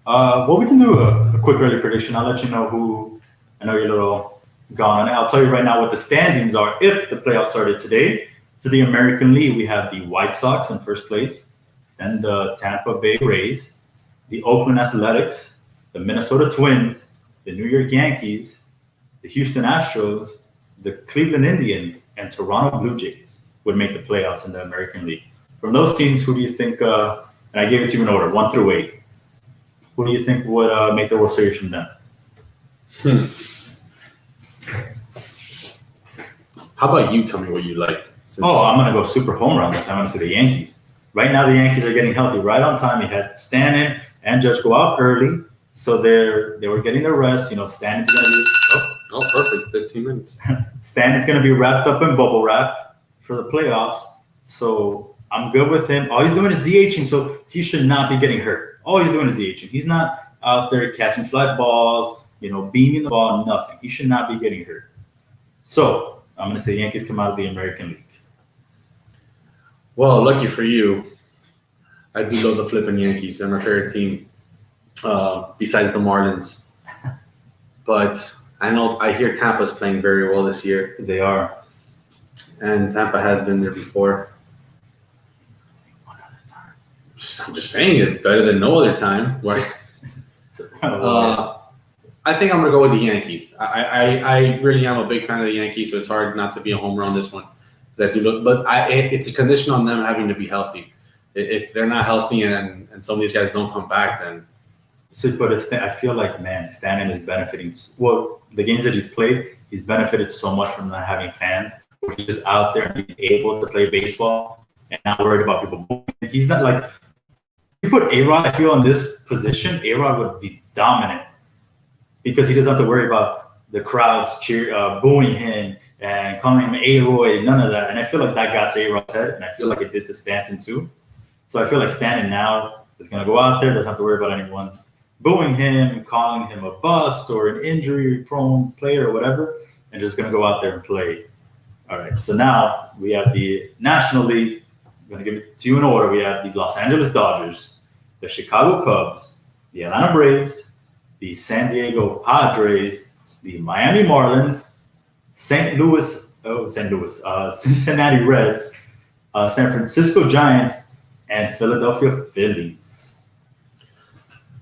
A: Well, we can do a quick early prediction. I'll let you know who. I know you're a little gone on it. I'll tell you right now what the standings are if the playoffs started today. For the American League, we have the White Sox in first place, then the Tampa Bay Rays, the Oakland Athletics, the Minnesota Twins, the New York Yankees, the Houston Astros, the Cleveland Indians, and Toronto Blue Jays would make the playoffs in the American League. From those teams, who do you think, and I gave it to you in order, 1 through 8, who do you think would make the World Series from them?
B: How about you tell me what you like?
A: I'm going to go super homer on this. I'm going to say the Yankees. Right now, the Yankees are getting healthy right on time. You had Stanton and Judge go out early, so they were getting their rest. Stanton's going to be...
B: Oh, perfect, 15 minutes.
A: Stanton's going to be wrapped up in bubble wrap for the playoffs, so... I'm good with him. All he's doing is DHing, so he should not be getting hurt. All he's doing is DHing. He's not out there catching fly balls, beaming the ball, nothing. He should not be getting hurt. So I'm going to say Yankees come out of the American League.
B: Well, lucky for you, I do love the flipping Yankees. They're my favorite team, besides the Marlins. But I hear Tampa's playing very well this year.
A: They are.
B: And Tampa has been there before. I'm just saying it better than no other time. I think I'm going to go with the Yankees. I really am a big fan of the Yankees, so it's hard not to be a homer on this one. But it's a condition on them having to be healthy. If they're not healthy and some of these guys don't come back, then.
A: I feel like, man, Stanton is benefiting. Well, the games that he's played, he's benefited so much from not having fans. He's just out there and being able to play baseball and not worried about people booing. He's not like. You put A-Rod, I feel, in this position, A-Rod would be dominant because he doesn't have to worry about the crowds booing him and calling him A-Roy, none of that. And I feel like that got to A-Rod's head, and I feel like it did to Stanton too. So I feel like Stanton now is going to go out there, doesn't have to worry about anyone booing him, calling him a bust or an injury-prone player or whatever, and just going to go out there and play. All right, so now we have the National League. I'm going to give it to you in order. We have the Los Angeles Dodgers, the Chicago Cubs, the Atlanta Braves, the San Diego Padres, the Miami Marlins, Cincinnati Reds, San Francisco Giants, and Philadelphia Phillies.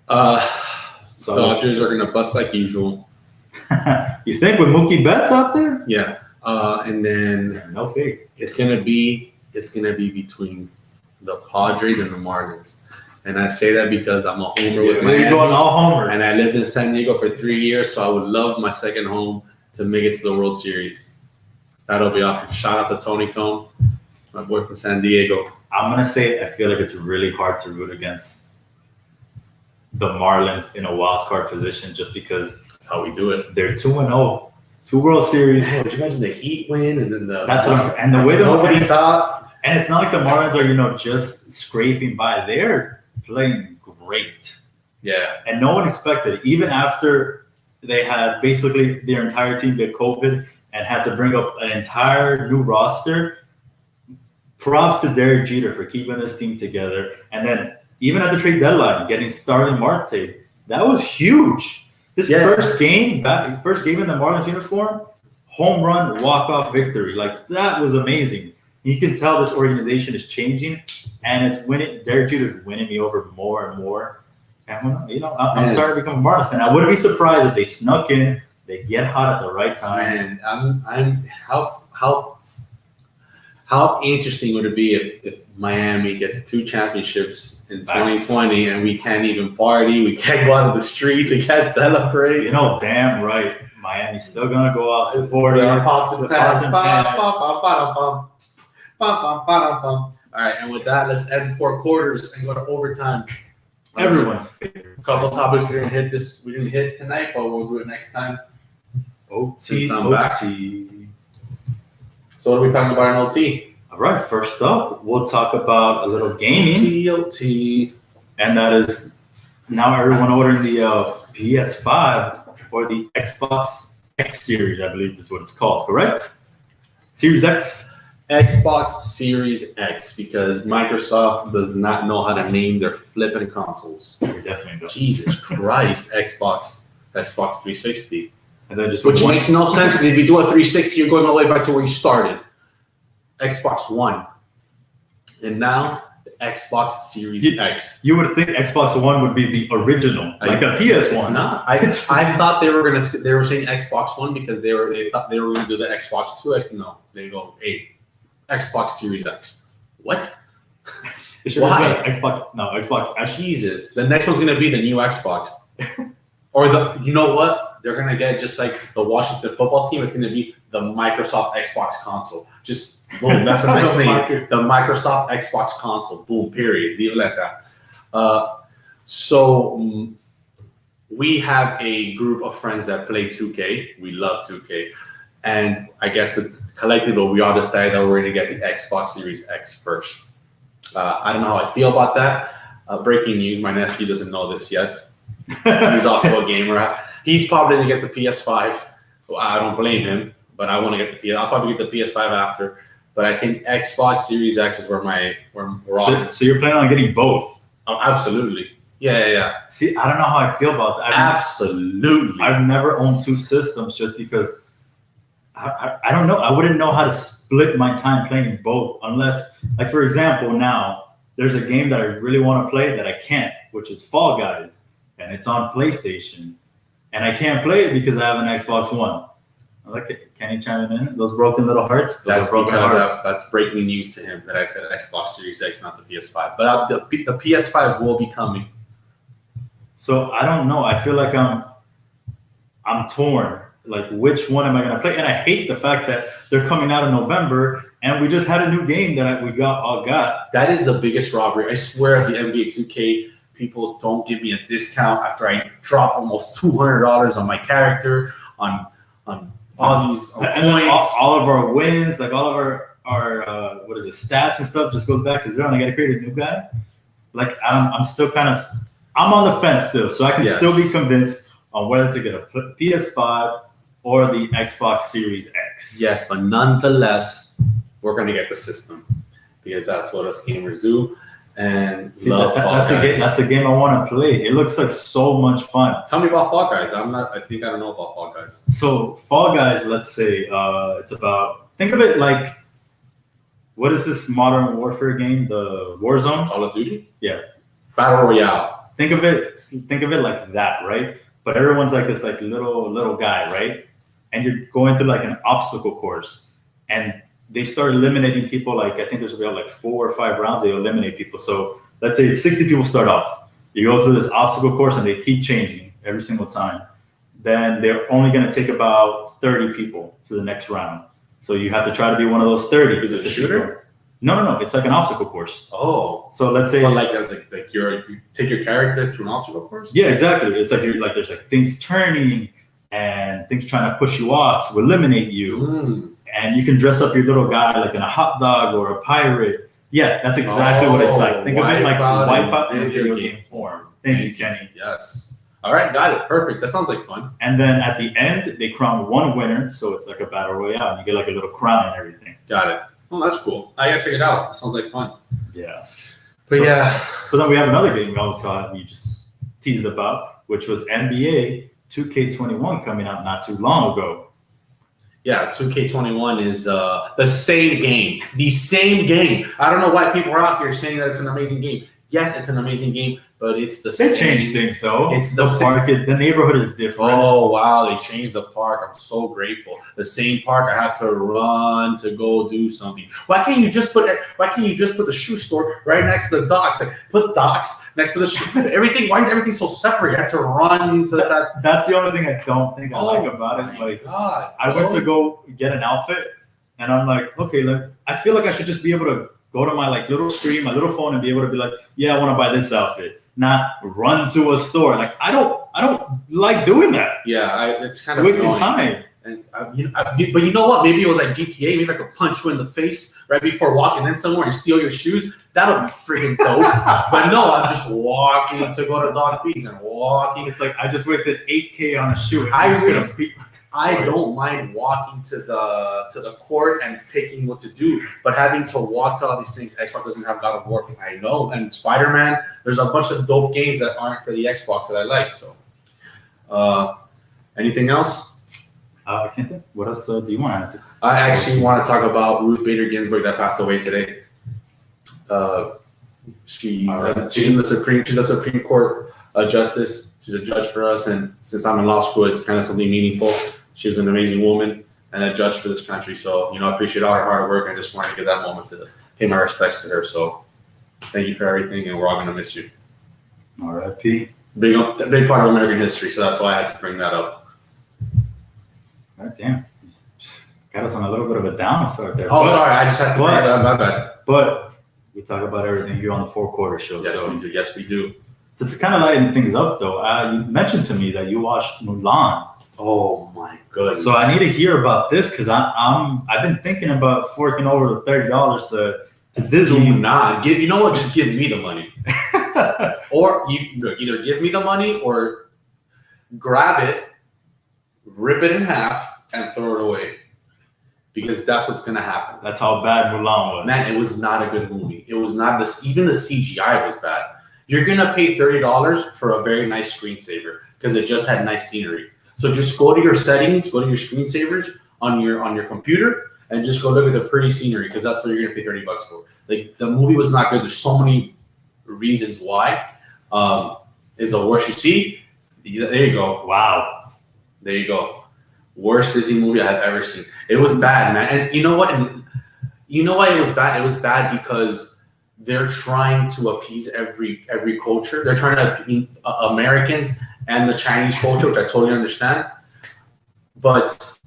B: So Dodgers are gonna bust like usual.
A: You think with Mookie Betts out there?
B: Yeah. And then
A: No fake.
B: it's gonna be between the Padres and the Marlins. And I say that because I'm a homer with Miami.
A: You're going all homers.
B: And I lived in San Diego for 3 years, so I would love my second home to make it to the World Series. That'll be awesome. Shout out to Tony Tone, my boy from San Diego.
A: I'm going to say I feel like it's really hard to root against the Marlins in a wild card position just because
B: That's how we do it.
A: they're 2-0. 2 World Series.
B: Man, would you imagine the Heat win and then the
A: That's what I'm saying. And the way the
B: nobody
A: Marlins
B: thought.
A: and it's not like the Marlins are, just scraping by. They're playing great.
B: Yeah.
A: And no one expected it. Even after they had basically their entire team get COVID and had to bring up an entire new roster, props to Derek Jeter for keeping this team together. And then even at the trade deadline, getting Starling Marte, that was huge. His first game in the Marlins uniform, home run, walk-off victory. Like, that was amazing. You can tell this organization is changing, and it's winning. Derek Jeter is winning me over more and more. And I'm starting to become a Marlins fan. I wouldn't be surprised if they snuck in. They get hot at the right time.
B: Man, I'm how interesting would it be if Miami gets 2 championships in 2020 and we can't even party, we can't go out of the streets, we can't celebrate?
A: Damn right. Miami's still gonna go out to 40.
B: Pots and All right, and with that, let's end 4 quarters and go to overtime.
A: Everyone's favorite.
B: A couple topics we didn't hit tonight, but we'll do it next time.
A: OT.
B: So what are we talking about in OT?
A: All right, first up, we'll talk about a little gaming.
B: OT.
A: And that is now everyone ordering the PS5 or the Xbox X Series, I believe is what it's called, correct? Series X?
B: Xbox Series X, because Microsoft does not know how to name their flipping consoles.
A: We definitely don't.
B: Jesus Christ, Xbox 360.
A: And then just
B: Which makes no sense, because if you do a 360, you're going all the way back to where you started. Xbox One. And now, the Xbox Series X.
A: You would think Xbox One would be the original, like a PS1.
B: It's not. I thought they were saying Xbox One because they thought they were going to do the Xbox 2X. No, they go, hey, Xbox Series X. What? Why?
A: Xbox X.
B: Jesus. The next one's going to be the new Xbox. Or you know what? They're going to get just like the Washington football team. It's going to be the Microsoft Xbox console. Just boom. That's a nice name. The Microsoft Xbox console. Boom. Period. Leave it like that. So we have a group of friends that play 2K. We love 2K. And I guess that collectively we all decided that we're going to get the Xbox Series X first. I don't know how I feel about that. Breaking news, my nephew doesn't know this yet. He's also a gamer. He's probably going to get the PS5. Well, I don't blame him, but I want to get the PS. I'll probably get the PS5 after. But I think Xbox Series X is where we're on.
A: So you're planning on getting both?
B: Oh, absolutely. Yeah.
A: See, I don't know how I feel about that.
B: Absolutely.
A: I've never owned 2 systems just because I don't know. I wouldn't know how to split my time playing both unless, like, for example, now there's a game that I really want to play that I can't, which is Fall Guys, and it's on PlayStation, and I can't play it because I have an Xbox One. I like it. Can you chime in? Those broken little hearts?
B: That's broken hearts. That's breaking news to him that I said Xbox Series X, not the PS5. But the PS5 will be coming.
A: So I don't know. I feel like I'm torn. Like, which one am I going to play? And I hate the fact that they're coming out in November, and we just had a new game that we all got.
B: That is the biggest robbery. I swear, the NBA 2K people don't give me a discount after I drop almost $200 on my character, on all these points.
A: All of our wins, like all of our stats and stuff just goes back to 0, and I got to create a new guy. Like, I'm still I'm on the fence still, so I can still be convinced on whether to get a PS5 or the Xbox Series X.
B: Yes, but nonetheless, we're going to get the system because that's what us gamers do. and
A: See,
B: love Fall Guys.
A: that's the game I want to play. It looks like so much fun.
B: Tell me about Fall Guys. I think I don't know about Fall Guys.
A: So Fall Guys, let's say, it's about. Think of it like, what is this Modern Warfare game? The Warzone.
B: Call of Duty.
A: Yeah.
B: Battle Royale.
A: Think of it like that, right? But everyone's like this like little guy, right? And you're going through like an obstacle course, and they start eliminating people. Like I think there's about like 4 or 5 rounds. They eliminate people. So let's say it's 60 people start off. You go through this obstacle course, and they keep changing every single time. Then they're only going to take about 30 people to the next round. So you have to try to be one of those 30.
B: Is it a shooter?
A: No. It's like an obstacle course.
B: Oh.
A: So let's say,
B: but like as like you take your character through an obstacle course.
A: Yeah, exactly. It's like there's like things turning and things trying to push you off to eliminate you. And you can dress up your little guy like in a hot dog or a pirate. Yeah, that's exactly what it's like. Think of it like Wipeout in video game form. Thank you, Kenny.
B: Yes. All right, got it. Perfect. That sounds like fun.
A: And then at the end, they crown one winner, so it's like a battle royale. And you get like a little crown and everything.
B: Got it. Well, that's cool. I gotta check it out. That sounds like fun.
A: Yeah.
B: But
A: So then we have another game we always saw we just teased about, which was NBA 2K21 coming out not too long ago.
B: Yeah, 2K21 is the same game. The same game. I don't know why people are out here saying that it's an amazing game. Yes, it's an amazing game, but it's the same.
A: They changed things though.
B: It's
A: the neighborhood is different.
B: Oh wow, they changed the park. I'm so grateful. The same park I had to run to go do something. Why can't you just put the shoe store right next to the docks? Like put docks next to the shoe. Everything. Why is everything so separate? You had to run to that.
A: That's the only thing I don't think I like about it. Like I went to go get an outfit, and I'm like, okay, I feel like I should just be able to go to my like little screen, my little phone, and be able to be like, yeah, I want to buy this outfit. Not run to a store. Like I don't like doing that.
B: Yeah, it's kind of
A: wasting time.
B: And but you know what? Maybe it was like GTA. Maybe I could punch you in the face right before walking in somewhere and steal your shoes. That would be freaking dope. But no, I'm just walking to go to Dog Beats and walking.
A: It's like I just wasted $8K on a shoe.
B: I don't mind walking to the court and picking what to do, but having to walk to all these things, Xbox doesn't have God of War. I know, and Spider-Man. There's a bunch of dope games that aren't for the Xbox that I like. So, anything else?
A: I can't think. What else do you want to add?
B: I actually want to talk about Ruth Bader Ginsburg that passed away today. She's in the Supreme Court justice. She's a judge for us, and since I'm in law school, it's kind of something meaningful. She was an amazing woman and a judge for this country. So, I appreciate all her hard work. I just wanted to give that moment to pay my respects to her. So, thank you for everything, and we're all going to miss you.
A: R.I.P.
B: Big part of American history, so that's why I had to bring that up.
A: God damn. Just got us on a little bit of a down start there.
B: Oh, sorry. I just had to bring it up. My bad.
A: But we talk about everything here on the 4 Quarter Show.
B: Yes, we do.
A: So to kind of lighten things up, though, you mentioned to me that you watched Mulan.
B: Oh my goodness!
A: So I need to hear about this because I've been thinking about forking over the $30 to Disney.
B: Do not give. You know what? Just give me the money, or you either give me the money or grab it, rip it in half, and throw it away. Because that's what's gonna happen.
A: That's how bad Mulan was.
B: Man, it was not a good movie. It was not this. Even the CGI was bad. You're gonna pay $30 for a very nice screensaver because it just had nice scenery. So just go to your settings, go to your screensavers on your computer, and just go look at the pretty scenery because that's what you're gonna pay $30 for. Like the movie was not good. There's so many reasons why. Is the worst you see? There you go.
A: Wow.
B: There you go. Worst Disney movie I have ever seen. It was bad, man. And you know what? And you know why it was bad? It was bad because they're trying to appease every culture. They're trying to appease Americans and the Chinese culture, which I totally understand. But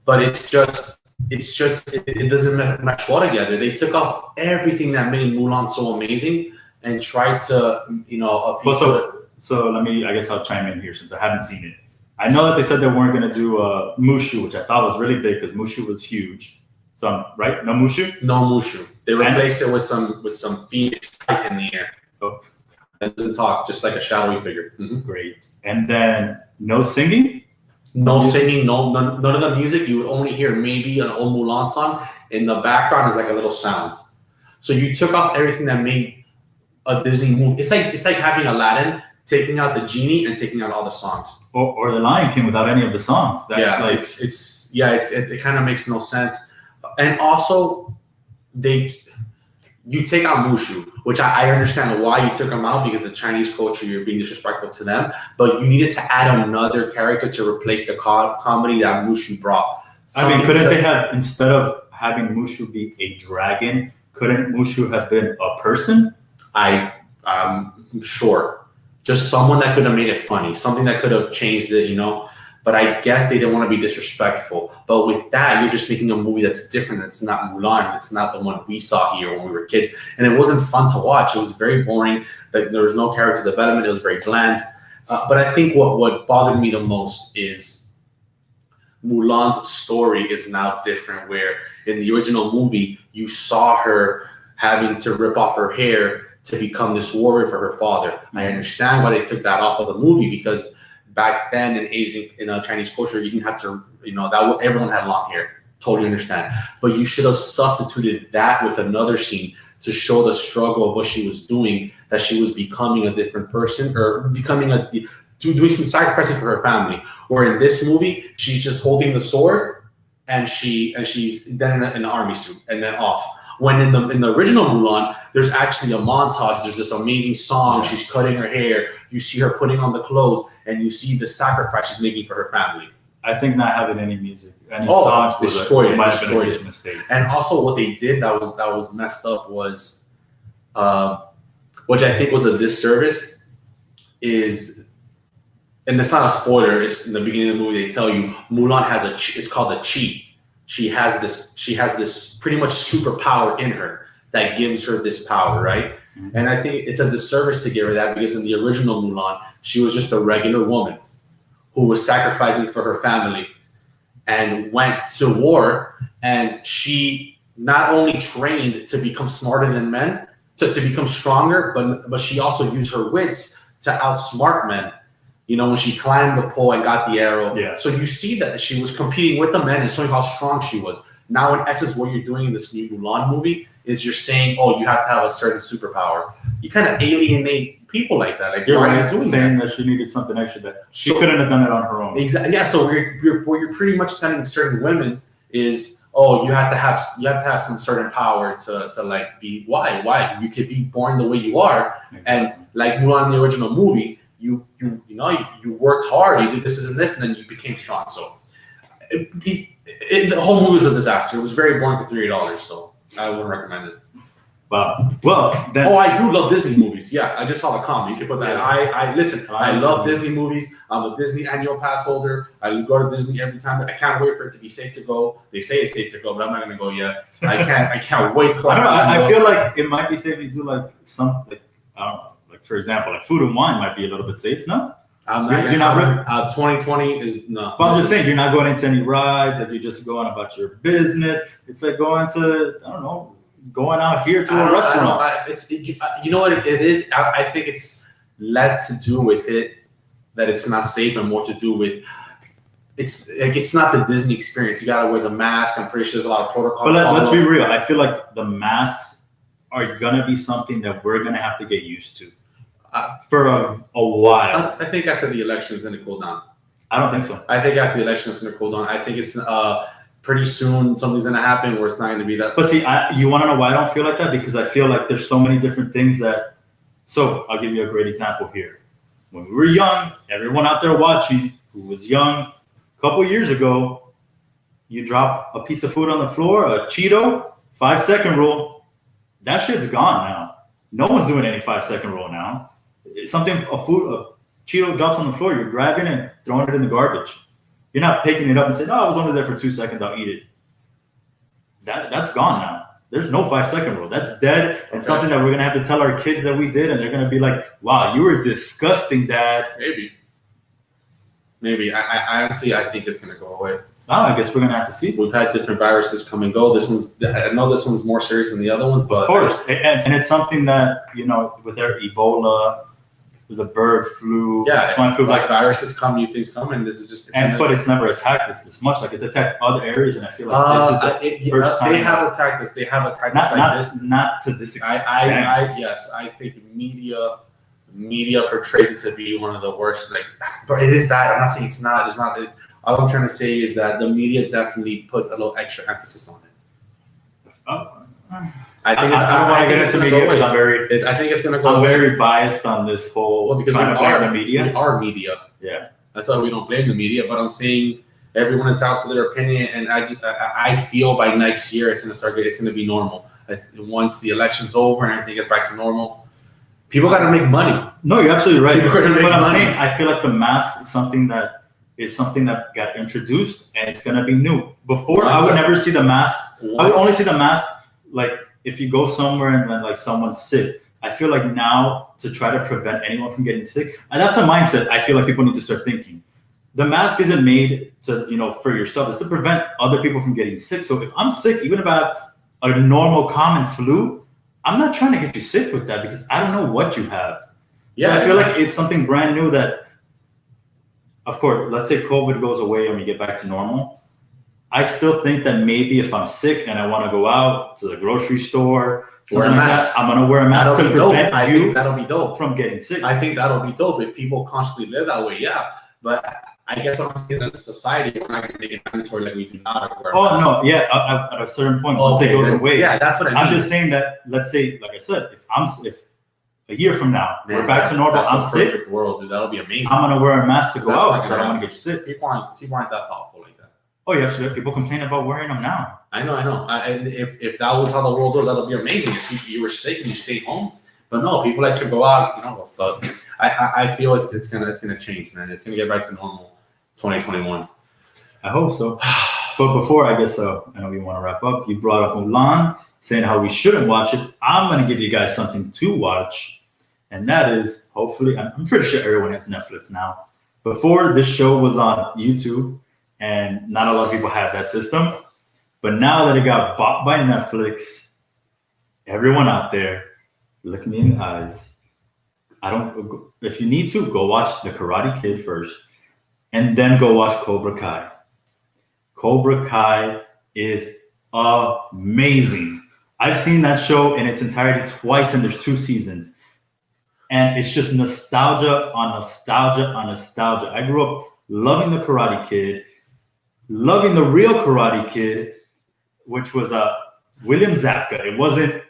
B: it doesn't match well together. They took off everything that made Mulan so amazing and tried to appease.
A: So I guess I'll chime in here since I haven't seen it. I know that they said they weren't going to do Mushu, which I thought was really big because Mushu was huge. So I'm right? No Mushu?
B: No Mushu. They replaced it with some phoenix in the air.
A: Oh.
B: It doesn't talk, just like a shadowy figure. Mm-hmm.
A: Great. And then no singing?
B: No singing, none of the music. You would only hear maybe an old Mulan song. In the background is like a little sound. So you took off everything that made a Disney movie. It's like having Aladdin, taking out the genie and taking out all the songs.
A: Or the Lion King without any of the songs.
B: It kind of makes no sense. And also, you take out Mushu, which I understand why you took him out, because of Chinese culture, you're being disrespectful to them. But you needed to add another character to replace the comedy that Mushu brought.
A: Couldn't they have, instead of having Mushu be a dragon, couldn't Mushu have been a person?
B: I'm sure. Just someone that could have made it funny, something that could have changed it, But I guess they didn't want to be disrespectful. But with that, you're just making a movie that's different. It's not Mulan. It's not the one we saw here when we were kids. And it wasn't fun to watch. It was very boring. There was no character development. It was very bland. But I think what bothered me the most is Mulan's story is now different, where in the original movie, you saw her having to rip off her hair to become this warrior for her father. I understand why they took that off of the movie, because back then in Chinese culture, you didn't have to, everyone had long hair. Totally understand. But you should have substituted that with another scene to show the struggle of what she was doing, that she was becoming a different person, or doing some sacrificing for her family. Or in this movie, she's just holding the sword and she's then in an army suit and then off. When in the original Mulan, there's actually a montage. There's this amazing song. She's cutting her hair. You see her putting on the clothes, and you see the sacrifice she's making for her family.
A: I think not having any music, any songs
B: destroyed
A: a huge mistake.
B: And also, what they did that was messed up was, which I think was a disservice, is, and it's not a spoiler. It's in the beginning of the movie. They tell you Mulan has it's called a chi. She has this pretty much superpower in her that gives her this power, right? Mm-hmm. And I think it's a disservice to give her that, because in the original Mulan, she was just a regular woman who was sacrificing for her family and went to war. And she not only trained to become smarter than men, to become stronger, but she also used her wits to outsmart men. When she climbed the pole and got the arrow.
A: Yeah.
B: So you see that she was competing with the men and showing how strong she was. Now, in essence, what you're doing in this new Mulan movie is you're saying, oh, you have to have a certain superpower. You kind of alienate people like that. Like,
A: you're right, doing saying that she needed something extra that she couldn't have done it on her own.
B: Exactly. Yeah. So what you're pretty much telling certain women is, oh, you have to have some certain power to like be. Why? You could be born the way you are. Exactly. And like Mulan in the original movie, you worked hard, you did this and this, and then you became strong. So the whole movie was a disaster. It was very boring for $3, so I wouldn't recommend it.
A: Wow. Well, then,
B: I do love Disney movies. Yeah, I just saw a comment. You can put that. Yeah. I love Disney movies. I'm a Disney annual pass holder. I go to Disney every time. I can't wait for it to be safe to go. They say it's safe to go, but I'm not going to go yet. I can't wait to go.
A: I feel like it might be safe to do like some, like, I don't know. Like, for example, like food and wine might be a little bit safe, no?
B: You're not 2020 is no.
A: But I'm just saying, you're not going into any rides. Like, you're just going about your business. It's like going out here to a restaurant.
B: You know what it is? I think it's less to do with it that it's not safe, and more to do with it's not the Disney experience. You got to wear the mask. I'm pretty sure there's a lot of protocol.
A: But let's be real. I feel like the masks are gonna be something that we're gonna have to get used to. For a while.
B: I think after the election is going to cool down.
A: I don't think so.
B: I think after the election is going to cool down. I think it's pretty soon something's going to happen where it's not going to be that.
A: But see, you want to know why I don't feel like that? Because I feel like there's so many different things that. So I'll give you a great example here. When we were young, everyone out there watching who was young, a couple years ago, you drop a piece of food on the floor, a Cheeto, 5-second rule. That shit's gone now. No one's doing any 5-second rule now. Something, a Cheeto drops on the floor, you're grabbing it and throwing it in the garbage. You're not picking it up and saying, oh, I was only there for 2 seconds, I'll eat it. That's gone now. There's no 5-second rule. That's dead. And something that we're going to have to tell our kids that we did, and they're going to be like, wow, you were disgusting, Dad.
B: Maybe. I honestly, I think it's going to go away.
A: I guess we're going to have to see.
B: We've had different viruses come and go. I know this one's more serious than the other ones, but.
A: Of course. And it's something that, with their Ebola, the bird flu,
B: Yeah,
A: swine flu,
B: like viruses come, new things come, and this is just.
A: But it's never attacked us this much. Like it's attacked other areas, and I feel like this is the first time.
B: They have attacked us. They have attacked us like this.
A: Not to this extent.
B: I think media portrays it to be one of the worst. Like, but it is bad. I'm not saying it's not. It's not. All I'm trying to say is that the media definitely puts a little extra emphasis on it. I think it's. I don't want to get into media because I'm very. I think it's going to go.
A: I'm very biased on this whole.
B: Because we
A: are the media.
B: We are media.
A: Yeah.
B: That's why we don't blame the media. But I'm saying everyone is out to their opinion, and I feel by next year it's going to start. It's going to be normal. Once the election's over and everything gets back to normal, people got to make money.
A: No, you're absolutely right.
B: People are gonna make
A: but I'm
B: money.
A: saying I feel like the mask is something that got introduced, and it's going to be new. Before, I would never see the mask. I would only see the mask like if you go somewhere and then like someone's sick. I feel like now to try to prevent anyone from getting sick, and that's a mindset I feel like people need to start thinking. The mask isn't made to, for yourself. It's to prevent other people from getting sick. So if I'm sick, even if I have a normal common flu, I'm not trying to get you sick with that because I don't know what you have. Yeah, so I feel like it's something brand new that, of course, let's say COVID goes away and we get back to normal. I still think that maybe if I'm sick and I want to go out to the grocery store,
B: wear a mask.
A: I'm going to wear a mask to prevent
B: I think that'll be dope
A: from getting sick.
B: I think that'll be dope if people constantly live that way. Yeah, but I guess what I'm saying as a society, we're not going to make it mandatory like we do now.
A: No, yeah, at a certain point, once it goes away.
B: Yeah, that's what I mean.
A: I'm just saying that. Let's say, like I said, if a year from now we're back to normal, I'm sick.
B: Perfect world, dude. That'll be amazing.
A: I'm going to wear a mask to go out because I don't want to get you sick.
B: People aren't that thoughtful like that.
A: Oh yeah, absolutely. People complain about wearing them now.
B: I know. And if that was how the world was, that'll be amazing. If you were sick and you stayed home, but no, people like to go out. But I feel it's gonna change, man. It's gonna get back to normal, 2021.
A: I hope so. But before I guess I know we want to wrap up. You brought up Mulan, saying how we shouldn't watch it. I'm gonna give you guys something to watch, and that is hopefully. I'm pretty sure everyone has Netflix now. Before this show was on YouTube. And not a lot of people have that system. But now that it got bought by Netflix, everyone out there, look me in the eyes. If you need to, go watch The Karate Kid first. And then go watch Cobra Kai. Cobra Kai is amazing. I've seen that show in its entirety twice, and there's 2 seasons. And it's just nostalgia on nostalgia on nostalgia. I grew up loving The Karate Kid. Loving the real Karate Kid, which was William Zabka. It wasn't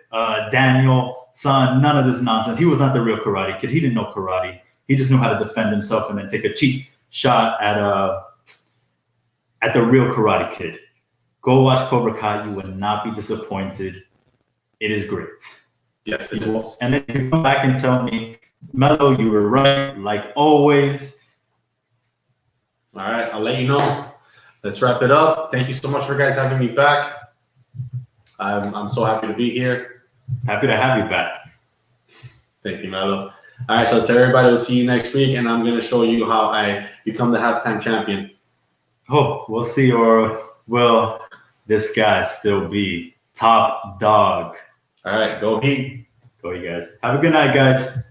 A: Daniel San, none of this nonsense. He was not the real Karate Kid. He didn't know karate. He just knew how to defend himself and then take a cheap shot at the real Karate Kid. Go watch Cobra Kai. You will not be disappointed. It is great.
B: Yes, it is.
A: And then you come back and tell me, Mello, you were right, like always.
B: All right, I'll let you know. Let's wrap it up. Thank you so much for guys having me back. I'm so happy to be here.
A: Happy to have you back.
B: Thank you, Mello. All right, so to everybody, we'll see you next week, and I'm going to show you how I become the halftime champion.
A: Oh, we'll see, or will this guy still be top dog?
B: All right, go Heat.
A: Go you guys. Have a good night, guys.